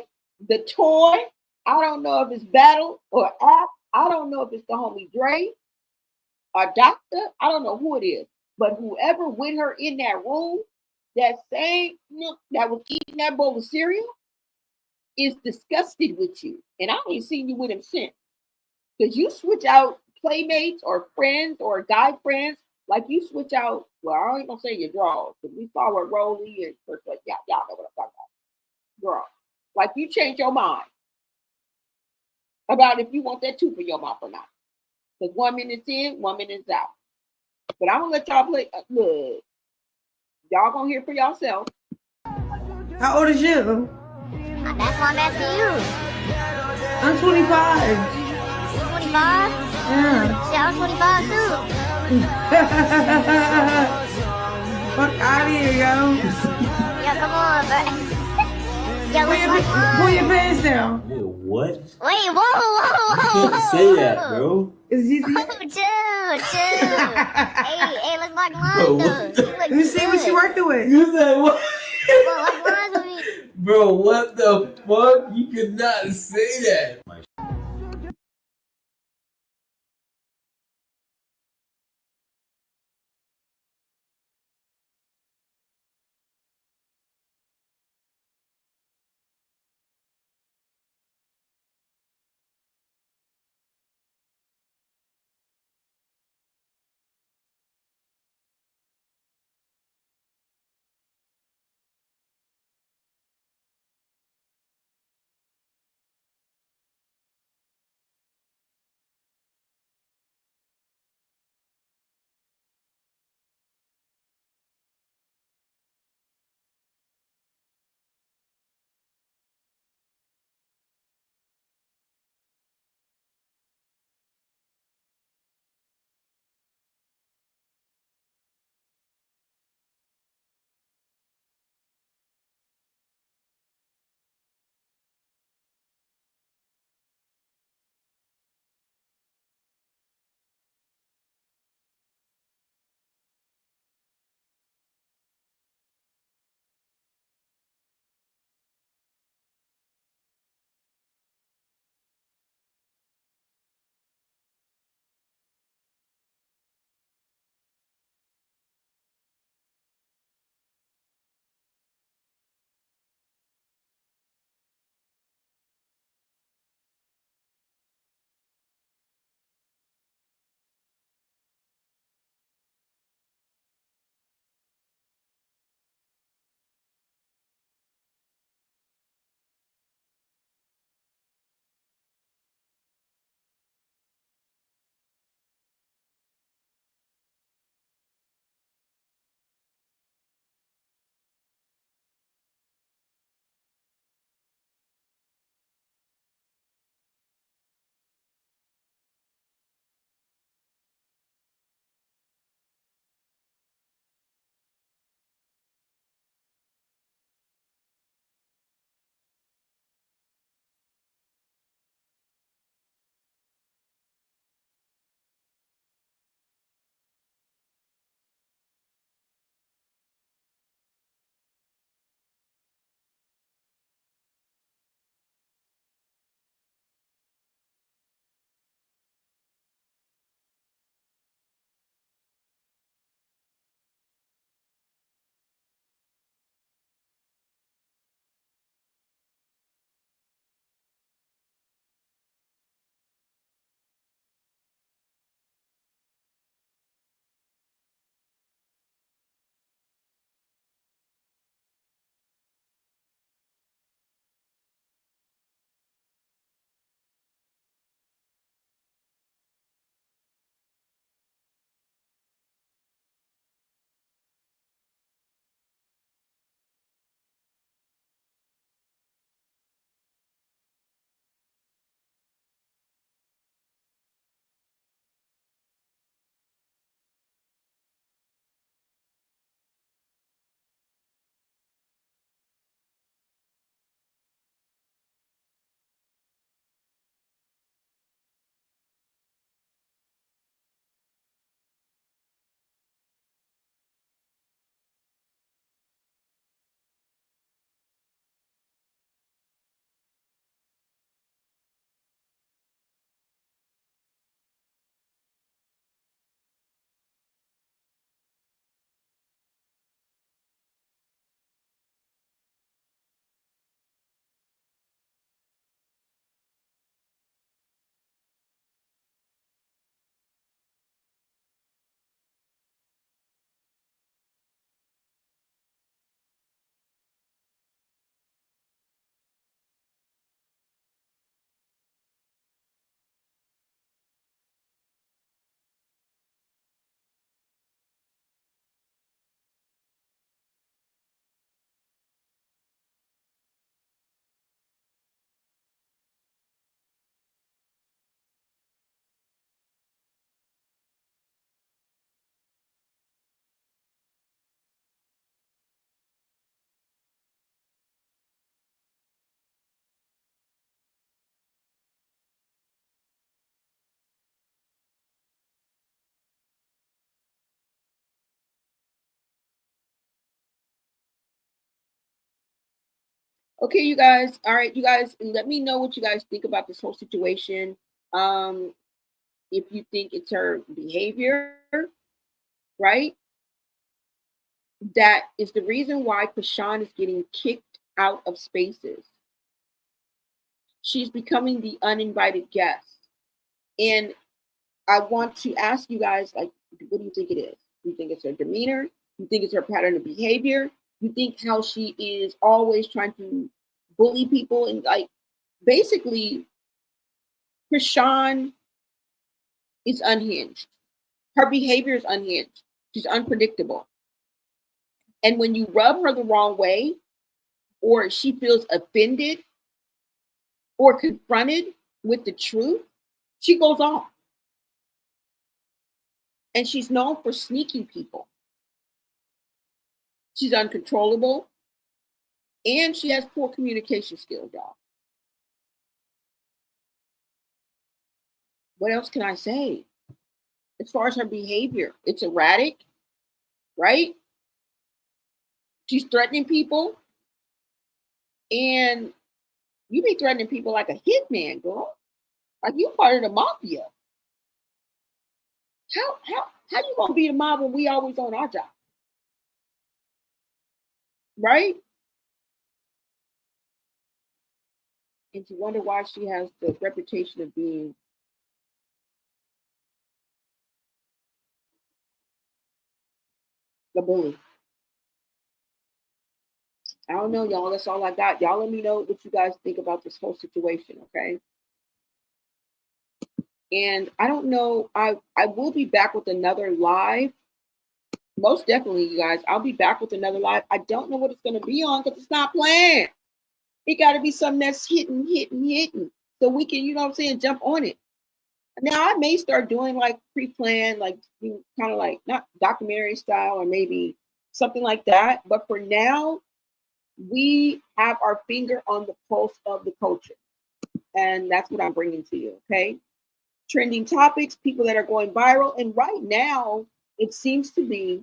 Speaker 1: the toy. I don't know if it's Battle or App. I don't know if it's the homie Dre or Doctor. I don't know who it is. But whoever with her in that room, that same nook that was eating that bowl of cereal, is disgusted with you. And I ain't seen you with him since. Because you switch out playmates or friends or guy friends, like you switch out, well, I ain't gonna say your draws, because we saw what Rolly and y'all know what I'm talking about. Girl. Like you change your mind about if you want that too for your mouth or not. Because 1 minute's in, 1 minute's out. But I'm gonna let y'all play. Look, y'all gonna hear for yourself.
Speaker 6: How old is you?
Speaker 13: That's why I'm asking you.
Speaker 6: I'm 25.
Speaker 13: You 25?
Speaker 6: Yeah.
Speaker 13: Yeah, I'm 25 too.
Speaker 6: Fuck out of here, yo.
Speaker 13: Yeah, come on, bro. Yeah,
Speaker 6: Pull your pants down.
Speaker 14: What?
Speaker 13: Wait, whoa.
Speaker 14: You can't say that, bro.
Speaker 6: It's easy.
Speaker 13: Chill. hey, let's lock lines
Speaker 14: Bro,
Speaker 13: though.
Speaker 6: Let me see what you working with.
Speaker 14: You said what?
Speaker 13: Bro, lock lines with me.
Speaker 14: Bro, what the fuck? You could not say that.
Speaker 1: Okay, you guys. All right, you guys, let me know what you guys think about this whole situation. If you think it's her behavior, right? That is the reason why Chrisean is getting kicked out of spaces. She's becoming the uninvited guest. And I want to ask you guys, like, what do you think it is? You think it's her demeanor? You think it's her pattern of behavior? You think how she is always trying to bully people and like basically Chrisean is unhinged. Her behavior is unhinged. She's unpredictable. And when you rub her the wrong way, or she feels offended or confronted with the truth, she goes off. And she's known for sneaking people. She's uncontrollable. And she has poor communication skills, y'all. What else can I say? As far as her behavior, it's erratic, right? She's threatening people. And you be threatening people like a hitman, girl. Like you part of the mafia. How you gonna be the mob when we always on our job? Right? And you wonder why she has the reputation of being the bully. I don't know, y'all. That's all I got. Y'all let me know what you guys think about this whole situation, okay? And I don't know. I will be back with another live. Most definitely, you guys. I'll be back with another live. I don't know what it's going to be on because it's not planned. It got to be something that's hitting. So we can, you know what I'm saying, jump on it. Now, I may start doing like pre-planned, like kind of like not documentary style or maybe something like that. But for now, we have our finger on the pulse of the culture. And that's what I'm bringing to you, okay? Trending topics, people that are going viral. And right now, it seems to be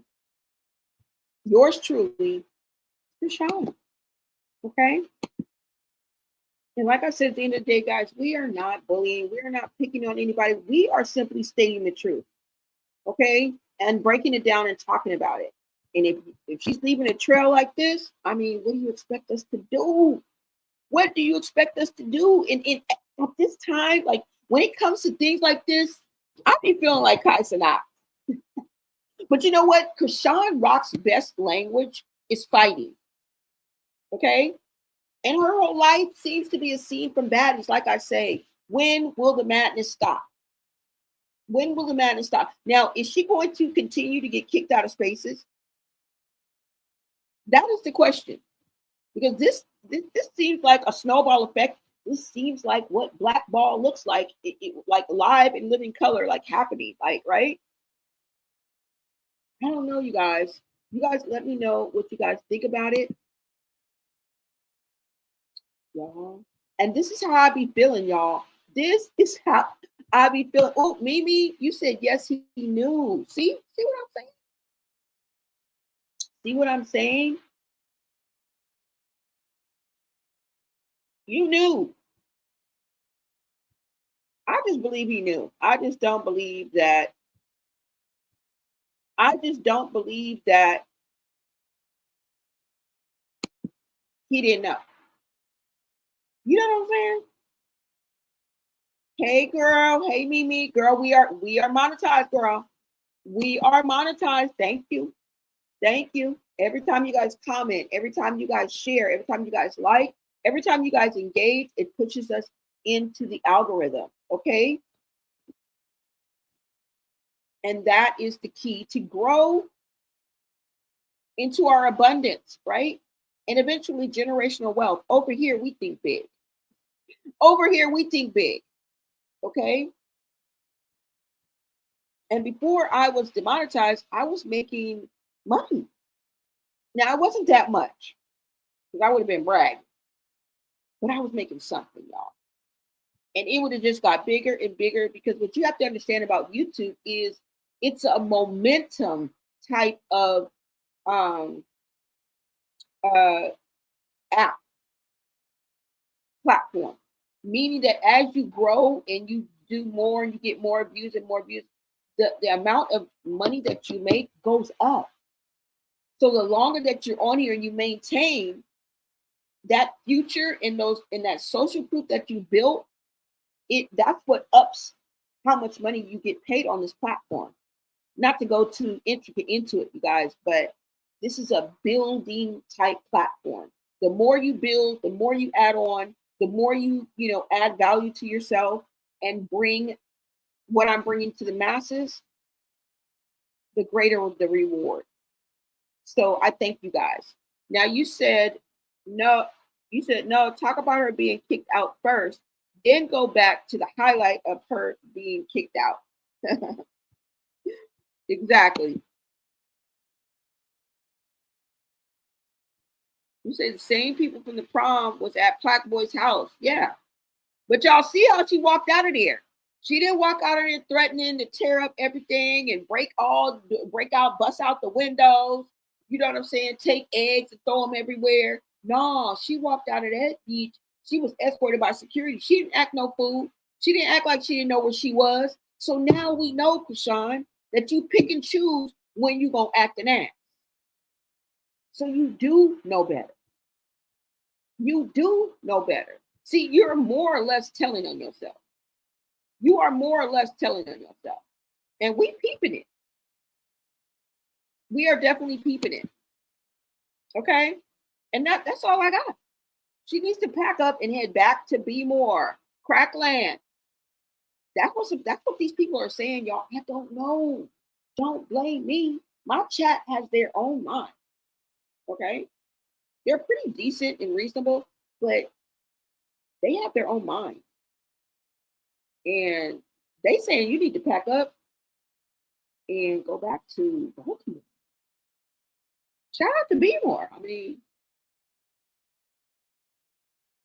Speaker 1: yours truly, Chrisean, okay? And like I said, at the end of the day, guys, we are not bullying. We are not picking on anybody. We are simply stating the truth, okay? And breaking it down and talking about it. And if she's leaving a trail like this, I mean, what do you expect us to do? What do you expect us to do? And at this time, like when it comes to things like this, I be feeling like Chrisean. But you know what? Chrisean Rock's best language is fighting, okay? And her whole life seems to be a scene from baddies. Like I say, when will the madness stop? When will the madness stop? Now, is she going to continue to get kicked out of spaces? That is the question. Because this seems like a snowball effect. This seems like what Black Ball looks like, like live in living color, like happening, like, right? I don't know, you guys. You guys let me know what you guys think about it. Y'all. And this is how I be feeling, y'all. This is how I be feeling. Oh, Mimi, you said yes, he knew. See what I'm saying? See what I'm saying? You knew. I just believe he knew. I just don't believe that he didn't know. You know what I'm saying? Hey girl, hey Mimi, girl, we are monetized, girl. We are monetized. Thank you. Thank you. Every time you guys comment, every time you guys share, every time you guys like, every time you guys engage, it pushes us into the algorithm. Okay. And that is the key to grow into our abundance, right? And eventually generational wealth. Over here, we think big. Over here, we think big. Okay. And before I was demonetized, I was making money. Now, it wasn't that much because I would have been bragging, but I was making something, y'all. And it would have just got bigger and bigger because what you have to understand about YouTube is it's a momentum type of app. platform, meaning that as you grow and you do more and you get more views and more views, the amount of money that you make goes up. So the longer that you're on here and you maintain that future in that social proof that you built, that's what ups how much money you get paid on this platform. Not to go too intricate into it, you guys, but this is a building type platform. The more you build, the more you add on, the more you add value to yourself and bring what I'm bringing to the masses, the greater the reward. So I thank you guys. Now you said no, talk about her being kicked out first, then go back to the highlight of her being kicked out. Exactly. You say the same people from the prom was at Black Boy's house. Yeah. But y'all see how she walked out of there. She didn't walk out of there threatening to tear up everything and break out, bust out the windows. You know what I'm saying? Take eggs and throw them everywhere. No, she walked out of that beach. She was escorted by security. She didn't act no fool. She didn't act like she didn't know where she was. So now we know, Chrisean, that you pick and choose when you gonna act an ass. So you do know better. You do know better. See, you're more or less telling on yourself. You are more or less telling on yourself. And we peeping it. We are definitely peeping it. Okay? And that's all I got. She needs to pack up and head back to Be More, Crackland. That's what these people are saying, y'all. I don't know. Don't blame me. My chat has their own mind. Okay? They're pretty decent and reasonable, but they have their own mind. And they saying you need to pack up and go back to Baltimore. Shout out to Be More. I mean,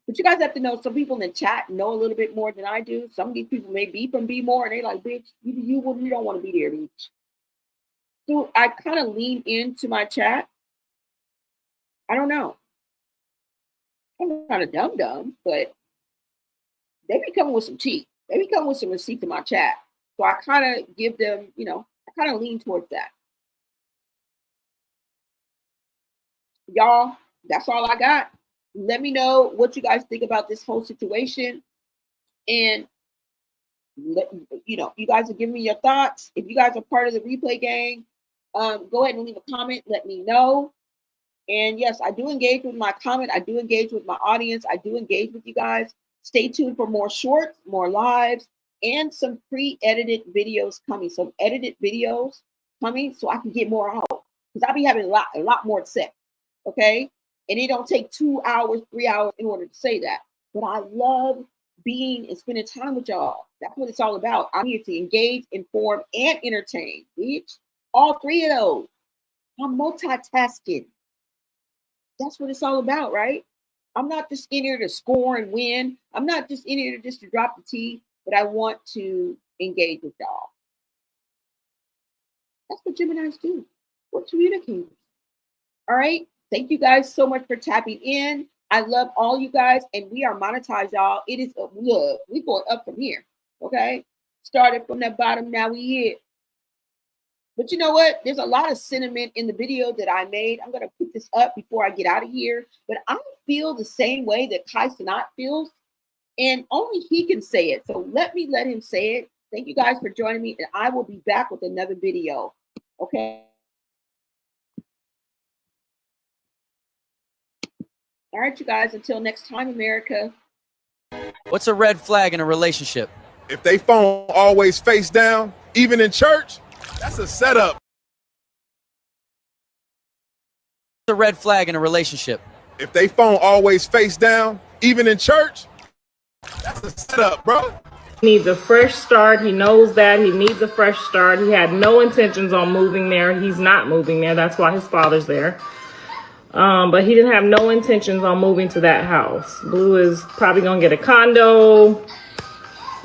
Speaker 1: but you guys have to know some people in the chat know a little bit more than I do. Some of these people may be from Be More and they like, bitch, you don't want to be there, bitch. So I kind of lean into my chat. I don't know. I'm not a dumb, but they be coming with some tea. They be coming with some receipts in my chat. So I kind of give them, I kind of lean towards that. Y'all, that's all I got. Let me know what you guys think about this whole situation. And, you guys are giving me your thoughts. If you guys are part of the replay gang, go ahead and leave a comment. Let me know. And yes, I do engage with my comment. I do engage with my audience. I do engage with you guys. Stay tuned for more shorts, more lives, and some pre-edited videos coming. Some edited videos coming so I can get more out. Because I'll be having a lot more to say. Okay? And it don't take 2 hours, 3 hours in order to say that. But I love being and spending time with y'all. That's what it's all about. I'm here to engage, inform, and entertain. Bitch. All three of those. I'm multitasking. That's what it's all about, right? I'm not just in here to score and win. I'm not just in here just to drop the T, but I want to engage with y'all. That's what Geminis do. We're communicators. All right? Thank you guys so much for tapping in. I love all you guys, and we are monetized, y'all. It is look, we going up from here. Okay? Started from the bottom, now we here. But you know what? There's a lot of sentiment in the video that I made. I'm going to put this up before I get out of here. But I feel the same way that Kai Cenat feels. And only he can say it. So let him say it. Thank you guys for joining me. And I will be back with another video. Okay? All right, you guys. Until next time, America.
Speaker 15: What's a red flag in a relationship?
Speaker 11: If they phone always face down, even in church, that's a setup.
Speaker 15: What's a red flag in a relationship?
Speaker 11: If they phone always face down, even in church, that's a setup, bro.
Speaker 16: He needs a fresh start. He knows that. He needs a fresh start. He had no intentions on moving there. He's not moving there. That's why his father's there. But he didn't have no intentions on moving to that house. Blue is probably going to get a condo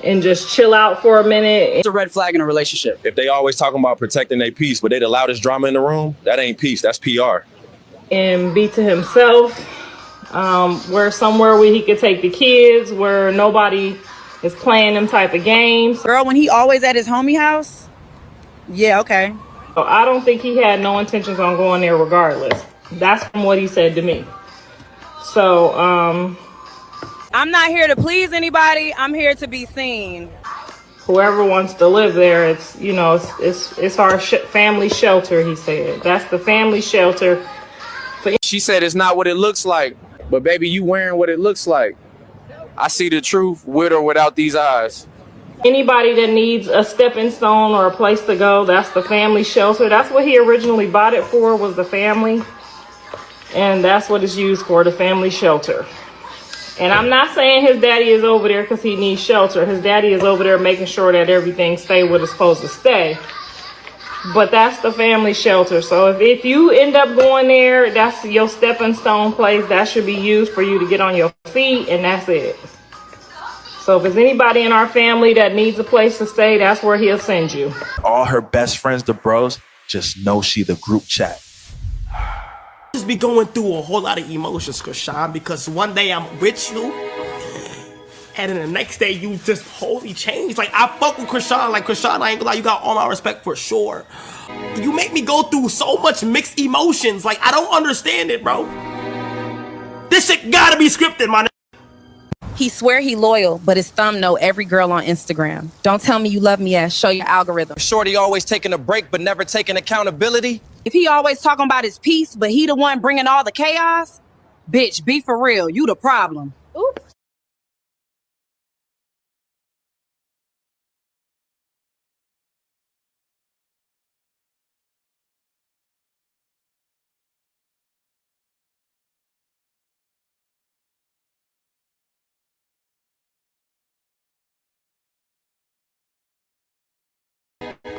Speaker 16: and just chill out for a minute.
Speaker 15: It's a red flag in a relationship.
Speaker 12: If they always talking about protecting their peace, but they the loudest drama in the room, that ain't peace, that's PR.
Speaker 16: And be to himself. where somewhere where he could take the kids, where nobody is playing them type of games.
Speaker 17: Girl, when he always at his homie house? Yeah, okay.
Speaker 16: So I don't think he had no intentions on going there regardless. That's from what he said to me. So,
Speaker 17: I'm not here to please anybody. I'm here to be seen.
Speaker 16: Whoever wants to live there, it's, you know, it's our family shelter, he said. That's the family shelter.
Speaker 12: She said it's not what it looks like, but baby, you wearing what it looks like. I see the truth with or without these eyes.
Speaker 16: Anybody that needs a stepping stone or a place to go, that's the family shelter. That's what he originally bought it for, was the family. And that's what it's used for, the family shelter. And I'm not saying his daddy is over there because he needs shelter. His daddy is over there making sure that everything stays where it's supposed to stay. But that's the family shelter. So if you end up going there, that's your stepping stone place. That should be used for you to get on your feet, and that's it. So if there's anybody in our family that needs a place to stay, that's where he'll send you.
Speaker 18: All her best friends, the bros, just know she the group chat.
Speaker 19: Just be going through a whole lot of emotions, Chrisean, because one day I'm with you, and then the next day you just wholly change. Like, I fuck with Chrisean. Like, Chrisean, I ain't gonna lie, you got all my respect for sure. You make me go through so much mixed emotions. Like, I don't understand it, bro. This shit gotta be scripted, man.
Speaker 17: He swear he loyal, but his thumb know every girl on Instagram. Don't tell me you love me ass, show your algorithm.
Speaker 12: Shorty always taking a break, but never taking accountability.
Speaker 17: If he always talking about his peace, but he the one bringing all the chaos, bitch, be for real, you the problem. Ooh.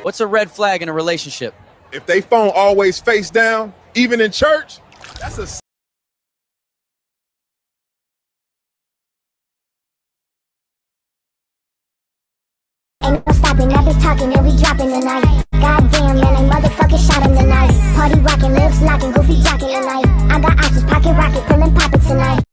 Speaker 15: What's a red flag in a relationship?
Speaker 11: If they phone always face down, even in church, that's a
Speaker 13: Ain't no stopping, I've been talking and we dropping tonight. Goddamn, man, they motherfucking shot him tonight. Party rocking, lips locking, goofy jocking tonight. I got options, pocket rocket, pillin' poppin' tonight.